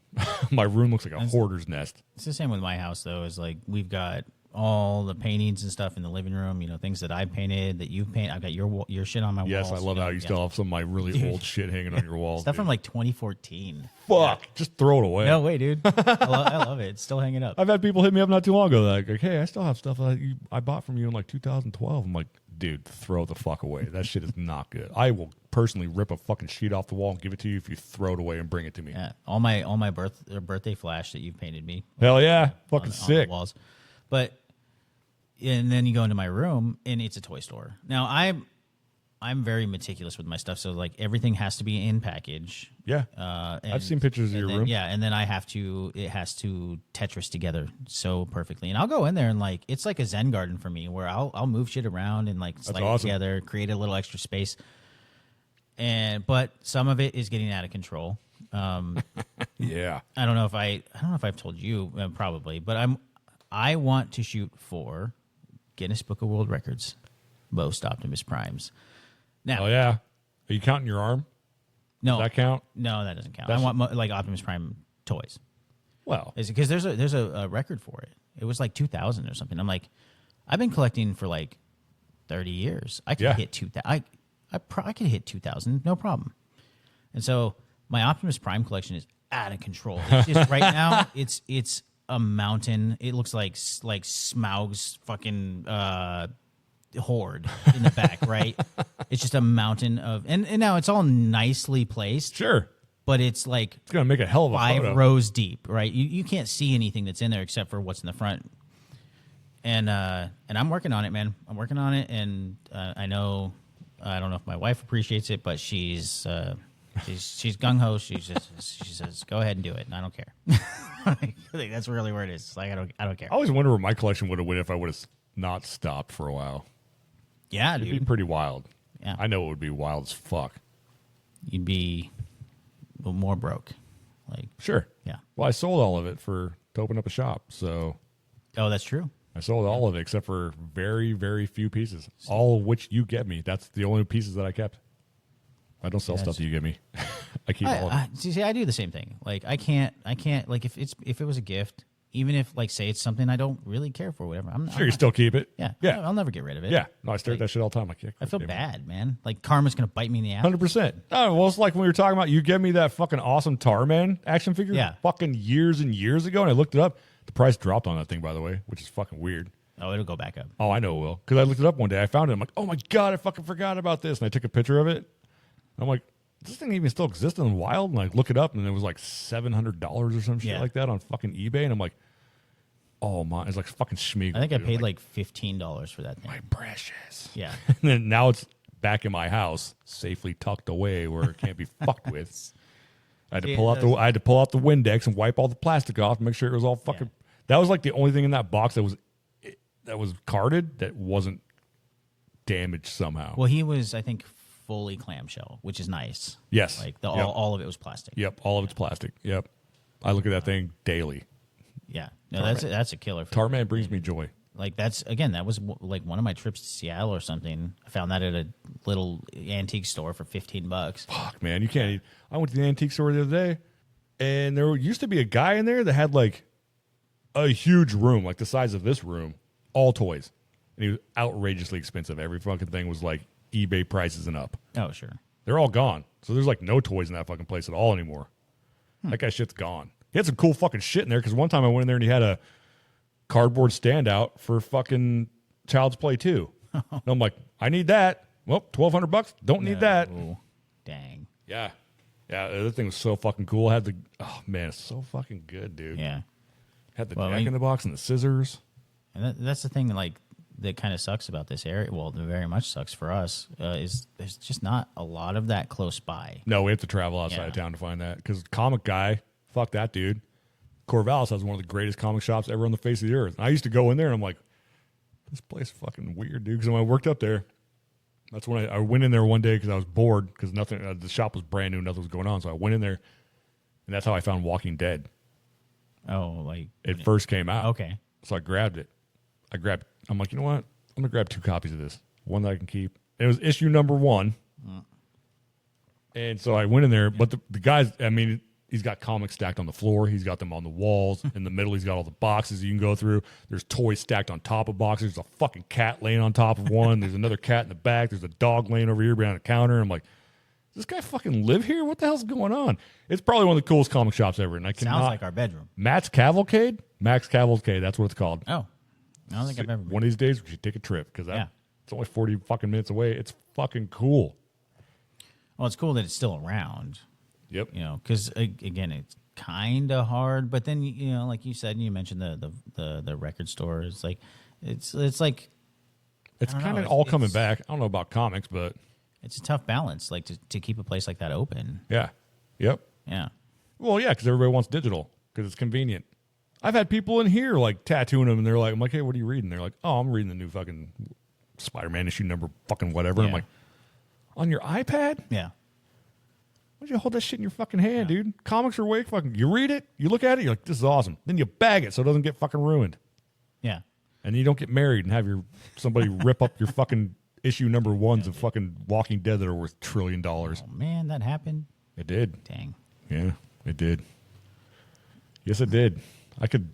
My room looks like a hoarder's nest. it's the same with my house though. Is like we've got all the paintings and stuff in the living room. Things that I painted, that you've painted. I've got your shit on my Yes, walls. I love how you yeah. still have some of my really old shit hanging on your walls. stuff dude. from like 2014. Fuck. Just throw it away. No way, dude. I love it. It's still hanging up. I've had people hit me up not too long ago like hey, I still have stuff that I bought from you in like 2012. I'm like, dude, throw it the fuck away. That shit is not good. I will personally rip a fucking sheet off the wall and give it to you if you throw it away and bring it to me. Yeah, all my birthday flash that you've painted me Hell yeah. Fucking on the sick. walls. But and then you go into my room and it's a toy store. Now I'm very meticulous with my stuff, so like everything has to be in package. Yeah. And- I've seen pictures of and your then- room. Yeah, and then it has to Tetris together so perfectly. And I'll go in there and like it's like a Zen garden for me where I'll move shit around and like slide it awesome. together, create a little extra space. But some of it is getting out of control. Yeah. I don't know if I've told you probably, but I want to shoot for Guinness Book of World Records most Optimus Primes. Now, Oh yeah. Are you counting your arm? no, Does that count? no, that doesn't count. That's- I want like Optimus Prime toys. Well, Is it because there's a record for it? It was like 2000 or something. I'm like, I've been collecting for like 30 years. I can Yeah. hit 2000. I could hit 2000, no problem. And so my Optimus Prime collection is out of control. It's just right now. It's a mountain. It looks like Smaug's fucking horde in the back, right? It's just a mountain of and now it's all nicely placed, sure. but it's like It's going to make a hell of a 5 photo. rows deep, right? You can't see anything that's in there except for what's in the front. And I'm working on it, man. I'm working on it, and I don't know if my wife appreciates it, but she's gung ho. She says, "Go ahead and do it," and I don't care. I think that's really where it is. It's like I don't care. I always wonder where my collection would have went if I would have not stopped for a while. Yeah, It'd be dude, pretty wild. Yeah. I know it would be wild as fuck. you'd be more broke. Like, Sure. yeah. Well, I sold all of it to open up a shop. So Oh, that's true. I sold all of it except for very, very few pieces, all of which you get me. That's the only pieces that I kept. I don't sell stuff that you get me. I keep all of it. See, I do the same thing. Like, I can't like if it was a gift, even if like say it's something I don't really care for, whatever. Sure, you still keep it. Yeah, Yeah. I'll never get rid of it. Yeah. No, I stare at that shit all the time. I feel bad, man. Like karma's gonna bite me in the ass. 100%. Oh, well, it's like when we were talking about you gave me that fucking awesome Tarman action figure Yeah. fucking years and years ago, and I looked it up. The price dropped on that thing, by the way, which is fucking weird. Oh, it'll go back up. Oh, I know it will. Because I looked it up one day. I found it. I'm like, oh my God, I fucking forgot about this. And I took a picture of it. I'm like, does this thing even still exist in the wild? And I look it up, and it was like $700 or some shit like that on fucking eBay. And I'm like, oh my, it's like fucking Schmiegel. I think I dude. paid I'm like $15 for that thing. my precious. Yeah. And then now it's back in my house, safely tucked away where it can't be fucked with. I had to pull out the Windex and wipe all the plastic off and make sure it was all fucking. Yeah. That was like the only thing in that box that was carded that wasn't damaged somehow. Well, he was, I think, fully clamshell, which is nice. Yes. Like Yep. all of it was plastic. Yep, all of it's plastic. Yep, I look at that thing daily. Yeah. No, that's a killer. For Tarman brings me joy. Like that was like one of my trips to Seattle or something. I found that at a little antique store for $15. Fuck, man, you can't. I went to the antique store the other day, and there used to be a guy in there that had like a huge room, like the size of this room, all toys, and he was outrageously expensive. Every fucking thing was like eBay prices and up. Oh, sure. They're all gone, so there's like no toys in that fucking place at all anymore. That guy's shit's gone. He had some cool fucking shit in there because one time I went in there and he had a cardboard standout for fucking Child's Play 2. And I'm like, I need that. Well, $1,200. Don't need that. Oh, dang. Yeah. Yeah, that thing was so fucking cool. Had the man, it's so fucking good, dude. Yeah. Had the Well, deck in the box and the scissors. And that's the thing, like, that kind of sucks about this area. Well, it very much sucks for us, is there's just not a lot of that close by. No, we have to travel outside of town to find that. Because comic guy, fuck that dude. Corvallis has one of the greatest comic shops ever on the face of the earth. And I used to go in there and I'm like, this place is fucking weird, dude. Because when I worked up there, that's when I went in there one day because I was bored because nothing. The shop was brand new, nothing was going on. So I went in there, and that's how I found Walking Dead. Oh, like It first came out. Okay. So I grabbed it. I'm like, you know what? I'm gonna grab 2 copies of this. One that I can keep. And it was issue number 1. And so I went in there, but the guys, I mean, he's got comics stacked on the floor. He's got them on the walls. In the middle, he's got all the boxes you can go through. There's toys stacked on top of boxes. There's a fucking cat laying on top of one. There's another cat in the back. There's a dog laying over here behind a counter. I'm like, does this guy fucking live here? What the hell's going on? It's probably one of the coolest comic shops ever. And I cannot. sounds like our bedroom. Max Cavalcade, that's what it's called. Oh, I don't think I've ever been. One of these days we should take a trip because it's only 40 fucking minutes away. It's fucking cool. Well, it's cool that it's still around. Yep. You know, because again, it's kind of hard. But then like you said, and you mentioned the record store. It's like it's like It's I don't kind of know, all it's- coming back. I don't know about comics, but it's a tough balance, like to keep a place like that open. yeah. Yep. Yeah. Well, yeah, because everybody wants digital because it's convenient. I've had people in here like tattooing them, and they're like, I'm like, hey, what are you reading? They're like, oh, I'm reading the new fucking Spider-Man issue number fucking whatever. I'm Yeah. like, on your iPad? Yeah. Why don't you hold that shit in your fucking hand, dude? Comics are way fucking. You read it, you look at it, you're like, this is awesome. Then you bag it so it doesn't get fucking ruined, Yeah. and you don't get married and have somebody rip up your fucking issue number 1s of fucking Walking Dead that are worth $1 trillion. Oh man, that happened. It did. Dang. Yeah, it did. Yes, it did. I could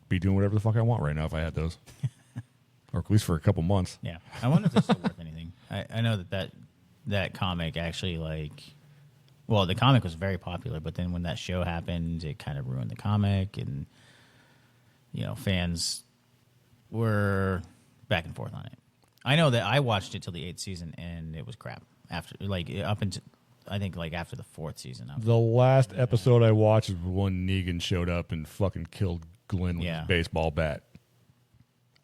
be doing whatever the fuck I want right now if I had those, or at least for a couple months. Yeah. I wonder if it's still worth anything. I know that comic actually well, the comic was very popular, but then when that show happened, it kind of ruined the comic, and fans were back and forth on it. I know that I watched it till the 8th season, and it was crap. After up until I think after the 4th season. The last episode I watched was when Negan showed up and fucking killed Glenn with his baseball bat.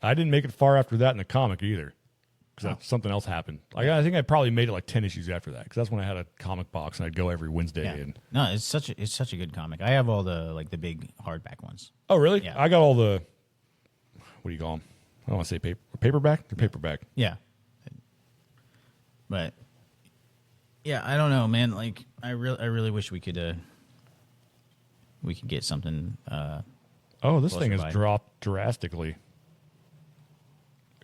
I didn't make it far after that in the comic either, because something else happened. I think I probably made it like 10 issues after that, because that's when I had a comic box and I'd go every Wednesday. Yeah. And No, it's such a good comic. I have all the the big hardback ones. oh, really? Yeah. I got all the, what do you call them? I don't want to say paperback. They're paperback. Yeah. But yeah, I don't know, man. I really wish we could we could get something. Oh, this Closer thing has by. dropped drastically.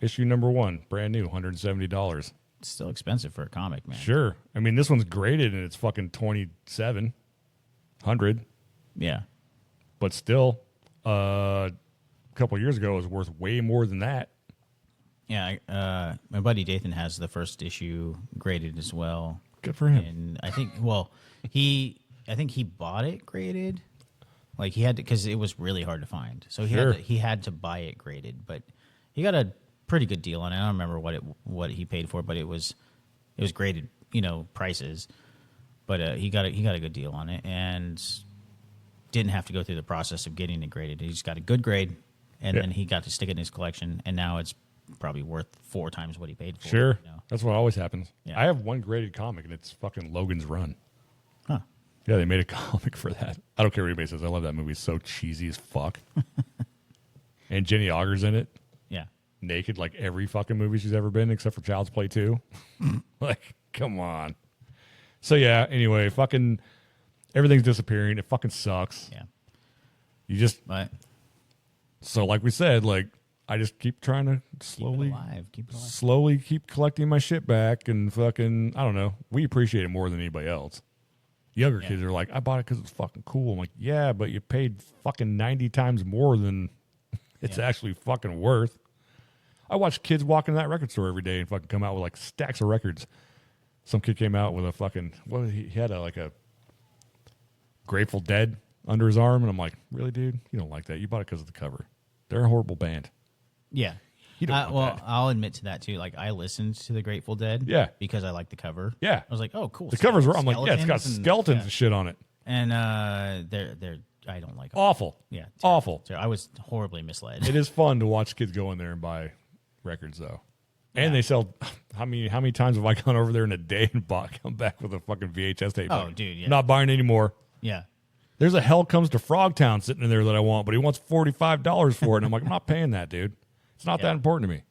Issue number 1, brand new, $170. It's still expensive for a comic, man. Sure. I mean, this one's graded and it's fucking $2,700, Yeah. but still, a couple years ago, it was worth way more than that. Yeah. My buddy Dathan has the first issue graded as well. Good for him. And I think, I think he bought it graded. Like he had to, because it was really hard to find. So Sure. he had to buy it graded, but he got a pretty good deal on it. I don't remember what he paid for, but it was graded, prices. But he got a good deal on it and didn't have to go through the process of getting it graded. He just got a good grade, and Yeah. then he got to stick it in his collection, and now it's probably worth 4 times what he paid for. Sure. You know? That's what always happens. Yeah. I have one graded comic, and it's fucking Logan's Run. Huh. Yeah, they made a comic for that. I don't care what anybody says. I love that movie. It's so cheesy as fuck. And Jenny Auger's in it, Yeah. naked like every fucking movie she's ever been, except for Child's Play 2. Like, come on. So, yeah, anyway, fucking everything's disappearing. It fucking sucks. Yeah. You just, But so like we said, like, I just keep trying to keep it alive. Keep it alive. slowly keep collecting my shit back and fucking, I don't know. We appreciate it more than anybody else. Younger kids are like, I bought it because it's fucking cool. I'm like, yeah, but you paid fucking 90 times more than it's actually fucking worth. I watch kids walk into that record store every day and fucking come out with like stacks of records. Some kid came out with a fucking, he had like a Grateful Dead under his arm. And I'm like, really, dude? You don't like that. You bought it because of the cover. They're a horrible band. Yeah. You don't want Well, that. I'll admit to that too. Like I listened to the Grateful Dead. Yeah. Because I like the cover. Yeah. I was like, oh, cool. The covers were, I'm like, yeah, it's got Skeletons and- skeletons yeah. and shit on it. And they're I don't like them. Awful. Yeah. terrible. Awful. I was horribly misled. It is fun to watch kids go in there and buy records, though. And they sell. How many times have I gone over there in a day and come back with a fucking VHS tape? Oh, on it? dude, yeah. Not buying anymore. Yeah. There's a Hell Comes to Frogtown sitting in there that I want, but he wants $45 for it, and I'm like, I'm not paying that, dude. It's not that important to me.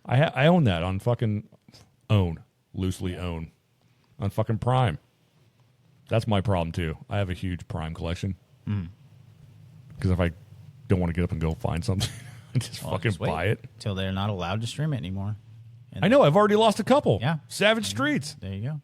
I own that on fucking loosely own on fucking Prime. That's my problem too. I have a huge Prime collection because if I don't want to get up and go find something, I just fucking Just wait buy it. till they're not allowed to stream it anymore. And I know. I've already lost a couple. Yeah. Savage Streets. There you go.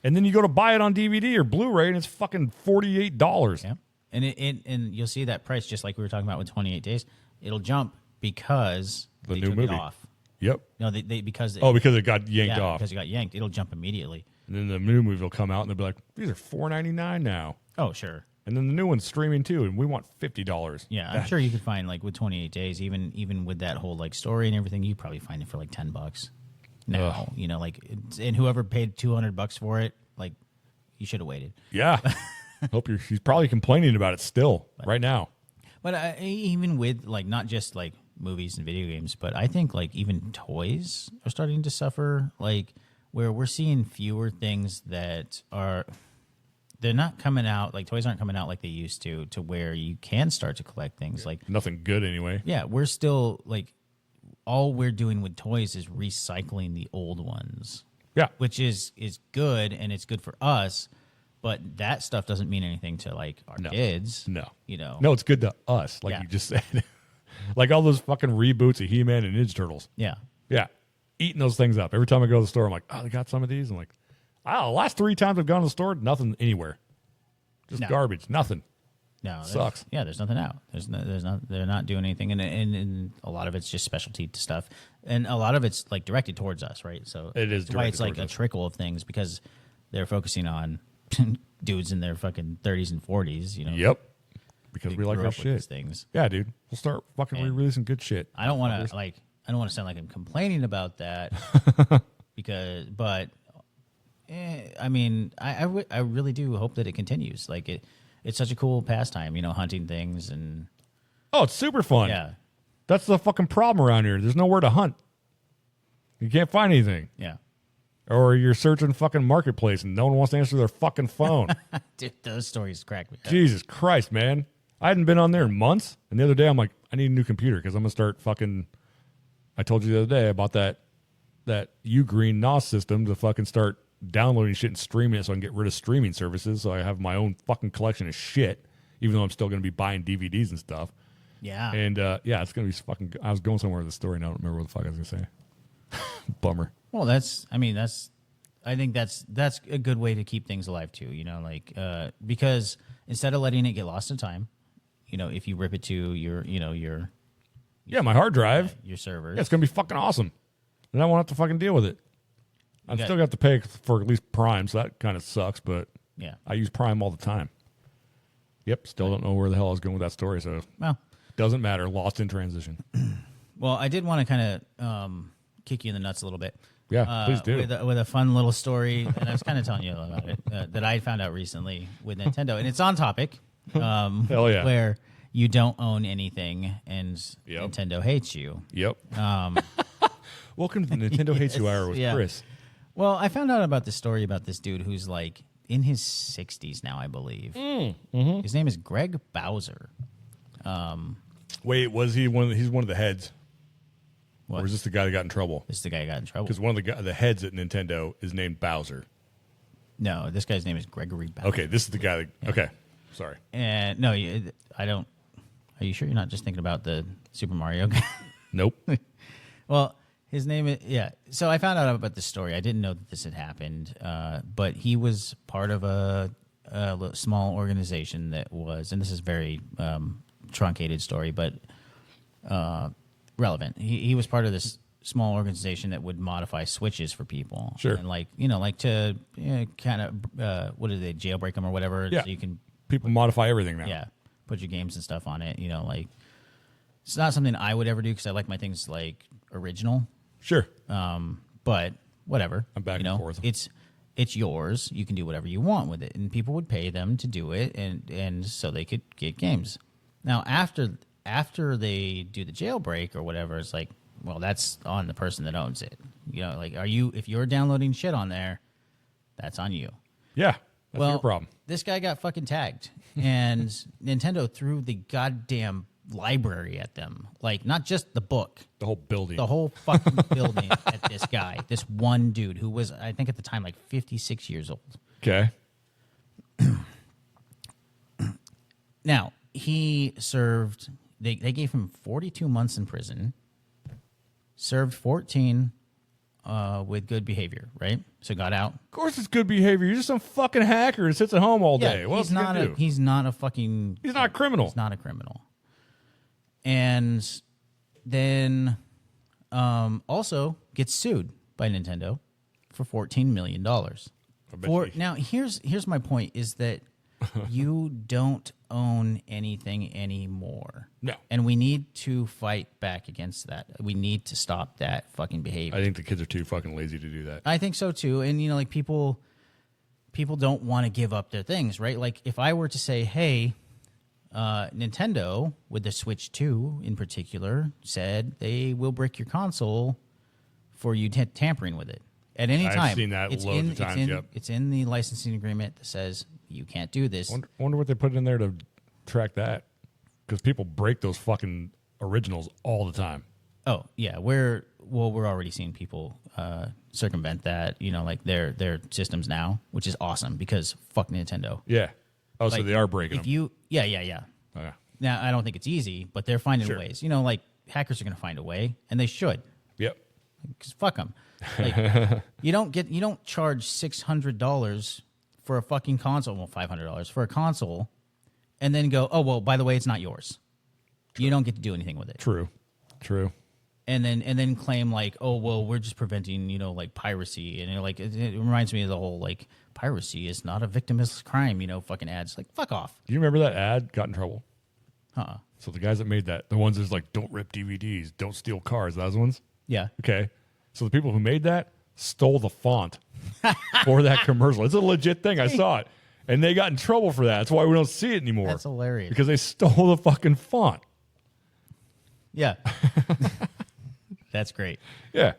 And then you go to buy it on DVD or Blu-ray, and it's fucking $48. Yeah. And and you'll see that price just like we were talking about with 28 Days. It'll jump because The they new took movie. it off. Yep. No, they because Because it got yanked off. because it got yanked. It'll jump immediately. And then the new movie will come out, and they'll be like, "These are $4.99 now." Oh, sure. And then the new one's streaming too, and we want $50. Yeah, I'm sure you could find like with 28 Days, even with that whole like story and everything, you probably find it for like $10 now. Ugh. You know, like and whoever paid $200 for it, like you should have waited. Yeah. She's probably complaining about it still right now. But even with like not just like movies and video games, but I think like even toys are starting to suffer. Like where we're seeing fewer things that are. They're not coming out, like toys aren't coming out like they used to where you can start to collect things. Like, Nothing good anyway. yeah, we're still like, all we're doing with toys is recycling the old ones, Yeah. which is good and it's good for us. But that stuff doesn't mean anything to like our kids. No. You know? No, it's good to us, like Yeah. you just said. Like all those fucking reboots of He-Man and Ninja Turtles. Yeah. Yeah. Eating those things up. Every time I go to the store, I'm like, oh, they got some of these? I'm like, the last 3 times I've gone to the store, nothing anywhere. Just No. garbage. Nothing. No, there's- Sucks. Yeah, there's nothing out. There's not. They're not doing anything, and a lot of it's just specialty stuff, and a lot of it's like directed towards us, right? So It is that's why directed it's like a towards us. trickle of things because they're focusing on dudes in their fucking 30s and 40s. You know, Yep. Because who we like grew our up with these shit. things. Yeah, dude. We'll start fucking And- re-releasing good shit. I don't want to I don't want to sound like I'm complaining about that but I mean, I really do hope that it continues. Like it's such a cool pastime, you know, hunting things and Oh, it's super fun. yeah, That's the fucking problem around here. There's nowhere to hunt. You can't find anything. yeah. Or you're searching fucking Marketplace and no one wants to answer their fucking phone. Dude, those stories crack me up. Jesus Christ, man. I hadn't been on there in months. And the other day, I'm like, I need a new computer because I'm going to start fucking. I told you the other day about that Ugreen NOS system to fucking start downloading shit and streaming it so I can get rid of streaming services so I have my own fucking collection of shit. even though I'm still going to be buying DVDs and stuff. Yeah. And yeah, it's going to be fucking. I was going somewhere with the story, and I don't remember what the fuck I was going to say. Bummer. Well, I think that's a good way to keep things alive too. You know, like because instead of letting it get lost in time, you know, if you rip it to your Yeah, my hard drive. your servers, Yeah, it's going to be fucking awesome. And I won't have to fucking deal with it. I'm got- still going to have to pay for at least Prime, so that kind of sucks, but yeah. I use Prime all the time. Yep, still don't know where the hell I was going with that story, so Well, doesn't matter. Lost in transition. well, I did want to kind of kick you in the nuts a little bit. Yeah, please do. With a fun little story, and I was kind of telling you about it that I found out recently with Nintendo, and it's on topic. Hell yeah. Where you don't own anything, and Yep. Nintendo hates you. Yep. Welcome to the Nintendo Hates You Hour with yeah. Chris. Well, I found out about this story about this dude who's like in his 60s now, I believe. His name is Greg Bowser. Wait, was he one? He's one of the heads, What? or is this the guy that got in trouble? This is the guy who got in trouble. Because one of the heads at Nintendo is named Bowser. No, this guy's name is Gregory Bowser. Okay, this is the guy. That, okay, sorry. And no, I don't. Are you sure you're not just thinking about the Super Mario guy? Nope. Well, his name is, yeah. So I found out about this story. I didn't know that this had happened, but he was part of a small organization that was, and this is very truncated story, but relevant. He was part of this small organization that would modify switches for people. Sure. And like to kind of what do they, jailbreak them or whatever, Yeah. so you can People modify everything now. yeah, put your games and stuff on it. You know, like it's not something I would ever do because I like my things like original. Sure. But whatever. I'm back you and know, forth. It's yours. You can do whatever you want with it, and people would pay them to do it, and so they could get games. Now after they do the jailbreak or whatever, it's like, well, that's on the person that owns it. You know, like if you're downloading shit on there, that's on you. Yeah. That's Well, your problem. this guy got fucking tagged, and Nintendo threw the goddamn library at them. Like, not just the book, The whole building. the whole fucking building at this guy, this one dude who was, I think at the time, like 56 years old. Okay. Now, he served, they gave him 42 months in prison, served 14 with good behavior, right? So got out. Of course, it's good behavior. You're just some fucking hacker who sits at home all day. What else he's is he not gonna do? he's not a fucking He's not a criminal. He's not a criminal. And then also gets sued by Nintendo for $14 million. bet Now, here's my point is that you don't own anything anymore. No. And we need to fight back against that. We need to stop that fucking behavior. I think the kids are too fucking lazy to do that. I think so too. And you know, like people don't want to give up their things, right? Like if I were to say, hey, Nintendo with the Switch 2 in particular said they will break your console for you tampering with it at any I've time. seen that loads of times, yep. It's in the licensing agreement that says you can't do this. Wonder what they put in there to track that. Because people break those fucking originals all the time. Oh yeah, we're already seeing people circumvent that. You know, like their systems now, which is awesome because fuck Nintendo. Yeah. Oh, so Like, they are breaking if them. you yeah. Okay. Now I don't think it's easy, but they're finding Sure. ways. You know, like hackers are going to find a way, and they should. Yep. Because fuck them. Like, you don't charge $600 for a fucking console. Well, $500 for a console, and then go, oh well, by the way, it's not yours. You don't get to do anything with it. True. And then claim like, oh well, we're just preventing, you know, like piracy, and like it reminds me of the whole like piracy is not a victimless crime, you know, fucking ads. Like fuck off. Do you remember that ad got in trouble? Huh? So the guys that made that, the ones that's like, don't rip DVDs, don't steal cars, those ones? Yeah. Okay. So the people who made that stole the font for that commercial. It's a legit thing. I saw it. And they got in trouble for that. That's why we don't see it anymore. That's hilarious. Because they stole the fucking font. Yeah. That's great. Yeah.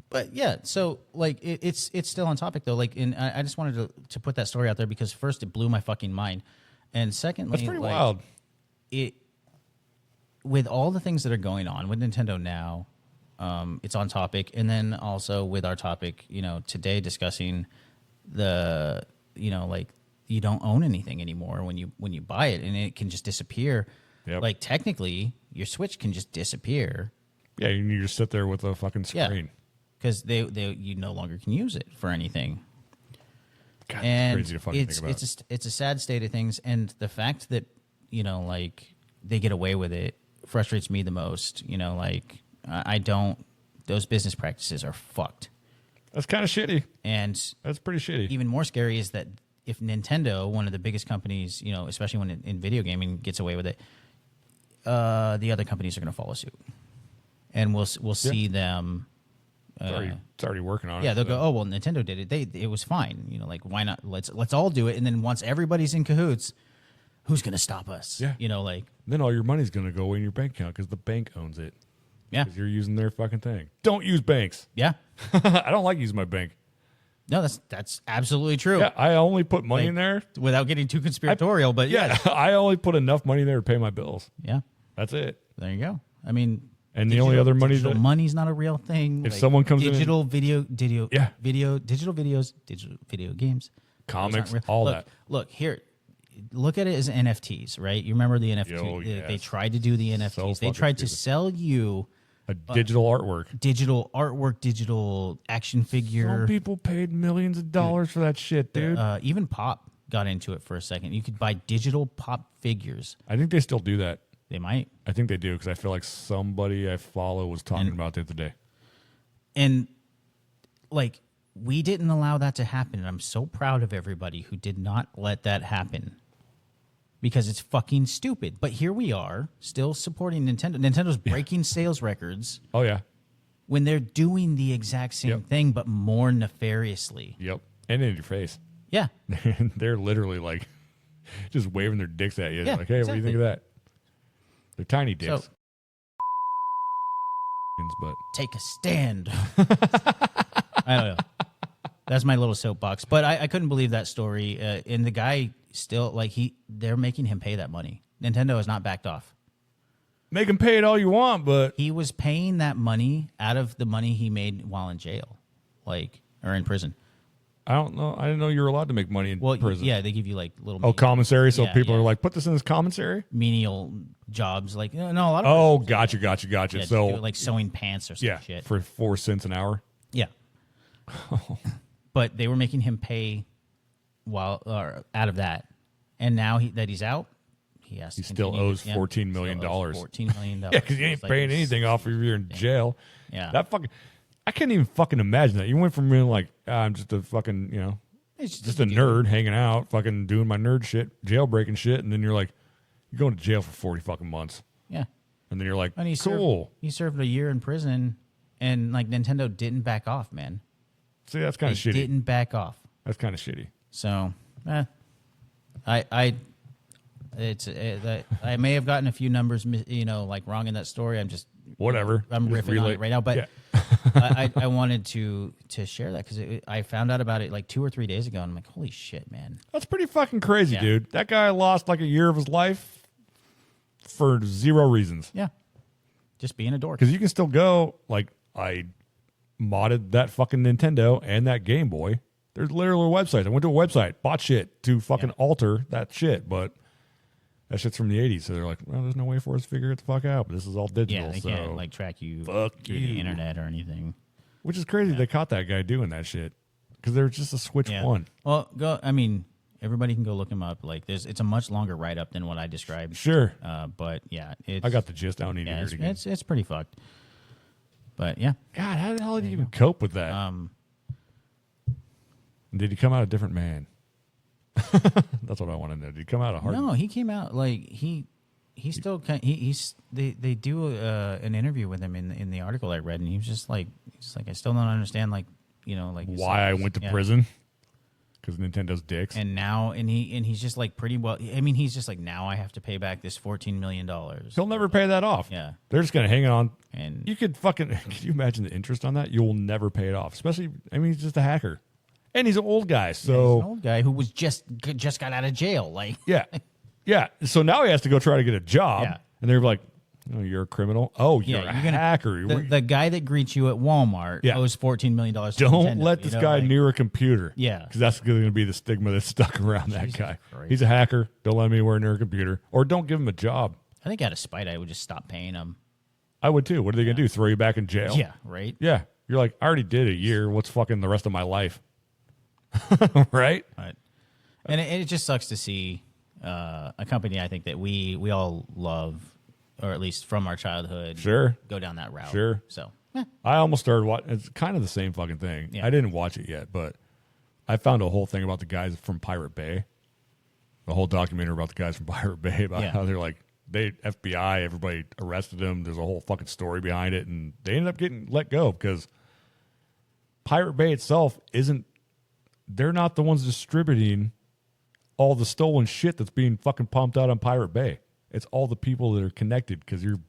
But yeah, so like it's still on topic though. Like, and I just wanted to put that story out there because first it blew my fucking mind, and secondly, That's pretty like, wild. It with all the things that are going on with Nintendo now, it's on topic, and then also with our topic, you know, today discussing the, you know, like you don't own anything anymore when you buy it, and it can just disappear. Yep. Like technically, your Switch can just disappear. Yeah, you just sit there with a fucking screen. Because you no longer can use it for anything. God, And it's crazy to fucking think about. it's a sad state of things, and the fact that like they get away with it frustrates me the most. Like I don't. Those business practices are fucked. That's kind of shitty. And That's pretty shitty. even more scary is that if Nintendo, one of the biggest companies, especially when in video gaming, gets away with it, the other companies are going to follow suit, and we'll see them. It's already working on it. Yeah, they'll so. go, oh well, Nintendo did it. It was fine. Like why not? Let's all do it. And then once everybody's in cahoots, who's going to stop us? Yeah. Then all your money's going to go away in your bank account because the bank owns it. Yeah, Because you're using their fucking thing. Don't use banks. yeah. I don't like using my bank. No, that's absolutely true. Yeah, I only put money Like, in there. without getting too conspiratorial, but Yeah, I only put enough money in there to pay my bills. yeah. That's it. There you go. I mean, And the only other money digital that- money's not a real thing. If someone comes in and- digital video, Yeah. digital videos, digital video games, those aren't Comics, real. all Look, that. Look here. Look at it as NFTs, right? You remember the NFT? Oh, They yes. tried to do the NFTs. They fucking tried to stupid. sell you A digital artwork. digital artwork, digital action figure. Some people paid millions of dollars for that shit, dude. Even Pop got into it for a second. You could buy digital Pop figures. I think they still do that. They might. I think they do because I feel like somebody I follow was talking about it today. And like we didn't allow that to happen, and I'm so proud of everybody who did not let that happen because it's fucking stupid. But here we are still supporting Nintendo. Nintendo's breaking sales records Oh, yeah. when they're doing the exact same Yep. thing but more nefariously. Yep. And in your face. Yeah. They're literally like just waving their dicks at you. Yeah, Like, hey, what do you think of that? They're tiny dicks. So But take a stand. I don't know. That's my little soapbox. But I couldn't believe that story. And the guy still they're making him pay that money. Nintendo has not backed off. make them pay it all you want, but He was paying that money out of the money he made while in jail, or in prison. I don't know. I didn't know you were allowed to make money in Well, prison. yeah, they give you little Oh, commissary. So Yeah, people yeah. are like, put this in this commissary. menial jobs. No, a lot of Oh, prisons gotcha. yeah, So do, sewing pants or some yeah, shit. for 4 cents an hour. Yeah. But they were making him pay out of that. And now that he's out, he has to still continue owes to- $14 million. still owes $14 million. Yeah, because you ain't It's like paying it's- anything off if you're in jail. Yeah. That fucking. I can't even fucking imagine that. You went from being like, I'm just a fucking, It's just a nerd hanging out, fucking doing my nerd shit, jailbreaking shit, and then you're like, you're going to jail for 40 fucking months, Yeah. and then you're like, And he cool. He served a year in prison, and Nintendo didn't back off, man. See, that's kind They of shitty. didn't back off. That's kind of shitty. So, I may have gotten a few numbers, wrong in that story. I'm just Whatever. I'm Just riffing on relay- it right now, but Yeah. I wanted to share that because I found out about it 2 or 3 days ago, and I'm like, holy shit, man. That's pretty fucking crazy, Yeah. dude. That guy lost like a year of his life for 0 reasons. Yeah, just being a dork. Because you can still go, like, I modded that fucking Nintendo and that Game Boy. There's literally a website. I went to a website, bought shit to fucking alter that shit, but that shit's from the 80s. So they're like, well, there's no way for us to figure it the fuck out. But this is all digital. Yeah, they so. can't track you Fuck through you. the internet or anything. Which is crazy. They caught that guy doing that shit. Because there was just a Switch Yeah. 1. Well, everybody can go look him up. It's a much longer write up than what I described. Sure. But yeah, I got the gist. I don't need to yeah, hear it again. it's pretty fucked. But yeah, God, how the hell did you even cope with that? Did he come out a different man? That's what I want to know. Did he come out a hard? no, he came out he still they do an interview with him in the article I read, and he was just like I still don't understand you Why I went to yeah. prison? Because Nintendo's dicks. And now he's just pretty well. I mean, he's just now I have to pay back this $14 million. He'll never pay that off. Yeah. They're just gonna hang on. And You could fucking. Can you imagine the interest on that? You will never pay it off. Especially, I mean, he's just a hacker, and he's an old guy. he's So an old guy who was just got out of jail. yeah, yeah. So now he has to go try to get a job. Yeah. And they're like, Oh, you're a criminal. Oh, you're a you're gonna, hacker. The guy that greets you at Walmart Yeah. owes $14 million. To Don't Nintendo, let this guy near a computer. Yeah. Because that's going to be the stigma that's stuck around that Jesus guy. Christ. He's a hacker. Don't let him anywhere near a computer. Or don't give him a job. I think out of spite, I would just stop paying him. I would too. What are they going to do? Throw you back in jail? Yeah, right? Yeah. You're like, I already did a year. What's fucking the rest of my life? Right? Right. And it just sucks to see a company I think that we all love, or at least from our childhood, Sure. go down that route. Sure. So, I almost started watching. It's kind of the same fucking thing. Yeah. I didn't watch it yet, but I found a whole thing about the guys from Pirate Bay. The whole documentary about the guys from Pirate Bay about Yeah. how they're like, FBI, everybody arrested them. There's a whole fucking story behind it, and they ended up getting let go because Pirate Bay itself isn't. They're not the ones distributing all the stolen shit that's being fucking pumped out on Pirate Bay. It's all the people that are connected because you're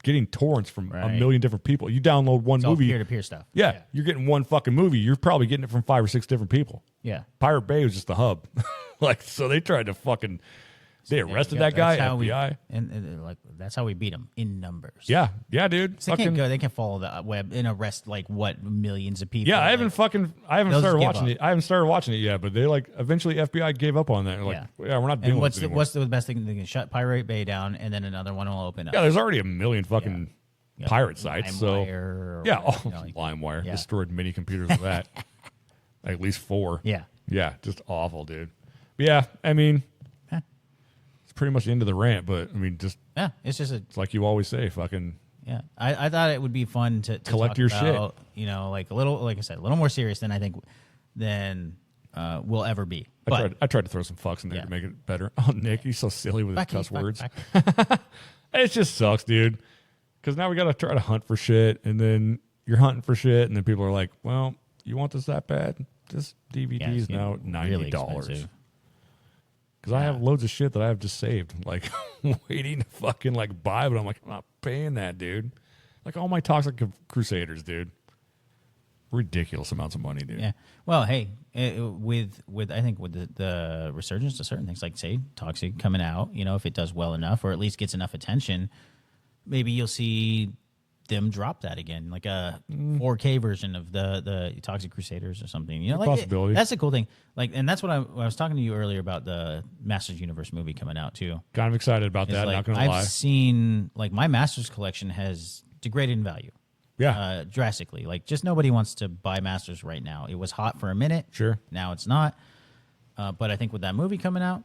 getting torrents from a Right. million different people. You download one it's all movie. peer-to-peer stuff. Yeah, you're getting one fucking movie. You're probably getting it from 5 or 6 different people. Yeah. Pirate Bay was just the hub. Like, so they tried to fucking, they arrested that guy, That's how FBI. and like that's how we beat them in numbers. Yeah, dude. They can't go. They can follow the web and arrest like what millions of people. Yeah, I like, haven't they'll started just watching give it. I haven't started watching it yet, but they like eventually FBI gave up on that. They're like, yeah, we're not doing And what's this the, anymore. what's the best thing? They can shut Pirate Bay down, and then another one will open up. Yeah, there's already a million fucking pirate sites. So LimeWire or yeah, whatever, oh, LimeWire yeah. destroyed many computers with that. At least 4. Yeah. Yeah, just awful, dude. But yeah, I mean, it's pretty much the end of the rant. But I mean, just Yeah, it's just a it's like you always say, fucking yeah. I thought it would be fun to Collect talk your about, you know, like a little, like I said, a little more serious than I think than we'll ever be. But I tried to throw some fucks in there Yeah. to make it better. Oh, Nick, he's so silly with his Fucky, cuss fuck, words. fuck. It just sucks, dude. Because now we got to try to hunt for shit, and then you're hunting for shit, and then people are like, "Well, you want this that bad? This DVD Yeah, it's is now getting $90." really expensive. Because I have loads of shit that I have just saved, like waiting to fucking like buy, but I'm like, I'm not paying that, dude. Like all my Toxic Crusaders, dude. Ridiculous amounts of money, dude. Yeah. Well, hey, with I think with the resurgence of certain things, like say Toxic coming out, you know, if it does well enough or at least gets enough attention, maybe you'll see them drop that again, like a 4K version of the Toxic Crusaders or something. You know, like possibility. that's a cool thing. Like, and that's what I was talking to you earlier about the Masters Universe movie coming out too. Kind of excited about It's that. like, Not gonna I've lie. seen like my Masters collection has degraded in value. Yeah. Drastically. Like, just nobody wants to buy Masters right now. It was hot for a minute. Sure. Now it's not. But I think with that movie coming out,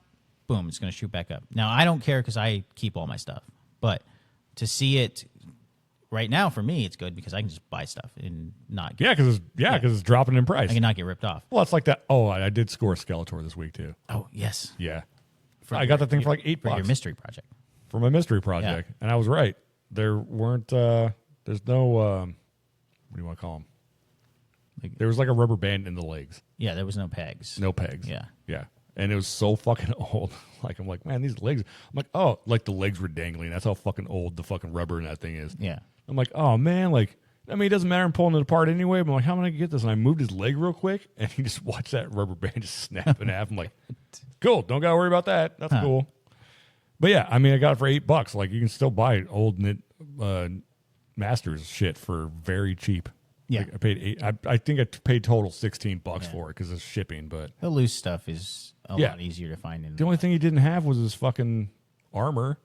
boom, it's going to shoot back up. Now, I don't care because I keep all my stuff. But to see it right now, for me, it's good because I can just buy stuff and not get, Yeah, because it's dropping in price. I can not get ripped off. Well, it's like that. Oh, I did score Skeletor this week too. Oh, yes. Yeah, For I got that thing for like $8 for your mystery project. for my mystery project, and I was right. There weren't. There's no. What do you want to call them? Like- There was like a rubber band in the legs, Yeah, there was no pegs. no pegs. Yeah. yeah, and it was so fucking old. Like I'm like, man, these legs. I'm like, oh, like the legs were dangling. That's how fucking old the fucking rubber in that thing is. Yeah. I'm like, oh man, like. I mean, it doesn't matter. I'm pulling it apart anyway. But I'm like, how am I going to get this? And I moved his leg real quick, and he just watched that rubber band just snap in half. I'm like, cool. Don't got to worry about that. That's cool. But yeah, I mean, I got it for $8. Like, you can still buy old knit Masters shit for very cheap. Yeah. Like, I paid I think I paid total $16 for it because of shipping. But The loose stuff is a Yeah. lot easier to find. In the only thing he didn't have was his fucking armor.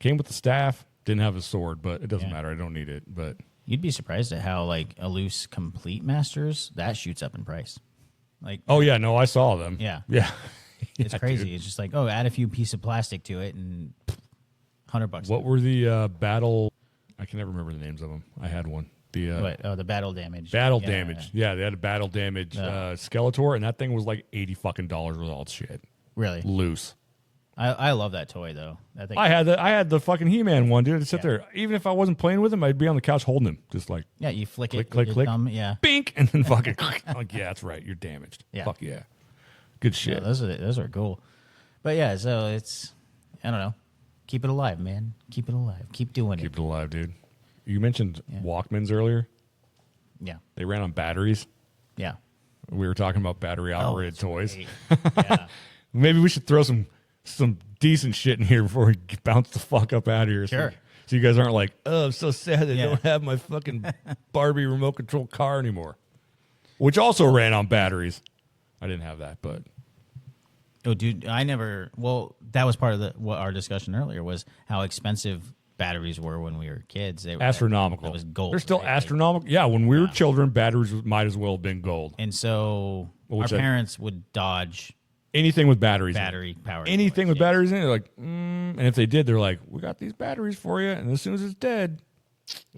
Came with the staff. Didn't have his sword, but it doesn't Yeah. matter. I don't need it. But You'd be surprised at how like a loose complete Masters that shoots up in price. Like, oh yeah, no, I saw them. Yeah. yeah. it's Yeah, crazy. dude. It's just like, oh, add a few pieces of plastic to it and $100. What were the battle? I can never remember the names of them. I had one. The What? Oh, the battle damage. battle Yeah. damage. Yeah, they had a battle damage Skeletor, and that thing was like $80 fucking with all its shit Really? loose. I love that toy though. I think. I had the fucking He-Man one, dude. I'd sit there. Even if I wasn't playing with him, I'd be on the couch holding him, just like Yeah, you flick click, it. click, with click. your thumb. Yeah. bink, and then fucking I'm like, yeah, that's right. You're damaged. Yeah. Fuck yeah. Good Yeah, shit. those are cool. But yeah, so it's I don't know. Keep it alive, man. Keep it alive. Keep doing Keep it. it alive, dude. You mentioned Walkmans earlier. Yeah. They ran on batteries. Yeah. We were talking about battery operated that's toys. great. Yeah. Maybe we should throw some some decent shit in here before we bounce the fuck up out of here. Sure. So you guys aren't like, oh, I'm so sad I Yeah. don't have my fucking Barbie remote control car anymore, which also ran on batteries. I didn't have that, but Oh, dude, I never. Well, that was part of what our discussion earlier was how expensive batteries were when we were kids. They were astronomical. That was gold. They're still right? astronomical. Yeah, when we were children, batteries might as well have been gold. And so Which our I- parents would dodge Anything with batteries. in it. battery powered. Anything toys, with yes. batteries in it, they're like, and if they did, they're like, we got these batteries for you, and as soon as it's dead,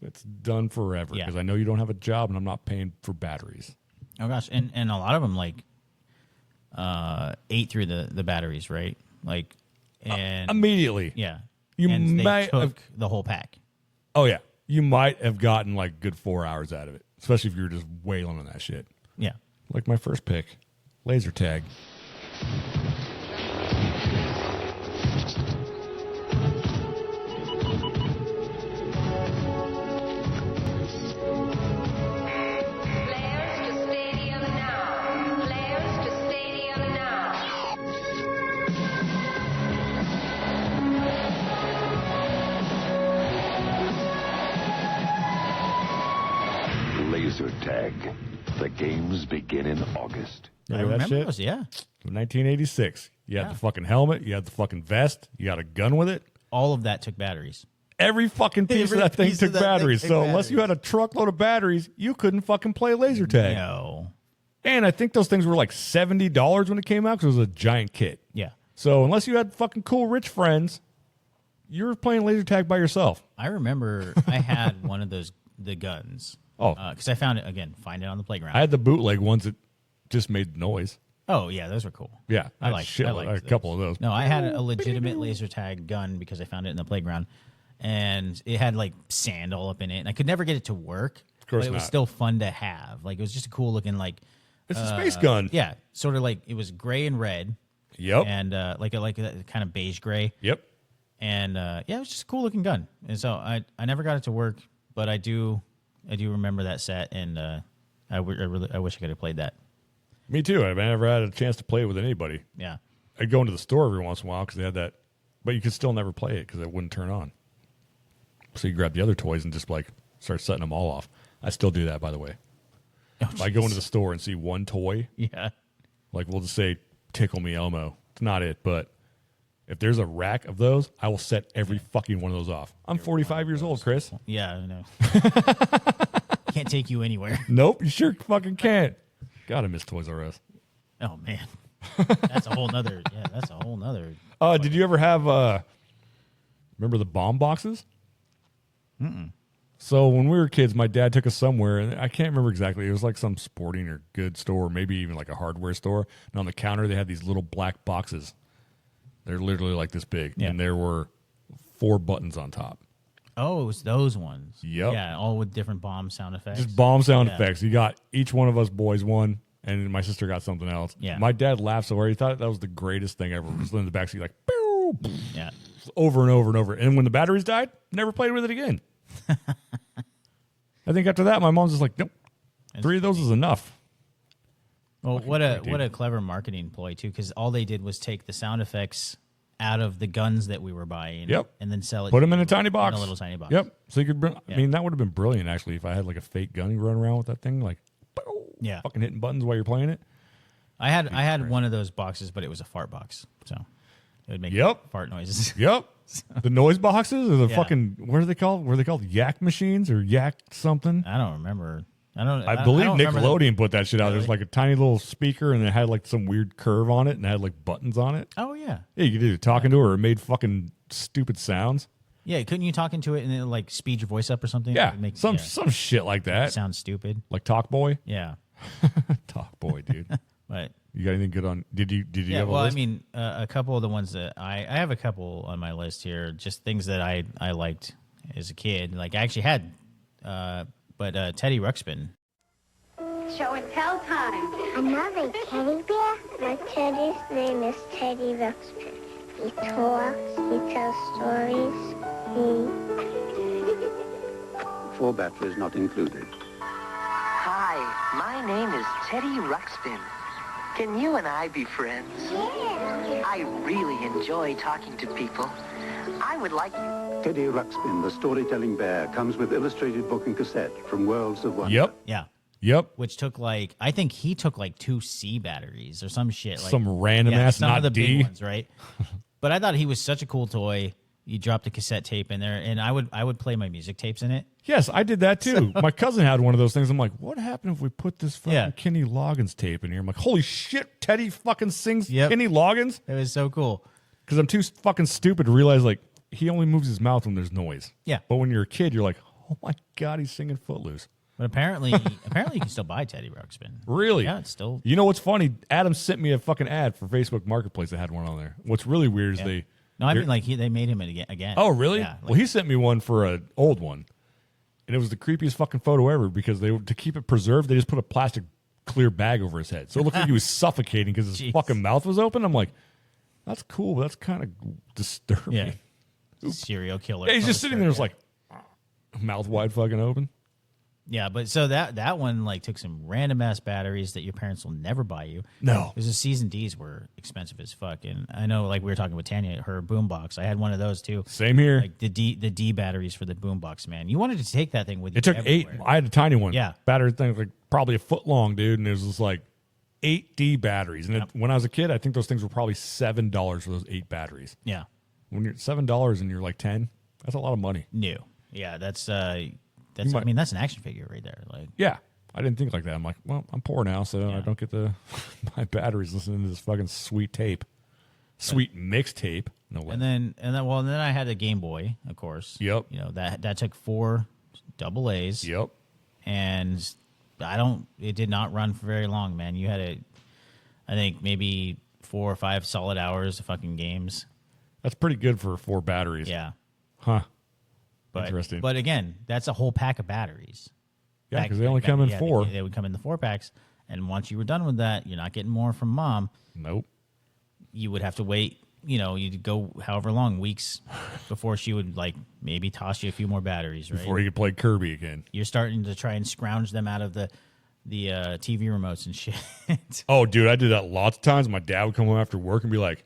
it's done forever. Yeah. Because I know you don't have a job, and I'm not paying for batteries. Oh gosh, and a lot of them like ate through the batteries, right? Like, and Immediately. yeah, You and they might took have- the whole pack. Oh yeah, you might have gotten like good 4 hours out of it, especially if you were just wailing on that shit. Yeah. Like my first pick, laser tag. Players to stadium now. Players to stadium now. Laser tag. The games begin in August. I Remember that remember shit? those. Yeah, 1986. You had Yeah. the fucking helmet. You had the fucking vest. You got a gun with it. all of that took batteries. Every fucking piece Every of that thing piece took of that thing batteries. took So unless you had batteries. a truckload of batteries, you couldn't fucking play laser tag. No. And I think those things were like $70 when it came out because it was a giant kit. Yeah, So unless you had fucking cool rich friends, you were playing laser tag by yourself. I remember I had one of the guns. Oh. because I found it again. Find it on the playground. I had the bootleg ones that just made noise. Oh yeah, those were cool. Yeah, I like a couple of those. No, I had a legitimate laser tag gun because I found it in the playground, and it had like sand all up in it, and I could never get it to work. Of course but it was not. still fun to have. Like it was just a cool looking like It's a space gun. yeah, sort of like it was gray and red, Yep. and like a kind of beige gray, Yep. and yeah, it was just a cool looking gun. And so I never got it to work, but I do remember that set, and I wish I could have played that. Me too. I've never had a chance to play it with anybody. Yeah. I'd go into the store every once in a while because they had that, but you could still never play it because it wouldn't turn on. So you grab the other toys and just like start setting them all off. I still do that, by the way. Oh, If I go into the store and see one toy, Yeah. like we'll just say Tickle Me Elmo. It's not it, but if there's a rack of those, I will set every fucking one of those off. I'm 45 years old, Chris. Yeah, I know. Can't take you anywhere. Nope, you sure fucking can't. God, I miss Toys R Us. Oh man, that's a whole nother. Yeah, that's a whole nother. Did you ever have remember the bomb boxes? So when we were kids, my dad took us somewhere, and I can't remember exactly. It was like some sporting or good store, maybe even like a hardware store. And on the counter, they had these little black boxes. They're literally like this big, Yeah. and there were 4 buttons on top. Oh, it was those ones. Yep. Yeah, all with different bomb sound effects. Just bomb sound Yeah. effects. You got each one of us boys one, and my sister got something else. Yeah. My dad laughed so hard he thought that was the greatest thing ever. Just in the backseat, like pew, Yeah. over and over and over. And when the batteries died, never played with it again. I think after that, my mom's just like, nope, 3 of those is enough. Well, Fucking what great, dude. a clever marketing ploy too, because all they did was take the sound effects out of the guns that we were buying. Yep. And then sell it. Put them in a tiny box. In a little tiny box. Yep. So you could bring, I Yeah. mean, that would have been brilliant, actually, if I had like a fake gun you run around with that thing, like, Yeah. fucking hitting buttons while you're playing it. I had one of those boxes, but it was a fart box, so it would make Yep. fart noises. Yep. The noise boxes or the Yeah. fucking, what are they called? Were they called yak machines or yak something? I don't remember. I believe don't remember that. Nickelodeon put that shit out. There's Really? like a tiny little speaker and it had like some weird curve on it and it had like buttons on it. Oh yeah. Yeah, you could do talking to her. It made fucking stupid sounds. Yeah, couldn't you talk into it and then like speed your voice up or something? Yeah, It would make, some shit like that. sound stupid. Like Talk Boy. Yeah, Talk Boy, dude. but You got anything good on? Did you yeah. have a Well, list? I mean, a couple of the ones that I have a couple on my list here, just things that I liked as a kid. Like I actually had, but Teddy Ruxpin. Show and tell time. Another teddy bear? My teddy's name is Teddy Ruxpin. He talks, he tells stories, 4 batteries not included. Hi, my name is Teddy Ruxpin. Can you and I be friends? Yeah. I really enjoy talking to people. I would like you. Teddy Ruxpin, the storytelling bear, comes with illustrated book and cassette from Worlds of Wonder. Yep. Yeah. Yep. Which took I think he took 2 C batteries or some shit. Some random ass, some not of the D. big ones, right? But I thought he was such a cool toy. You dropped a cassette tape in there, and I would play my music tapes in it. Yes, I did that too. My cousin had one of those things. I'm like, what happened if we put this fucking Kenny Loggins tape in here? I'm like, holy shit, Teddy fucking sings Kenny Loggins? It was so cool. Because I'm too fucking stupid to realize, he only moves his mouth when there's noise. Yeah. But when you're a kid, you're like, oh my God, he's singing Footloose. But apparently you can still buy Teddy Ruxpin. Really? Yeah, it's still. You know what's funny? Adam sent me a fucking ad for Facebook Marketplace that had one on there. What's really weird is No, I mean they made him again. Oh, really? Yeah. Well, he sent me one for an old one, and it was the creepiest fucking photo ever because to keep it preserved, they just put a plastic clear bag over his head, so it looked like he was suffocating because his fucking mouth was open. I'm like, that's cool, but that's kind of disturbing. Yeah. Serial killer. Yeah, he's just sitting there, just mouth wide, fucking open. Yeah, but so that one took some random ass batteries that your parents will never buy you. No, because the C's and D's were expensive as fuck. And I know, we were talking with Tanya, her boombox. I had one of those too. Same here. The D batteries for the boombox, man. You wanted to take that thing with you. It took everywhere. 8. I had a tiny one. Yeah, battery thing probably a foot long, dude, and it was just 8 D batteries. And when I was a kid, I think those things were probably $7 for those 8 batteries. Yeah, when you're $7 and you're 10, that's a lot of money. New. Yeah, that's that's an action figure right there. Yeah, I didn't think like that. I'm like, well, I'm poor now, so I don't get to buy batteries listening to this fucking sweet tape, sweet mixtape. No way. And then I had a Game Boy, of course. Yep. You know that took 4 double A's. Yep. And it did not run for very long, man. You had I think maybe 4 or 5 solid hours of fucking games. That's pretty good for 4 batteries. Yeah. Huh. Interesting. But again, that's a whole pack of batteries. Yeah, because they only come in 4. They would come in the 4 packs. And once you were done with that, you're not getting more from mom. Nope. You would have to wait, you'd go however long, weeks before she would maybe toss you a few more batteries, right? Before you could play Kirby again. You're starting to try and scrounge them out of the TV remotes and shit. Oh, dude, I did that lots of times. My dad would come home after work and be like,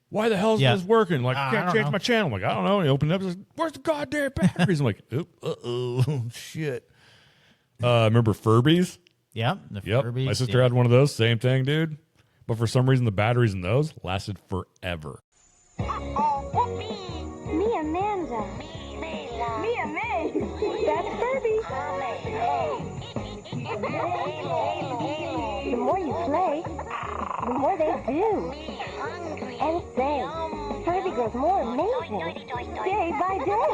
why the hell is this working? I can't change my channel. I'm like, I don't know. And he opened it up and says, where's the goddamn batteries? I'm like, uh-oh, shit. Remember Furbies? Yeah, the Furbies. My sister had one of those. Same thing, dude. But for some reason, the batteries in those lasted forever. Me, Amanda. Me, May. That's Furby. The more you play, the more they do. And say, Furby grows more amazing day by day.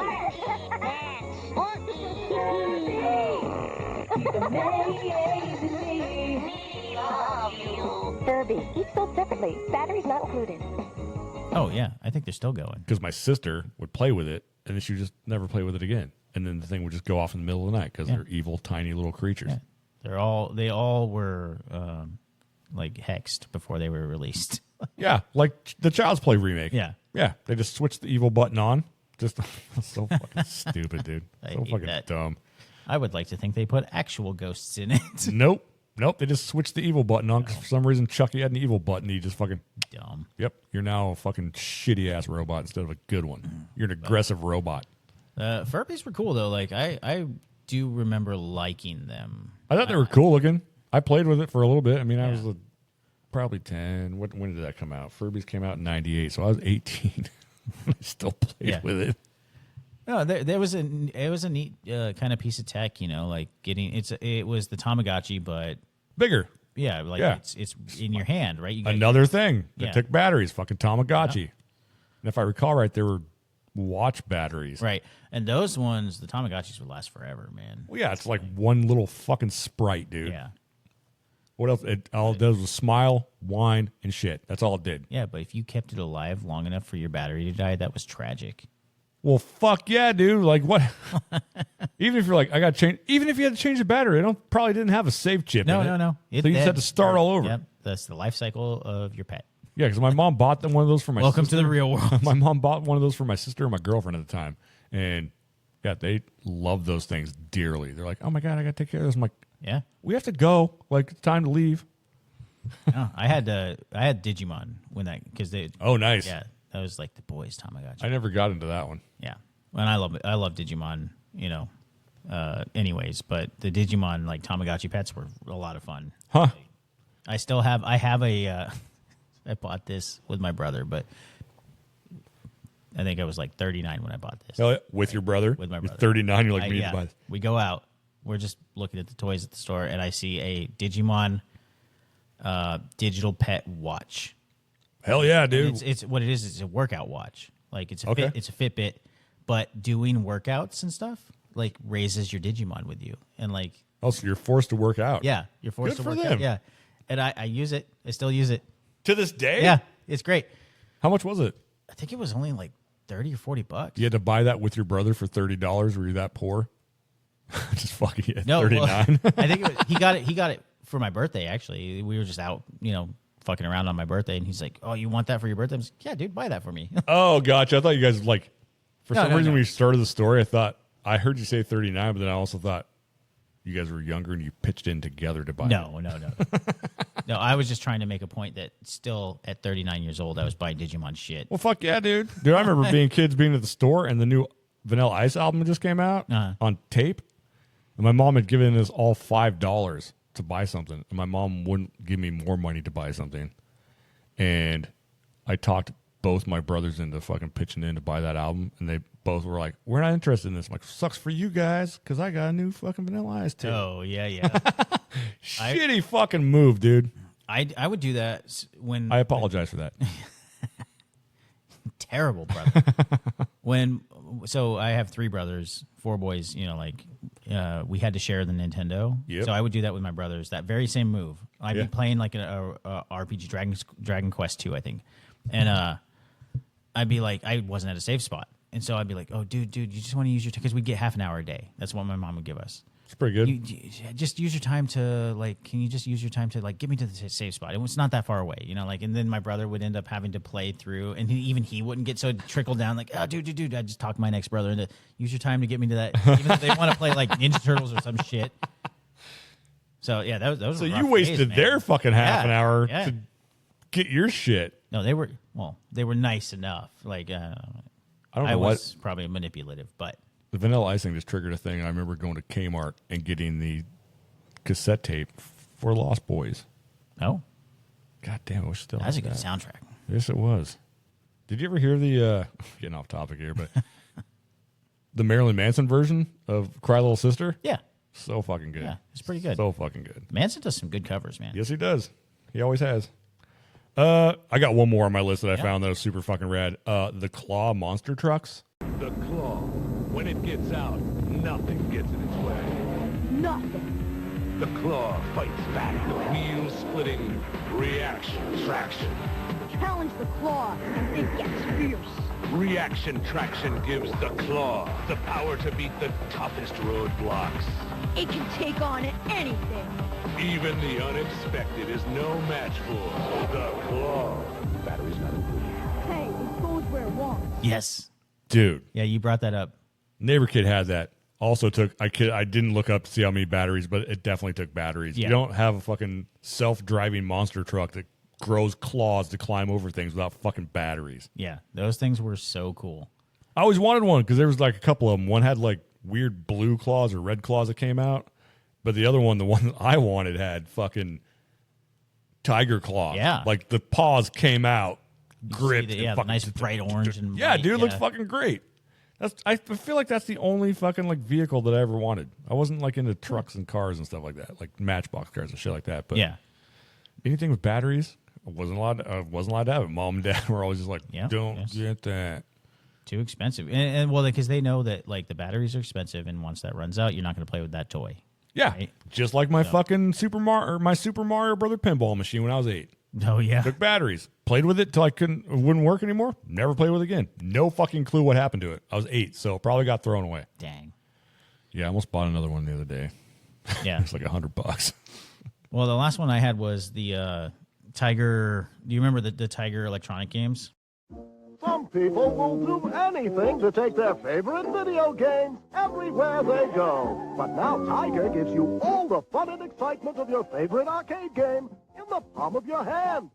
Furby, each sold separately. Batteries not included. Oh, yeah. I think they're still going. Because my sister would play with it, and then she would just never play with it again. And then the thing would just go off in the middle of the night because they're evil, tiny little creatures. Yeah. They all were hexed before they were released. Yeah, like the Child's Play remake. Yeah. Yeah, they just switched the evil button on. Just so fucking stupid, dude. So fucking dumb. I would like to think they put actual ghosts in it. Nope. They just switched the evil button on because for some reason Chucky had an evil button. He just fucking dumb. Yep, you're now a fucking shitty ass robot instead of a good one. You're an aggressive robot. Furbies were cool though. I do remember liking them. I thought they were cool looking. I played with it for a little bit. I mean, I was probably 10. When did that come out? Furbies came out in 98, so I was 18. I still played with it. No, it was a neat kind of piece of tech, it was the Tamagotchi, but bigger. Yeah, it's in your hand, right? Another thing that took batteries, fucking Tamagotchi. Yeah. And if I recall right, there were watch batteries. Right. And those ones, the Tamagotchis would last forever, man. Well, yeah, it's like one little fucking sprite, dude. Yeah. What else? All it does was smile, whine, and shit. That's all it did. Yeah, but if you kept it alive long enough for your battery to die, that was tragic. Well, fuck yeah, dude. Like, what? Even if you're like, I got to change. Even if you had to change the battery, it probably didn't have a save chip in it. No. So you just had to start all over. Yep, that's the life cycle of your pet. Yeah, because my mom bought one of those for my Welcome sister. to the real world. My mom bought one of those for my sister and my girlfriend at the time. And, yeah, they love those things dearly. They're like, oh, my God, I got to take care of this. I'm like, yeah, we have to go. Like, it's time to leave. No, I had Digimon when that because they. Oh, nice. Yeah, that was like the boys' Tamagotchi. I never got into that one. Yeah, and I love Digimon. Anyways, but the Digimon like Tamagotchi pets were a lot of fun. Huh? I have a. I bought this with my brother, but I think I was like 39 when I bought this. Hell yeah. With your brother? With my You're brother. 39. You're like, we need to buy this. We go out. We're just looking at the toys at the store, and I see a Digimon digital pet watch. Hell yeah, dude. And it's what it is. It's a workout watch. Like it's a Okay. it's a Fitbit, but doing workouts and stuff like raises your Digimon with you, and like Oh, so you're forced to work out. yeah, you're forced Good to for work them. out. Yeah, and I use it. I still use it. To this day? Yeah, it's great. How much was it? I think it was only like $30 or $40. You had to buy that with your brother for $30. Were you that poor? Just fucking yeah, No, 39. well, I think he got it for my birthday. Actually, we were just out, fucking around on my birthday, and he's like, "Oh, you want that for your birthday?" I was like, "Yeah, dude, buy that for me." Oh, gotcha. I thought you guys like for No, some no, reason no. when you started the story, I heard you say 39, but then I also thought you guys were younger and you pitched in together to buy it. No. No, I was just trying to make a point that still at 39 years old, I was buying Digimon shit. Well, fuck yeah, dude. Dude, I remember being at the store and the new Vanilla Ice album just came out on tape. And my mom had given us all $5 to buy something. And my mom wouldn't give me more money to buy something. And I talked both my brothers into fucking pitching in to buy that album. And they both were like, we're not interested in this. I'm like, sucks for you guys because I got a new fucking Vanilla Ice tape. Oh, yeah. Shitty fucking move, dude. I would do that when... I apologize for that. Terrible brother. So I have 3 brothers, 4 boys, we had to share the Nintendo. Yep. So I would do that with my brothers, that very same move. I'd be playing like a RPG, Dragon Quest 2, I think. And I'd be like, I wasn't at a safe spot. And so I'd be like, oh, dude, you just want to use your time? Because we'd get half an hour a day. That's what my mom would give us. It's pretty good. You just use your time to can you just use your time to get me to the safe spot? It's not that far away, and then my brother would end up having to play through, and he wouldn't get so it trickled down oh, dude. I just talked my next brother into use your time to get me to that, even though they want to play like Ninja Turtles or some shit. So yeah, that was so a you rough wasted days, man. their fucking half an hour Yeah. to get your shit. No, they were nice enough. I don't know was probably manipulative, but the Vanilla Ice thing just triggered a thing. I remember going to Kmart and getting the cassette tape for Lost Boys. Oh, god damn! I still that's a had good that. soundtrack. Yes, it was. Did you ever hear the getting off topic here, but the Marilyn Manson version of Cry Little Sister? Yeah, so fucking good. Yeah, it's pretty good. So fucking good. Manson does some good covers, man. Yes, he does. He always has. I got one more on my list that I found that was super fucking rad. The Claw monster trucks. The Claw. When it gets out, nothing gets in its way. Nothing. The Claw fights back. The wheel-splitting reaction traction. Challenge the claw and it gets fierce. Reaction traction gives the Claw the power to beat the toughest roadblocks. It can take on anything. Even the unexpected is no match for the Claw. Batteries not included. Hey, it goes where it wants. Yes, dude. Yeah, you brought that up. Neighbor kid had that. Also took. I didn't look up to see how many batteries, but it definitely took batteries. Yeah. You don't have a fucking self-driving monster truck that grows claws to climb over things without fucking batteries. Yeah, those things were so cool. I always wanted one because there was like a couple of them. One had like weird blue claws or red claws that came out, but the other one, the one that I wanted, had fucking tiger claws. Yeah. Like the paws came out, gripped. The, and fucking, nice bright orange and yeah, white, dude, it looks fucking great. I feel like that's the only fucking like vehicle that I ever wanted. I wasn't like into trucks and cars and stuff like that, like Matchbox cars and shit like that. But yeah, anything with batteries, I wasn't allowed to have it. Mom and dad were always just like, "Don't get that." Too expensive, and well, because they know that like the batteries are expensive, and once that runs out, you're not going to play with that toy. Yeah, right? Just like my fucking Super Mario Brother pinball machine when I was 8. Oh yeah, took batteries, played with it till it wouldn't work anymore. Never played with it again. No fucking clue what happened to it. I was 8, so it probably got thrown away. Dang. Yeah, I almost bought another one the other day. Yeah, it's like $100. Well, the last one I had was the Tiger. Do you remember the Tiger electronic games? Some people will do anything to take their favorite video games everywhere they go. But now Tiger gives you all the fun and excitement of your favorite arcade game in the palm of your hand.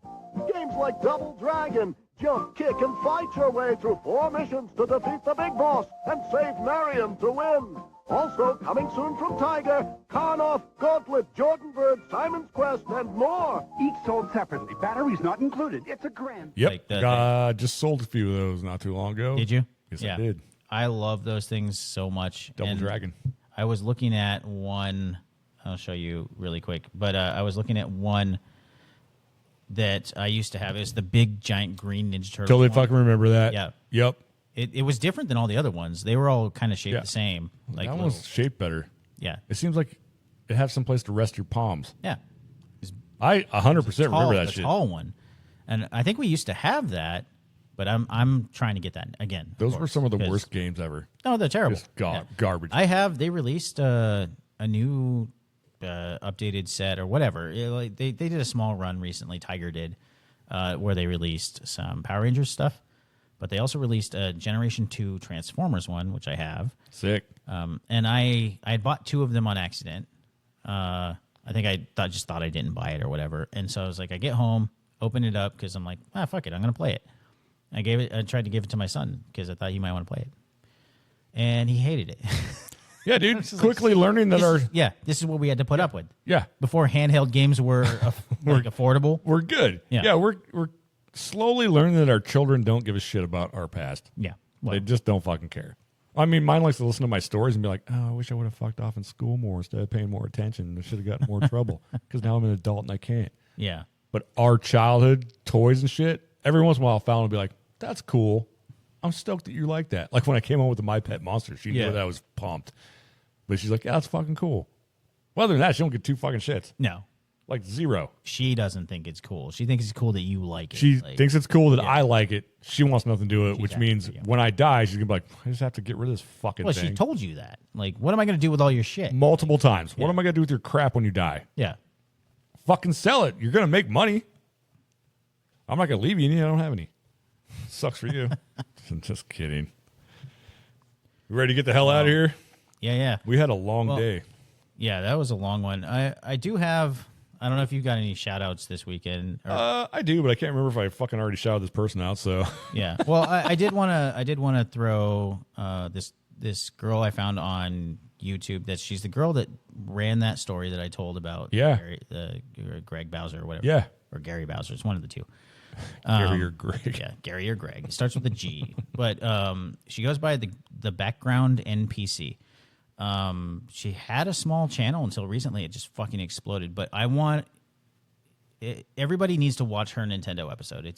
Games like Double Dragon, jump, kick, and fight your way through 4 missions to defeat the big boss and save Marion to win. Also, coming soon from Tiger, Karnoff, Gauntlet, Jordan Bird, Simon's Quest, and more. Each sold separately. Batteries not included. It's a grand. Yep. Just sold a few of those not too long ago. Did you? Yes, I did. I love those things so much. Double And Dragon. I was looking at one. I'll show you really quick. But I was looking at one that I used to have. It was the big, giant green Ninja Turtle. Totally fucking remember that. Yeah. Yep. It was different than all the other ones. They were all kind of shaped the same. Like that one's shaped better. Yeah. It seems like it has some place to rest your palms. Yeah. I 100% remember that the shit. tall one. And I think we used to have that, but I'm trying to get that again. Those were some of the worst games ever. No, they're terrible. Just garbage. They released a new updated set or whatever. They did a small run recently, Tiger did, where they released some Power Rangers stuff. But they also released a Generation 2 Transformers one, which I have. Sick. And I had bought 2 of them on accident. I think I thought I didn't buy it or whatever. And so I was like, I get home, open it up because I'm like, fuck it, I'm gonna play it. I tried to give it to my son because I thought he might want to play it, and he hated it. Yeah, dude. Quickly learning that this is what we had to put up with. Yeah. Before handheld games were affordable. We're good. Yeah. We're slowly learning that our children don't give a shit about our past. Yeah. They just don't fucking care. I mean, mine likes to listen to my stories and be like, oh, I wish I would have fucked off in school more instead of paying more attention. I should have gotten more trouble because now I'm an adult and I can't. Yeah. But our childhood toys and shit, every once in a while, Fallon will be like, that's cool. I'm stoked that you like that. Like when I came home with the My Pet Monster, she knew that I was pumped. But she's like, yeah, that's fucking cool. Well, other than that, she don't get 2 fucking shits. No. Like 0. She doesn't think it's cool. She thinks it's cool that you like it. She thinks it's cool that I like it. She wants nothing to do with it, which means when I die, she's going to be like, I just have to get rid of this fucking Well, thing. she told you that. Like, what am I going to do with all your shit? Multiple times. What am I going to do with your crap when you die? Yeah. Fucking sell it. You're going to make money. I'm not going to leave you any. I don't have any. Sucks for you. I'm just kidding. You ready to get the hell out of here? Yeah. We had a long day. Yeah, that was a long one. I do have... I don't know if you got any shout-outs this weekend. I do, but I can't remember if I fucking already shouted this person out, so... Yeah. Well, I did want to throw this girl I found on YouTube. She's the girl that ran that story that I told about. Yeah. Greg Bowser or whatever. Yeah. Or Gary Bowser. It's one of the two. Gary or Greg. Yeah, Gary or Greg. It starts with a G. But she goes by the background NPC. She had a small channel until recently. It just fucking exploded. But everybody needs to watch her Nintendo episode.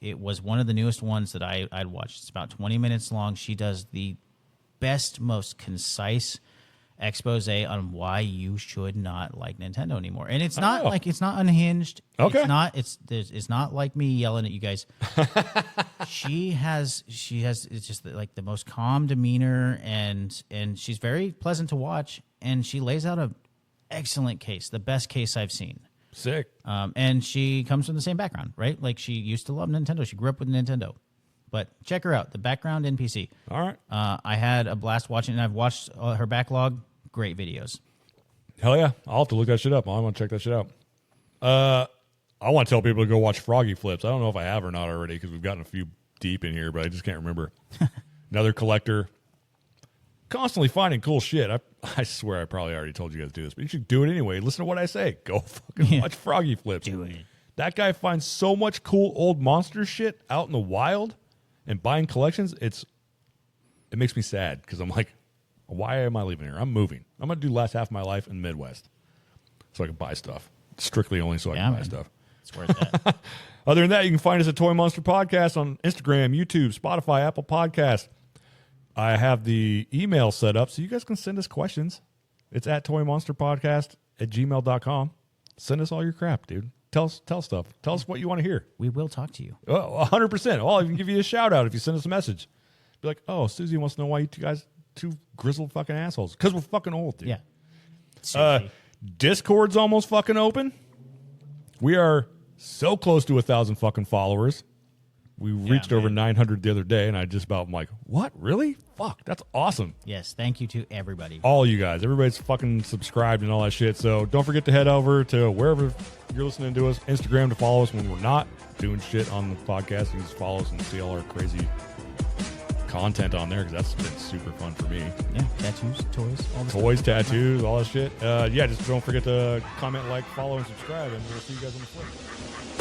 It was one of the newest ones that I'd watched. It's about 20 minutes long. She does the best, most concise expose on why you should not like Nintendo anymore. And it's not it's not unhinged. Okay. It's not like me yelling at you guys. she has it's just like the most calm demeanor and she's very pleasant to watch, and she lays out an excellent case, the best case I've seen. Sick. And she comes from the same background, right? Like she used to love Nintendo. She grew up with Nintendo. But check her out, the background NPC. All right. I had a blast watching, and I've watched her backlog. Great videos. Hell yeah. I'll have to look that shit up. I want to check that shit out. I want to tell people to go watch Froggy Flips. I don't know if I have or not already because we've gotten a few deep in here, but I just can't remember. Another collector. Constantly finding cool shit. I swear I probably already told you guys to do this, but you should do it anyway. Listen to what I say. Go fucking watch Froggy Flips. Do it. That guy finds so much cool old monster shit out in the wild and buying collections. It makes me sad because I'm like, why am I leaving here? I'm moving. I'm going to do the last half of my life in the Midwest so I can buy stuff. Strictly only so I can buy stuff. It's worth that. Other than that, you can find us at Toy Monster Podcast on Instagram, YouTube, Spotify, Apple Podcasts. I have the email set up so you guys can send us questions. It's at toymonsterpodcast@gmail.com. Send us all your crap, dude. Tell us stuff. Tell us what you want to hear. We will talk to you. 100%. I'll even give you a shout out if you send us a message. Be like, oh, Susie wants to know why you two guys two grizzled fucking assholes. Because we're fucking old, dude. Yeah. Discord's almost fucking open. We are so close to 1,000 fucking followers. We reached over 900 the other day, and I just about, I'm like, what? Really? Fuck, that's awesome. Yes, thank you to everybody. All you guys. Everybody's fucking subscribed and all that shit. So don't forget to head over to wherever if you're listening to us, Instagram to follow us when we're not doing shit on the podcast. You can just follow us and see all our crazy content on there, because that's been super fun for me. Yeah, tattoos, toys, all the Toys, stuff. tattoos, all that shit. Yeah, just don't forget to comment, like, follow, and subscribe, and we'll see you guys on the flip.